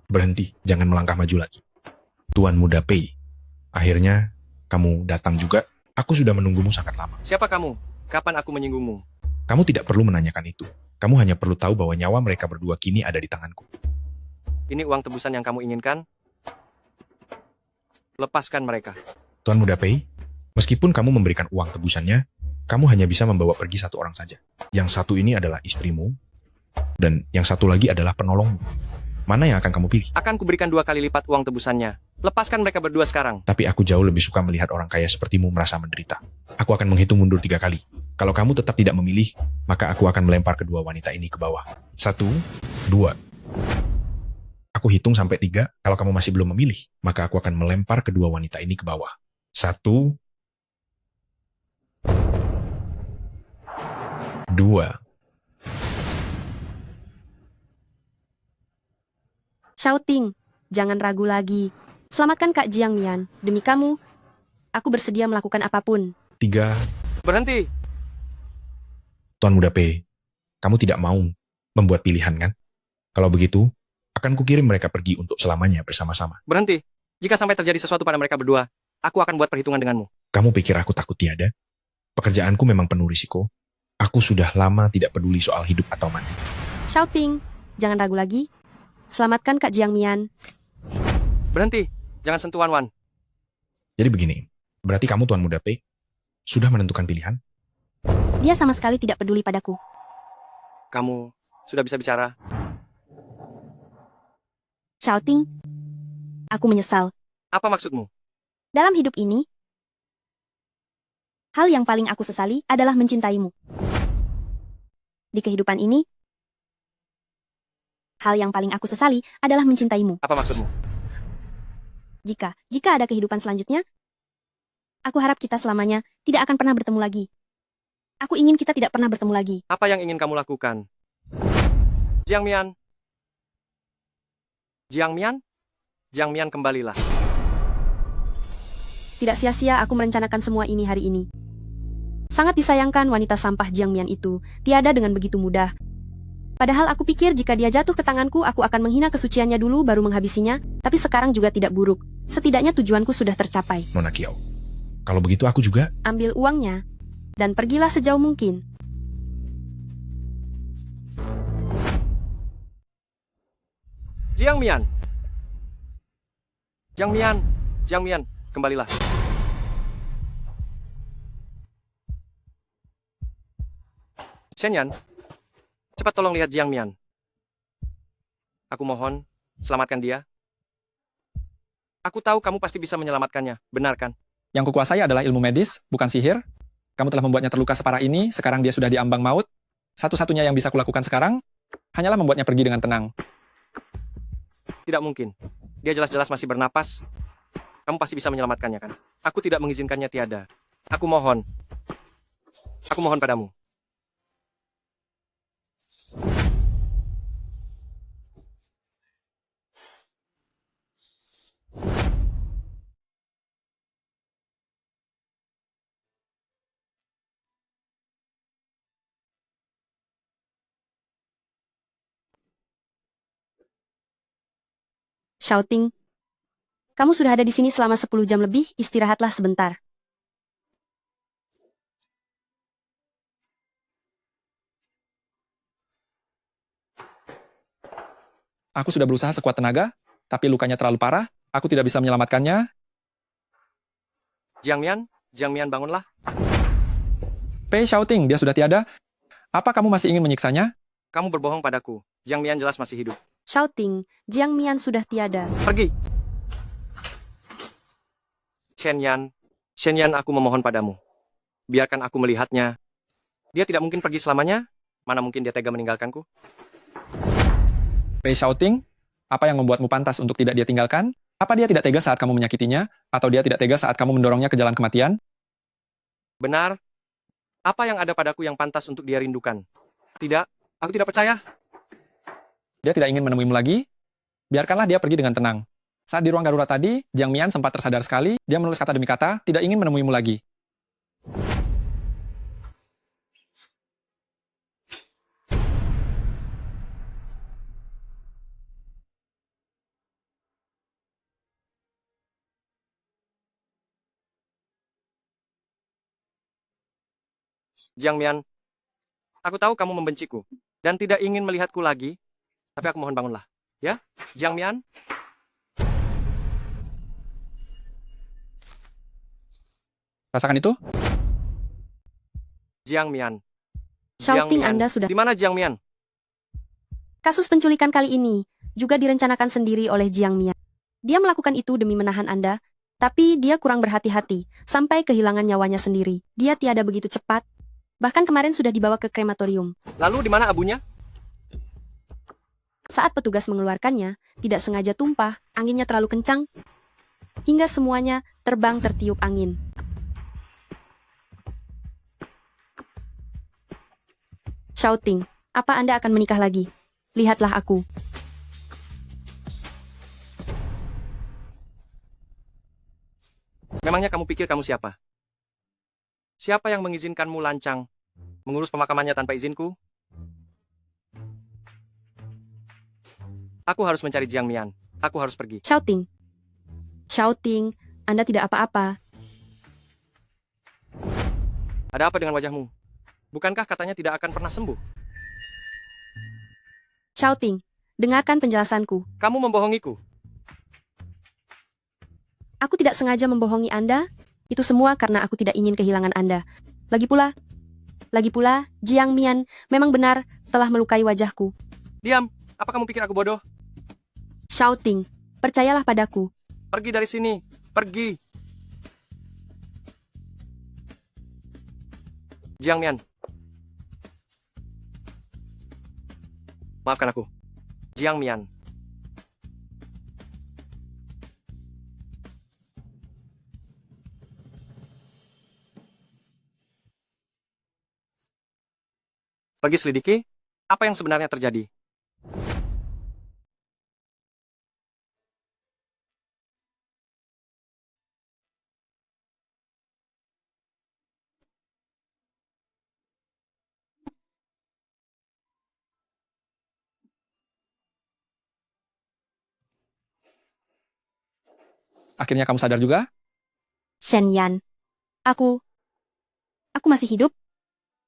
Speaker 10: Berhenti, jangan melangkah maju lagi. Tuan Muda Pei, akhirnya kamu datang juga. Aku sudah menunggumu sangat lama.
Speaker 1: Siapa kamu? Kapan aku menyinggungmu?
Speaker 10: Kamu tidak perlu menanyakan itu. Kamu hanya perlu tahu bahwa nyawa mereka berdua kini ada di tanganku.
Speaker 1: Ini uang tebusan yang kamu inginkan? Lepaskan mereka.
Speaker 10: Tuan Muda Pei, meskipun kamu memberikan uang tebusannya, kamu hanya bisa membawa pergi satu orang saja. Yang satu ini adalah istrimu, dan yang satu lagi adalah penolongmu. Mana yang akan kamu pilih?
Speaker 1: Akan kuberikan 2 kali lipat uang tebusannya. Lepaskan mereka berdua sekarang.
Speaker 10: Tapi aku jauh lebih suka melihat orang kaya sepertimu merasa menderita. Aku akan menghitung mundur 3 kali. Kalau kamu tetap tidak memilih, maka aku akan melempar kedua wanita ini ke bawah. 1, 2. Aku hitung sampai 3. Kalau kamu masih belum memilih, maka aku akan melempar kedua wanita ini ke bawah. 1, 2.
Speaker 2: Shouting, jangan ragu lagi. Selamatkan Kak Jiang Mian. Demi kamu, aku bersedia melakukan apapun.
Speaker 10: 3.
Speaker 1: Berhenti.
Speaker 10: Tuan Muda Pei, kamu tidak mau membuat pilihan kan? Kalau begitu, akan kukirim mereka pergi untuk selamanya bersama-sama.
Speaker 1: Berhenti. Jika sampai terjadi sesuatu pada mereka berdua, aku akan buat perhitungan denganmu.
Speaker 10: Kamu pikir aku takut tiada? Pekerjaanku memang penuh risiko. Aku sudah lama tidak peduli soal hidup atau mati.
Speaker 2: Shouting, jangan ragu lagi. Selamatkan Kak Jiang Mian.
Speaker 1: Berhenti. Jangan sentuh Wan Wan.
Speaker 10: Jadi begini, berarti kamu Tuan Muda Pei sudah menentukan pilihan?
Speaker 4: Dia sama sekali tidak peduli padaku.
Speaker 1: Kamu sudah bisa bicara.
Speaker 4: Shouting, aku menyesal.
Speaker 1: Apa maksudmu?
Speaker 4: Dalam hidup ini, hal yang paling aku sesali adalah mencintaimu. Di kehidupan ini, hal yang paling aku sesali adalah mencintaimu.
Speaker 1: Apa maksudmu?
Speaker 4: Jika ada kehidupan selanjutnya, aku harap kita selamanya tidak akan pernah bertemu lagi. Aku ingin kita tidak pernah bertemu lagi.
Speaker 1: Apa yang ingin kamu lakukan? Jiang Mian. Jiang Mian? Jiang Mian, kembalilah.
Speaker 2: Tidak sia-sia aku merencanakan semua ini hari ini. Sangat disayangkan wanita sampah Jiang Mian itu tiada dengan begitu mudah. Padahal aku pikir jika dia jatuh ke tanganku, aku akan menghina kesuciannya dulu baru menghabisinya, tapi sekarang juga tidak buruk. Setidaknya tujuanku sudah tercapai.
Speaker 10: Nona Kiao, kalau begitu aku juga.
Speaker 2: Ambil uangnya, dan pergilah sejauh mungkin.
Speaker 1: Jiang Mian. Jiang Mian. Jiang Mian, kembalilah. Shen Yan, cepat tolong lihat Jiang Mian. Aku mohon, selamatkan dia. Aku tahu kamu pasti bisa menyelamatkannya, benar kan?
Speaker 5: Yang kukuasai adalah ilmu medis, bukan sihir. Kamu telah membuatnya terluka separah ini, sekarang dia sudah di ambang maut. Satu-satunya yang bisa kulakukan sekarang, hanyalah membuatnya pergi dengan tenang.
Speaker 1: Tidak mungkin. Dia jelas-jelas masih bernapas. Kamu pasti bisa menyelamatkannya kan? Aku tidak mengizinkannya tiada. Aku mohon. Aku mohon padamu.
Speaker 2: Shouting, kamu sudah ada di sini selama 10 jam lebih, istirahatlah sebentar.
Speaker 5: Aku sudah berusaha sekuat tenaga, tapi lukanya terlalu parah, aku tidak bisa menyelamatkannya.
Speaker 1: Jiang Mian, bangunlah.
Speaker 5: Pei shouting, dia sudah tiada. Apa kamu masih ingin menyiksanya?
Speaker 1: Kamu berbohong padaku. Jiang Mian jelas masih hidup.
Speaker 2: Shouting, Jiang Mian sudah tiada.
Speaker 1: Pergi. Shen Yan, aku memohon padamu. Biarkan aku melihatnya. Dia tidak mungkin pergi selamanya. Mana mungkin dia tega meninggalkanku?
Speaker 5: Pei shouting, apa yang membuatmu pantas untuk tidak dia tinggalkan? Apa dia tidak tega saat kamu menyakitinya? Atau dia tidak tega saat kamu mendorongnya ke jalan kematian?
Speaker 1: Benar. Apa yang ada padaku yang pantas untuk dia rindukan? Tidak, aku tidak percaya.
Speaker 5: Dia tidak ingin menemuimu lagi? Biarkanlah dia pergi dengan tenang. Saat di ruang darurat tadi, Jiang Mian sempat tersadar sekali, dia menulis kata demi kata, tidak ingin menemuimu lagi.
Speaker 1: Jiang Mian, aku tahu kamu membenciku dan tidak ingin melihatku lagi, tapi aku mohon bangunlah. Ya, Jiang Mian?
Speaker 5: Rasakan itu?
Speaker 1: Jiang Mian.
Speaker 2: Shouting Anda sudah.
Speaker 1: Di mana Jiang Mian?
Speaker 2: Kasus penculikan kali ini juga direncanakan sendiri oleh Jiang Mian. Dia melakukan itu demi menahan Anda, tapi dia kurang berhati-hati sampai kehilangan nyawanya sendiri. Dia tiada begitu cepat. Bahkan kemarin sudah dibawa ke krematorium.
Speaker 1: Lalu di mana abunya?
Speaker 2: Saat petugas mengeluarkannya, tidak sengaja tumpah, anginnya terlalu kencang, hingga semuanya terbang tertiup angin. Shouting, apa Anda akan menikah lagi? Lihatlah aku.
Speaker 1: Memangnya kamu pikir kamu siapa? Siapa yang mengizinkanmu lancang mengurus pemakamannya tanpa izinku? Aku harus mencari Jiang Mian. Aku harus pergi.
Speaker 2: Shouting. Shouting, Anda tidak apa-apa.
Speaker 1: Ada apa dengan wajahmu? Bukankah katanya tidak akan pernah sembuh?
Speaker 2: Shouting, dengarkan penjelasanku.
Speaker 1: Kamu membohongiku.
Speaker 2: Aku tidak sengaja membohongi Anda. Itu semua karena aku tidak ingin kehilangan Anda. Lagi pula, Jiang Mian memang benar telah melukai wajahku.
Speaker 1: Diam, apa kamu pikir aku bodoh?
Speaker 2: Shouting, percayalah padaku.
Speaker 1: Pergi dari sini, pergi. Jiang Mian. Maafkan aku. Jiang Mian. Pergi selidiki, apa yang sebenarnya terjadi.
Speaker 5: Akhirnya kamu sadar juga?
Speaker 4: Shen Yan. Aku masih hidup?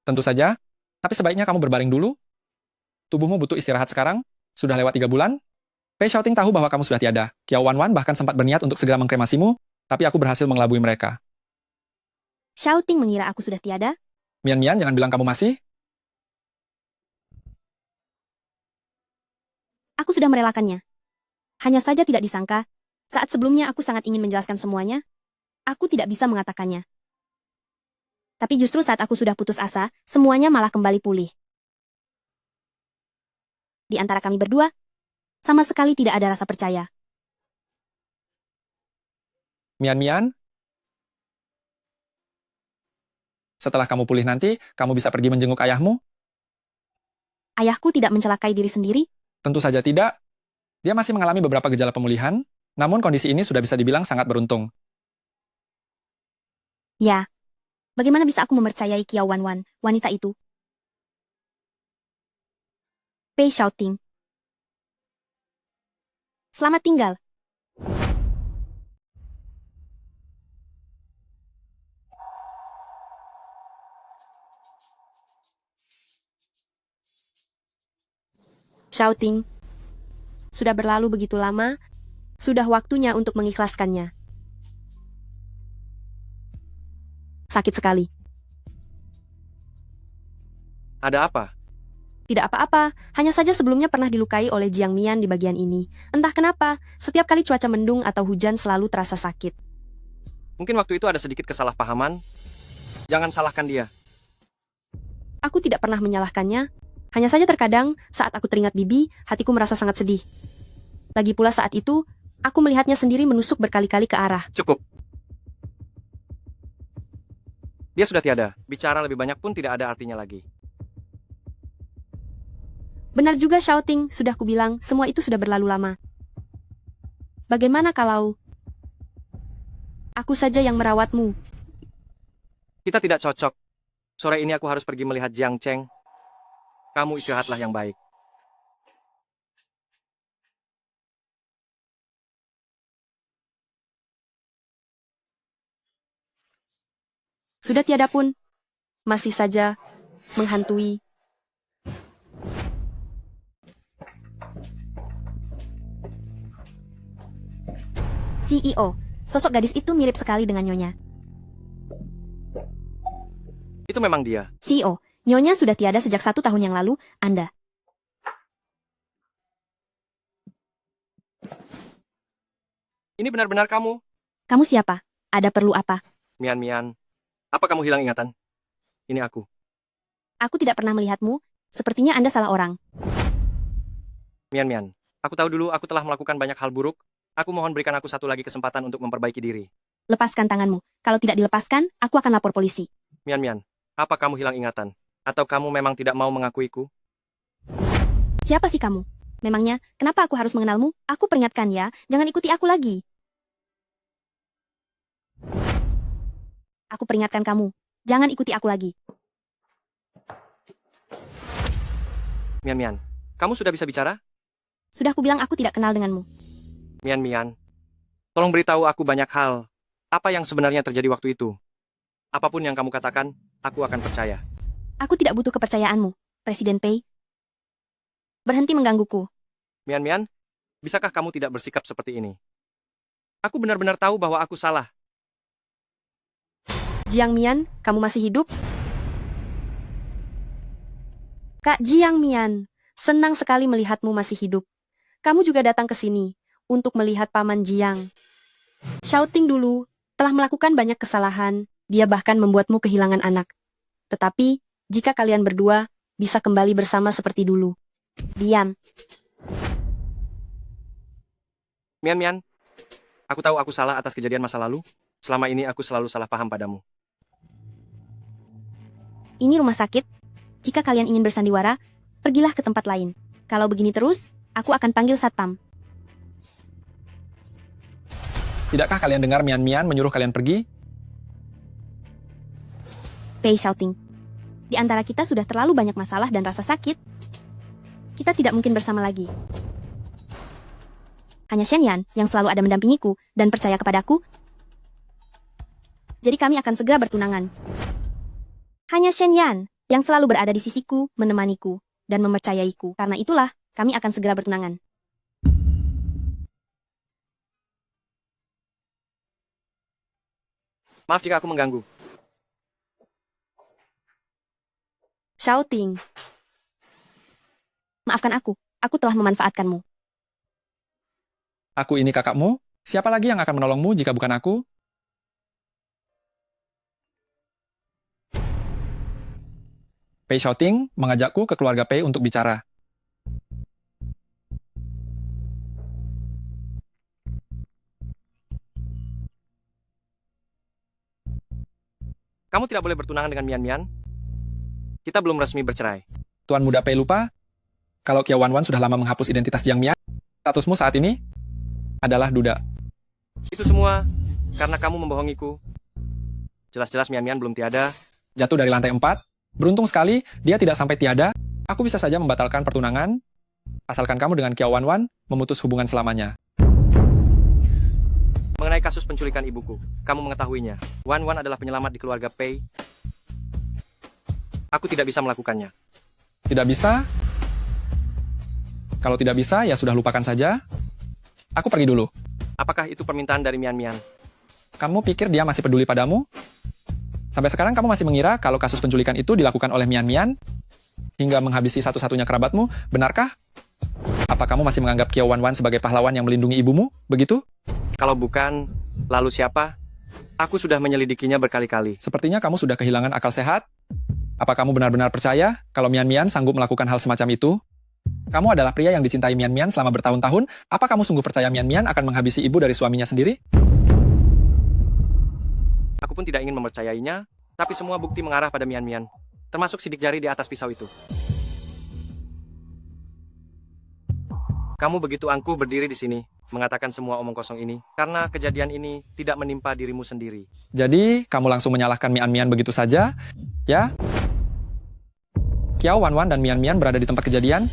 Speaker 5: Tentu saja. Tapi sebaiknya kamu berbaring dulu. Tubuhmu butuh istirahat sekarang. Sudah lewat 3 bulan. Pei Shouting tahu bahwa kamu sudah tiada. Kiao Wan bahkan sempat berniat untuk segera mengkremasimu, tapi aku berhasil mengelabui mereka.
Speaker 4: Shouting mengira aku sudah tiada?
Speaker 5: Mian Mian, jangan bilang kamu masih.
Speaker 4: Aku sudah merelakannya. Hanya saja tidak disangka, saat sebelumnya aku sangat ingin menjelaskan semuanya, aku tidak bisa mengatakannya. Tapi justru saat aku sudah putus asa, semuanya malah kembali pulih. Di antara kami berdua, sama sekali tidak ada rasa percaya.
Speaker 5: Mian Mian, setelah kamu pulih nanti, kamu bisa pergi menjenguk ayahmu?
Speaker 4: Ayahku tidak mencelakai diri sendiri?
Speaker 5: Tentu saja tidak. Dia masih mengalami beberapa gejala pemulihan, namun kondisi ini sudah bisa dibilang sangat beruntung.
Speaker 4: Ya. Bagaimana bisa aku mempercayai Kiao Wan, wanita itu? Pei Shouting. Selamat tinggal.
Speaker 2: Shouting. Sudah berlalu begitu lama, sudah waktunya untuk mengikhlaskannya. Sakit sekali.
Speaker 1: Ada apa?
Speaker 2: Tidak apa-apa, hanya saja sebelumnya pernah dilukai oleh Jiang Mian di bagian ini. Entah kenapa, setiap kali cuaca mendung atau hujan selalu terasa sakit.
Speaker 1: Mungkin waktu itu ada sedikit kesalahpahaman. Jangan salahkan dia.
Speaker 2: Aku tidak pernah menyalahkannya. Hanya saja terkadang, saat aku teringat Bibi, hatiku merasa sangat sedih. Lagi pula saat itu, aku melihatnya sendiri menusuk berkali-kali ke arah.
Speaker 1: Cukup. Dia sudah tiada. Bicara lebih banyak pun tidak ada artinya lagi.
Speaker 2: Benar juga Shouting, sudah kubilang, semua itu sudah berlalu lama. Bagaimana kalau aku saja yang merawatmu?
Speaker 1: Kita tidak cocok. Sore ini aku harus pergi melihat Jiang Cheng. Kamu istirahatlah yang baik.
Speaker 2: Sudah tiada pun, masih saja menghantui.
Speaker 4: CEO, sosok gadis itu mirip sekali dengan Nyonya.
Speaker 1: Itu memang dia.
Speaker 4: CEO, Nyonya sudah tiada sejak 1 tahun yang lalu, Anda.
Speaker 1: Ini benar-benar kamu.
Speaker 4: Kamu siapa? Ada perlu apa?
Speaker 1: Mian Mian. Apa kamu hilang ingatan? Ini aku.
Speaker 4: Aku tidak pernah melihatmu, sepertinya Anda salah orang.
Speaker 1: Mian Mian. Aku tahu dulu aku telah melakukan banyak hal buruk. Aku mohon berikan aku satu lagi kesempatan untuk memperbaiki diri.
Speaker 4: Lepaskan tanganmu. Kalau tidak dilepaskan, aku akan lapor polisi.
Speaker 1: Mian Mian. Apa kamu hilang ingatan? Atau kamu memang tidak mau mengakuiku?
Speaker 4: Siapa sih kamu? Memangnya, kenapa aku harus mengenalmu? Aku peringatkan ya, jangan ikuti aku lagi. Aku peringatkan kamu, jangan ikuti aku lagi.
Speaker 1: Mian Mian. Kamu sudah bisa bicara?
Speaker 4: Sudah aku bilang aku tidak kenal denganmu.
Speaker 1: Mian Mian. Tolong beritahu aku banyak hal. Apa yang sebenarnya terjadi waktu itu? Apapun yang kamu katakan, aku akan percaya.
Speaker 4: Aku tidak butuh kepercayaanmu, Presiden Pei. Berhenti menggangguku.
Speaker 1: Mian Mian, bisakah kamu tidak bersikap seperti ini? Aku benar-benar tahu bahwa aku salah.
Speaker 2: Jiang Mian, kamu masih hidup? Kak Jiang Mian, senang sekali melihatmu masih hidup. Kamu juga datang ke sini untuk melihat Paman Jiang. Shouting dulu telah melakukan banyak kesalahan, dia bahkan membuatmu kehilangan anak. Tetapi, jika kalian berdua bisa kembali bersama seperti dulu.
Speaker 4: Diam.
Speaker 1: Mian Mian, aku tahu aku salah atas kejadian masa lalu. Selama ini aku selalu salah paham padamu.
Speaker 4: Ini rumah sakit. Jika kalian ingin bersandiwara, pergilah ke tempat lain. Kalau begini terus, aku akan panggil satpam.
Speaker 5: Tidakkah kalian dengar Mian Mian menyuruh kalian pergi?
Speaker 4: Pei shouting. Di antara kita sudah terlalu banyak masalah dan rasa sakit. Kita tidak mungkin bersama lagi. Hanya Shen Yan yang selalu ada mendampingiku dan percaya kepadaku. Jadi kami akan segera bertunangan. Hanya Shen Yan yang selalu berada di sisiku, menemaniku, dan mempercayaiku. Karena itulah, kami akan segera bertunangan.
Speaker 1: Maaf jika aku mengganggu.
Speaker 2: Shouting.
Speaker 4: Maafkan aku telah memanfaatkanmu.
Speaker 5: Aku ini kakakmu? Siapa lagi yang akan menolongmu jika bukan aku? Pei Shouting mengajakku ke keluarga Pei untuk bicara.
Speaker 1: Kamu tidak boleh bertunangan dengan Mian Mian. Kita belum resmi bercerai.
Speaker 5: Tuan Muda Pei lupa, kalau Kiao Wan Wan sudah lama menghapus identitas Jiang Mian, statusmu saat ini adalah duda.
Speaker 1: Itu semua karena kamu membohongiku. Jelas-jelas Mian Mian belum tiada.
Speaker 5: Jatuh dari lantai 4. Beruntung sekali, dia tidak sampai tiada. Aku bisa saja membatalkan pertunangan, asalkan kamu dengan Kiao Wan Wan memutus hubungan selamanya.
Speaker 1: Mengenai kasus penculikan ibuku, kamu mengetahuinya. Wan Wan adalah penyelamat di keluarga Pei. Aku tidak bisa melakukannya.
Speaker 5: Tidak bisa? Kalau tidak bisa, ya sudah lupakan saja. Aku pergi dulu.
Speaker 1: Apakah itu permintaan dari Mian Mian?
Speaker 5: Kamu pikir dia masih peduli padamu? Sampai sekarang kamu masih mengira kalau kasus penculikan itu dilakukan oleh Mian Mian hingga menghabisi satu-satunya kerabatmu, benarkah? Apa kamu masih menganggap Kiao Wan Wan sebagai pahlawan yang melindungi ibumu? Begitu?
Speaker 1: Kalau bukan, lalu siapa? Aku sudah menyelidikinya berkali-kali.
Speaker 5: Sepertinya kamu sudah kehilangan akal sehat. Apa kamu benar-benar percaya kalau Mian Mian sanggup melakukan hal semacam itu? Kamu adalah pria yang dicintai Mian Mian selama bertahun-tahun. Apa kamu sungguh percaya Mian Mian akan menghabisi ibu dari suaminya sendiri?
Speaker 1: Aku pun tidak ingin mempercayainya, tapi semua bukti mengarah pada Mian Mian, termasuk sidik jari di atas pisau itu. Kamu begitu angkuh berdiri di sini, mengatakan semua omong kosong ini, karena kejadian ini tidak menimpa dirimu sendiri.
Speaker 5: Jadi, kamu langsung menyalahkan Mian Mian begitu saja, ya? Kiao Wan Wan dan Mian Mian berada di tempat kejadian.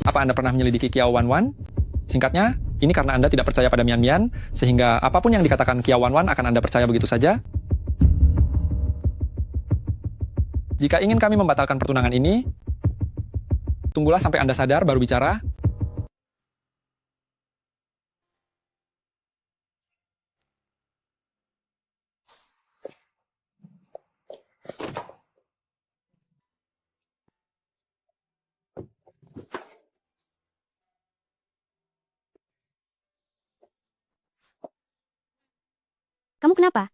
Speaker 5: Apa Anda pernah menyelidiki Kiao Wan Wan? Singkatnya, ini karena Anda tidak percaya pada Mian Mian, sehingga apapun yang dikatakan Kiao Wan Wan akan Anda percaya begitu saja. Jika ingin kami membatalkan pertunangan ini, tunggulah sampai Anda sadar baru bicara.
Speaker 4: Kamu kenapa?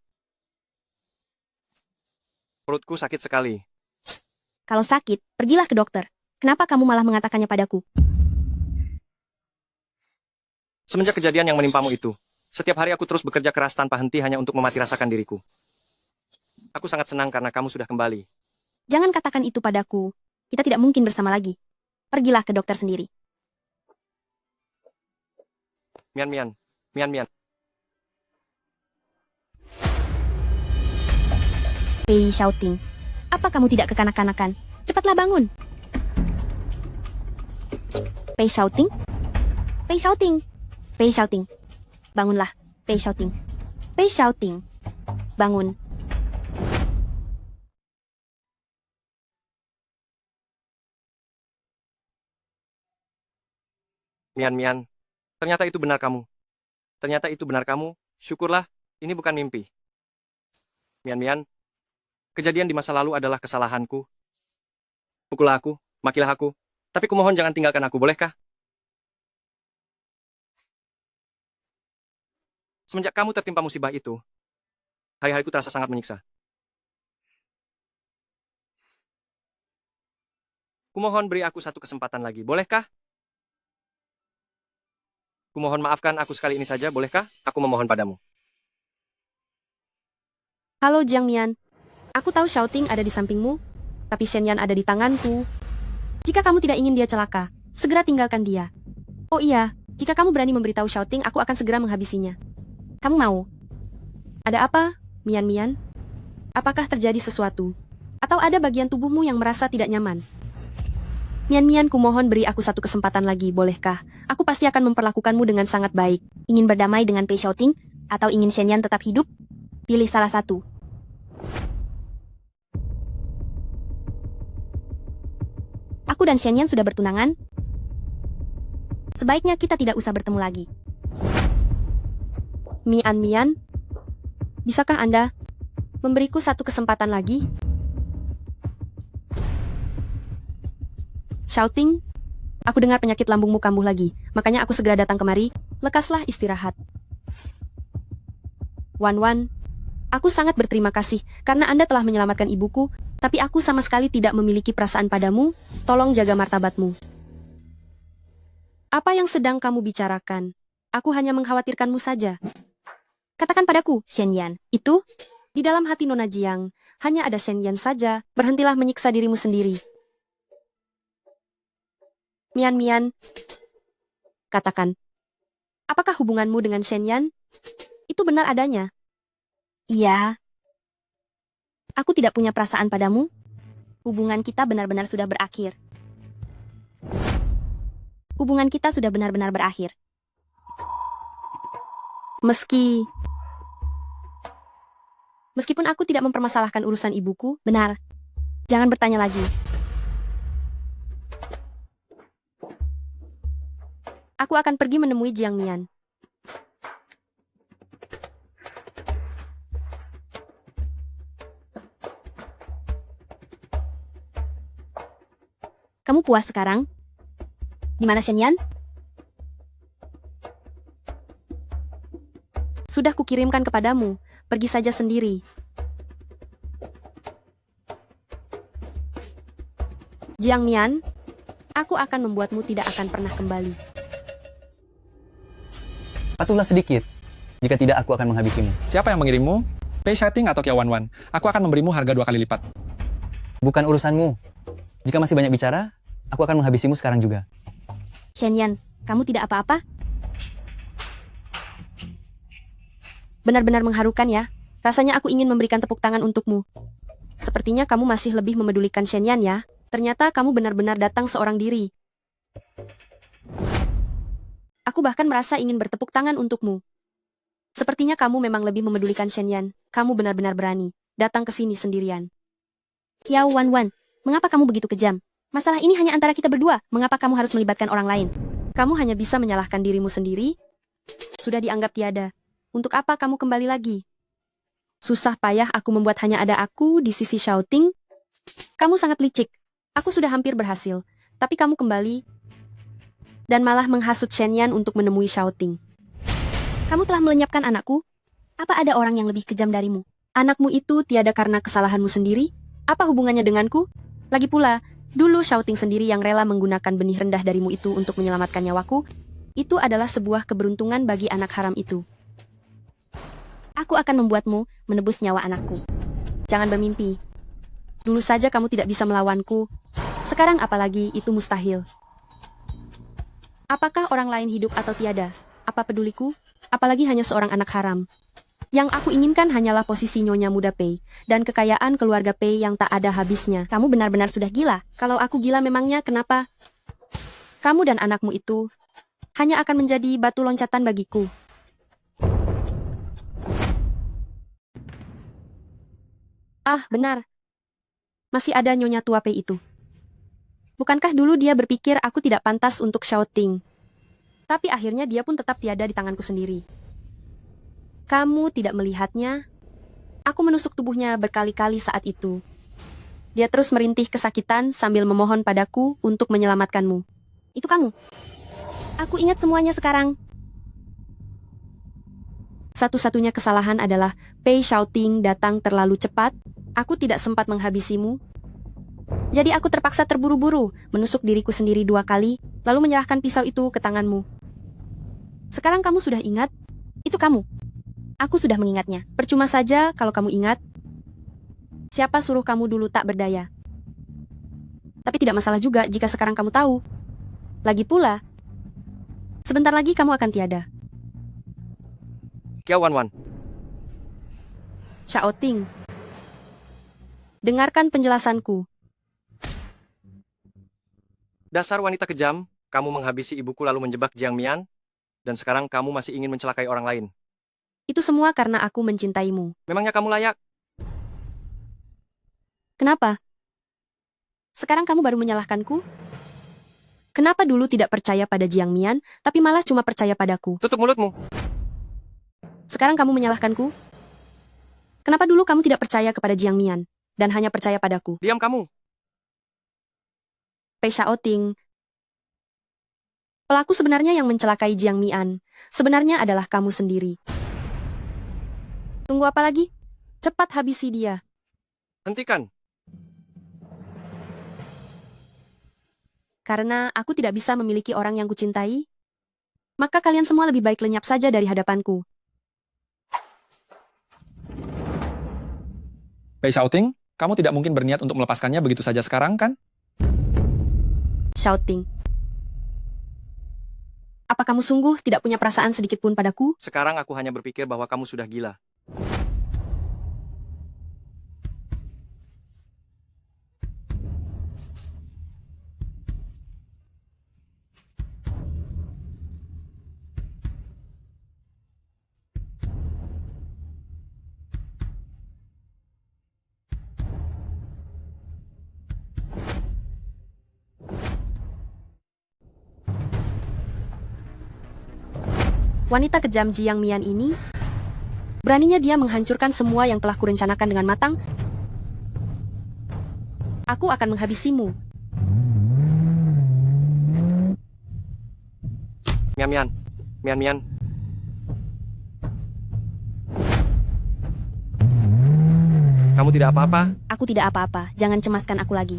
Speaker 1: Perutku sakit sekali.
Speaker 4: Kalau sakit, pergilah ke dokter. Kenapa kamu malah mengatakannya padaku?
Speaker 1: Semenjak kejadian yang menimpamu itu, setiap hari aku terus bekerja keras tanpa henti hanya untuk memati rasakan diriku. Aku sangat senang karena kamu sudah kembali.
Speaker 4: Jangan katakan itu padaku. Kita tidak mungkin bersama lagi. Pergilah ke dokter sendiri.
Speaker 1: Mian Mian, Mian Mian.
Speaker 4: Pei shouting. Apa kamu tidak kekanak-kanakan? Cepatlah bangun. Pei shouting. Pei shouting. Pei shouting. Bangunlah. Pei shouting. Pei shouting. Bangun.
Speaker 1: Mian Mian. Ternyata itu benar kamu. Ternyata itu benar kamu. Syukurlah, ini bukan mimpi. Mian Mian. Kejadian di masa lalu adalah kesalahanku. Pukullah aku, makilah aku. Tapi kumohon jangan tinggalkan aku, bolehkah? Semenjak kamu tertimpa musibah itu, hari-hariku terasa sangat menyiksa. Kumohon beri aku satu kesempatan lagi, bolehkah? Kumohon maafkan aku sekali ini saja, bolehkah? Aku memohon padamu.
Speaker 2: Halo Jiang Mian. Aku tahu Shouting ada di sampingmu, tapi Shen Yan ada di tanganku. Jika kamu tidak ingin dia celaka, segera tinggalkan dia. Oh iya, jika kamu berani memberitahu Shouting, aku akan segera menghabisinya.
Speaker 4: Kamu mau?
Speaker 2: Ada apa, Mian Mian? Apakah terjadi sesuatu? Atau ada bagian tubuhmu yang merasa tidak nyaman? Mian Mian, kumohon beri aku satu kesempatan lagi, bolehkah? Aku pasti akan memperlakukanmu dengan sangat baik.
Speaker 4: Ingin berdamai dengan Pei shouting? Atau ingin Shen Yan tetap hidup? Pilih salah satu. Aku dan Shen Yan sudah bertunangan. Sebaiknya kita tidak usah bertemu lagi.
Speaker 2: Mian Mian, bisakah Anda memberiku satu kesempatan lagi? Shouting, aku dengar penyakit lambungmu kambuh lagi, makanya aku segera datang kemari. Lekaslah istirahat. Wan Wan, aku sangat berterima kasih karena Anda telah menyelamatkan ibuku, tapi aku sama sekali tidak memiliki perasaan padamu. Tolong jaga martabatmu. Apa yang sedang kamu bicarakan? Aku hanya mengkhawatirkanmu saja.
Speaker 4: Katakan padaku, Shen Yan.
Speaker 2: Itu? Di dalam hati Nona Jiang, hanya ada Shen Yan saja. Berhentilah menyiksa dirimu sendiri. Mian Mian, katakan. Apakah hubunganmu dengan Shen Yan? Itu benar adanya.
Speaker 4: Iya. Aku tidak punya perasaan padamu. Hubungan kita benar-benar sudah berakhir. Hubungan kita sudah benar-benar berakhir.
Speaker 2: Meskipun aku tidak mempermasalahkan urusan ibuku,
Speaker 4: Benar. Jangan bertanya lagi.
Speaker 2: aku akan pergi menemui Jiang Mian.
Speaker 4: Kamu puas sekarang? Di mana Shen Yan?
Speaker 2: Sudah kukirimkan kepadamu. Pergi saja sendiri. Jiang Mian, aku akan membuatmu tidak akan pernah kembali.
Speaker 8: Patuhlah sedikit. Jika tidak, aku akan menghabisimu.
Speaker 5: Siapa yang mengirimmu? Pei Shouting atau Kiao Wan Wan? Aku akan memberimu harga 2 kali lipat.
Speaker 8: Bukan urusanmu. Jika masih banyak bicara, aku akan menghabisimu sekarang juga.
Speaker 4: Shen Yan, kamu tidak apa-apa?
Speaker 2: Benar-benar mengharukan ya. Rasanya aku ingin memberikan tepuk tangan untukmu. Sepertinya kamu masih lebih memedulikan Shenyan ya. Ternyata kamu benar-benar datang seorang diri. Aku bahkan merasa ingin bertepuk tangan untukmu. Sepertinya kamu memang lebih memedulikan Shenyan. Kamu benar-benar berani datang ke sini sendirian.
Speaker 4: Xiao Wan, mengapa kamu begitu kejam? Masalah ini hanya antara kita berdua. Mengapa kamu harus melibatkan orang lain?
Speaker 2: Kamu hanya bisa menyalahkan dirimu sendiri. Sudah dianggap tiada. Untuk apa kamu kembali lagi? Susah payah aku membuat hanya ada aku di sisi Shouting. Kamu sangat licik. Aku sudah hampir berhasil. Tapi kamu kembali dan malah menghasut Shenyan untuk menemui Shouting.
Speaker 4: Kamu telah melenyapkan anakku? Apa ada orang yang lebih kejam darimu?
Speaker 2: Anakmu itu tiada karena kesalahanmu sendiri? Apa hubungannya denganku? Lagi pula, dulu Shouting sendiri yang rela menggunakan benih rendah darimu itu untuk menyelamatkan nyawaku. Itu adalah sebuah keberuntungan bagi anak haram itu.
Speaker 4: Aku akan membuatmu menebus nyawa anakku.
Speaker 2: Jangan bermimpi. Dulu saja kamu tidak bisa melawanku. Sekarang apalagi itu mustahil. Apakah orang lain hidup atau tiada? Apa peduliku? Apalagi hanya seorang anak haram. Yang aku inginkan hanyalah posisi Nyonya Muda Pei dan kekayaan keluarga Pei yang tak ada habisnya.
Speaker 4: Kamu benar-benar sudah gila.
Speaker 2: Kalau aku gila memangnya kenapa? Kamu dan anakmu itu hanya akan menjadi batu loncatan bagiku. Ah, benar. Masih ada Nyonya Tua Pei itu. Bukankah dulu dia berpikir aku tidak pantas untuk Shouting? Tapi akhirnya dia pun tetap tiada di tanganku sendiri. Kamu tidak melihatnya? Aku menusuk tubuhnya berkali-kali saat itu. Dia terus merintih kesakitan sambil memohon padaku untuk menyelamatkanmu.
Speaker 4: Itu kamu. Aku ingat semuanya sekarang.
Speaker 2: Satu-satunya kesalahan adalah Pei Shouting datang terlalu cepat. Aku tidak sempat menghabisimu. Jadi aku terpaksa terburu-buru, menusuk diriku sendiri 2 kali, lalu menyerahkan pisau itu ke tanganmu. Sekarang kamu sudah ingat?
Speaker 4: Itu kamu. Aku sudah mengingatnya.
Speaker 2: Percuma saja kalau kamu ingat. Siapa suruh kamu dulu tak berdaya? Tapi tidak masalah juga jika sekarang kamu tahu. Lagi pula, sebentar lagi kamu akan tiada.
Speaker 1: Xiao Wan.
Speaker 2: Shouting. Dengarkan penjelasanku.
Speaker 1: Dasar wanita kejam, kamu menghabisi ibuku lalu menjebak Jiang Mian, dan sekarang kamu masih ingin mencelakai orang lain.
Speaker 2: Itu semua karena aku mencintaimu.
Speaker 1: Memangnya kamu layak?
Speaker 2: Kenapa? Sekarang kamu baru menyalahkanku? Kenapa dulu tidak percaya pada Jiang Mian, tapi malah cuma percaya padaku?
Speaker 1: Tutup mulutmu.
Speaker 2: Sekarang kamu menyalahkanku? Kenapa dulu kamu tidak percaya kepada Jiang Mian, dan hanya percaya padaku?
Speaker 1: Diam kamu.
Speaker 2: Pei Shaoting. Pelaku sebenarnya yang mencelakai Jiang Mian, sebenarnya adalah kamu sendiri. Tunggu apa lagi? Cepat habisi dia.
Speaker 1: Hentikan.
Speaker 2: Karena aku tidak bisa memiliki orang yang kucintai, maka kalian semua lebih baik lenyap saja dari hadapanku.
Speaker 5: Pei Shouting, kamu tidak mungkin berniat untuk melepaskannya begitu saja sekarang, kan?
Speaker 2: Shouting. Apa kamu sungguh tidak punya perasaan sedikit pun padaku?
Speaker 1: Sekarang aku hanya berpikir bahwa kamu sudah gila.
Speaker 2: Wanita kejam Jiang Mian ini, beraninya dia menghancurkan semua yang telah kurencanakan dengan matang. Aku akan menghabisimu.
Speaker 1: Mian Mian. Mian Mian. Kamu tidak apa-apa?
Speaker 4: Aku tidak apa-apa. Jangan cemaskan aku lagi.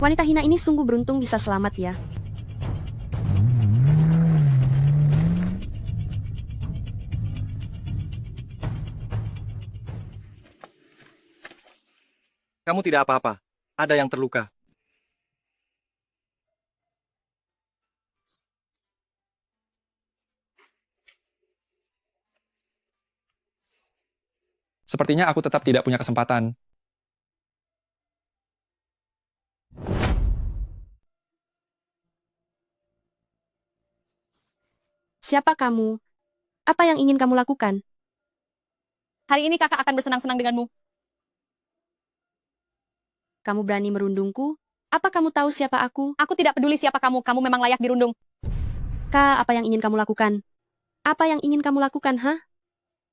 Speaker 2: Wanita hina ini sungguh beruntung bisa selamat ya.
Speaker 1: Kamu tidak apa-apa. Ada yang terluka.
Speaker 5: Sepertinya aku tetap tidak punya kesempatan.
Speaker 2: Siapa kamu? Apa yang ingin kamu lakukan?
Speaker 9: Hari ini kakak akan bersenang-senang denganmu.
Speaker 2: Kamu berani merundungku? Apa kamu tahu siapa aku?
Speaker 9: Aku tidak peduli siapa kamu, kamu memang layak dirundung.
Speaker 2: Kak, apa yang ingin kamu lakukan? Apa yang ingin kamu lakukan, hah?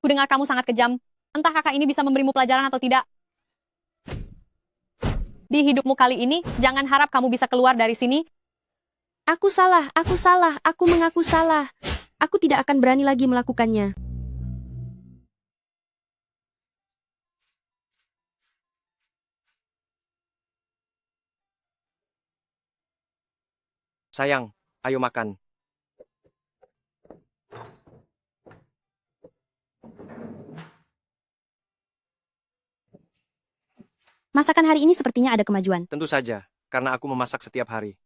Speaker 9: Kudengar kamu sangat kejam. Entah kakak ini bisa memberimu pelajaran atau tidak. Di hidupmu kali ini, jangan harap kamu bisa keluar dari sini.
Speaker 2: Aku salah, aku mengaku salah. Aku tidak akan berani lagi melakukannya.
Speaker 1: Sayang, ayo makan.
Speaker 4: Masakan hari ini sepertinya ada kemajuan.
Speaker 1: Tentu saja, karena aku memasak setiap hari.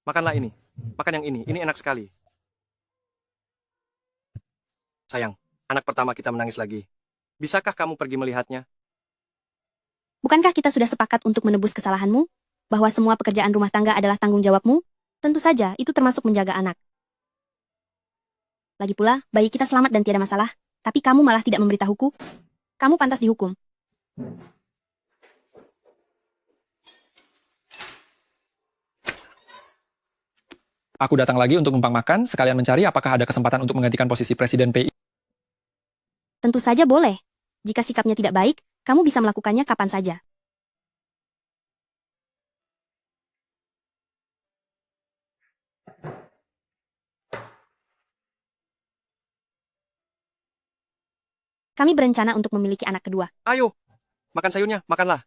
Speaker 1: Makanlah ini. Makan yang ini enak sekali. Sayang, anak pertama kita menangis lagi. Bisakah kamu pergi melihatnya?
Speaker 4: Bukankah kita sudah sepakat untuk menebus kesalahanmu? Bahwa semua pekerjaan rumah tangga adalah tanggung jawabmu? Tentu saja, itu termasuk menjaga anak. Lagi pula, bayi kita selamat dan tiada masalah. Tapi kamu malah tidak memberitahuku. Kamu pantas dihukum.
Speaker 5: Aku datang lagi untuk numpang makan, sekalian mencari apakah ada kesempatan untuk menggantikan posisi Presiden PI.
Speaker 4: Tentu saja boleh. Jika sikapnya tidak baik, kamu bisa melakukannya kapan saja. Kami berencana untuk memiliki anak kedua.
Speaker 1: Ayo, makan sayurnya, makanlah.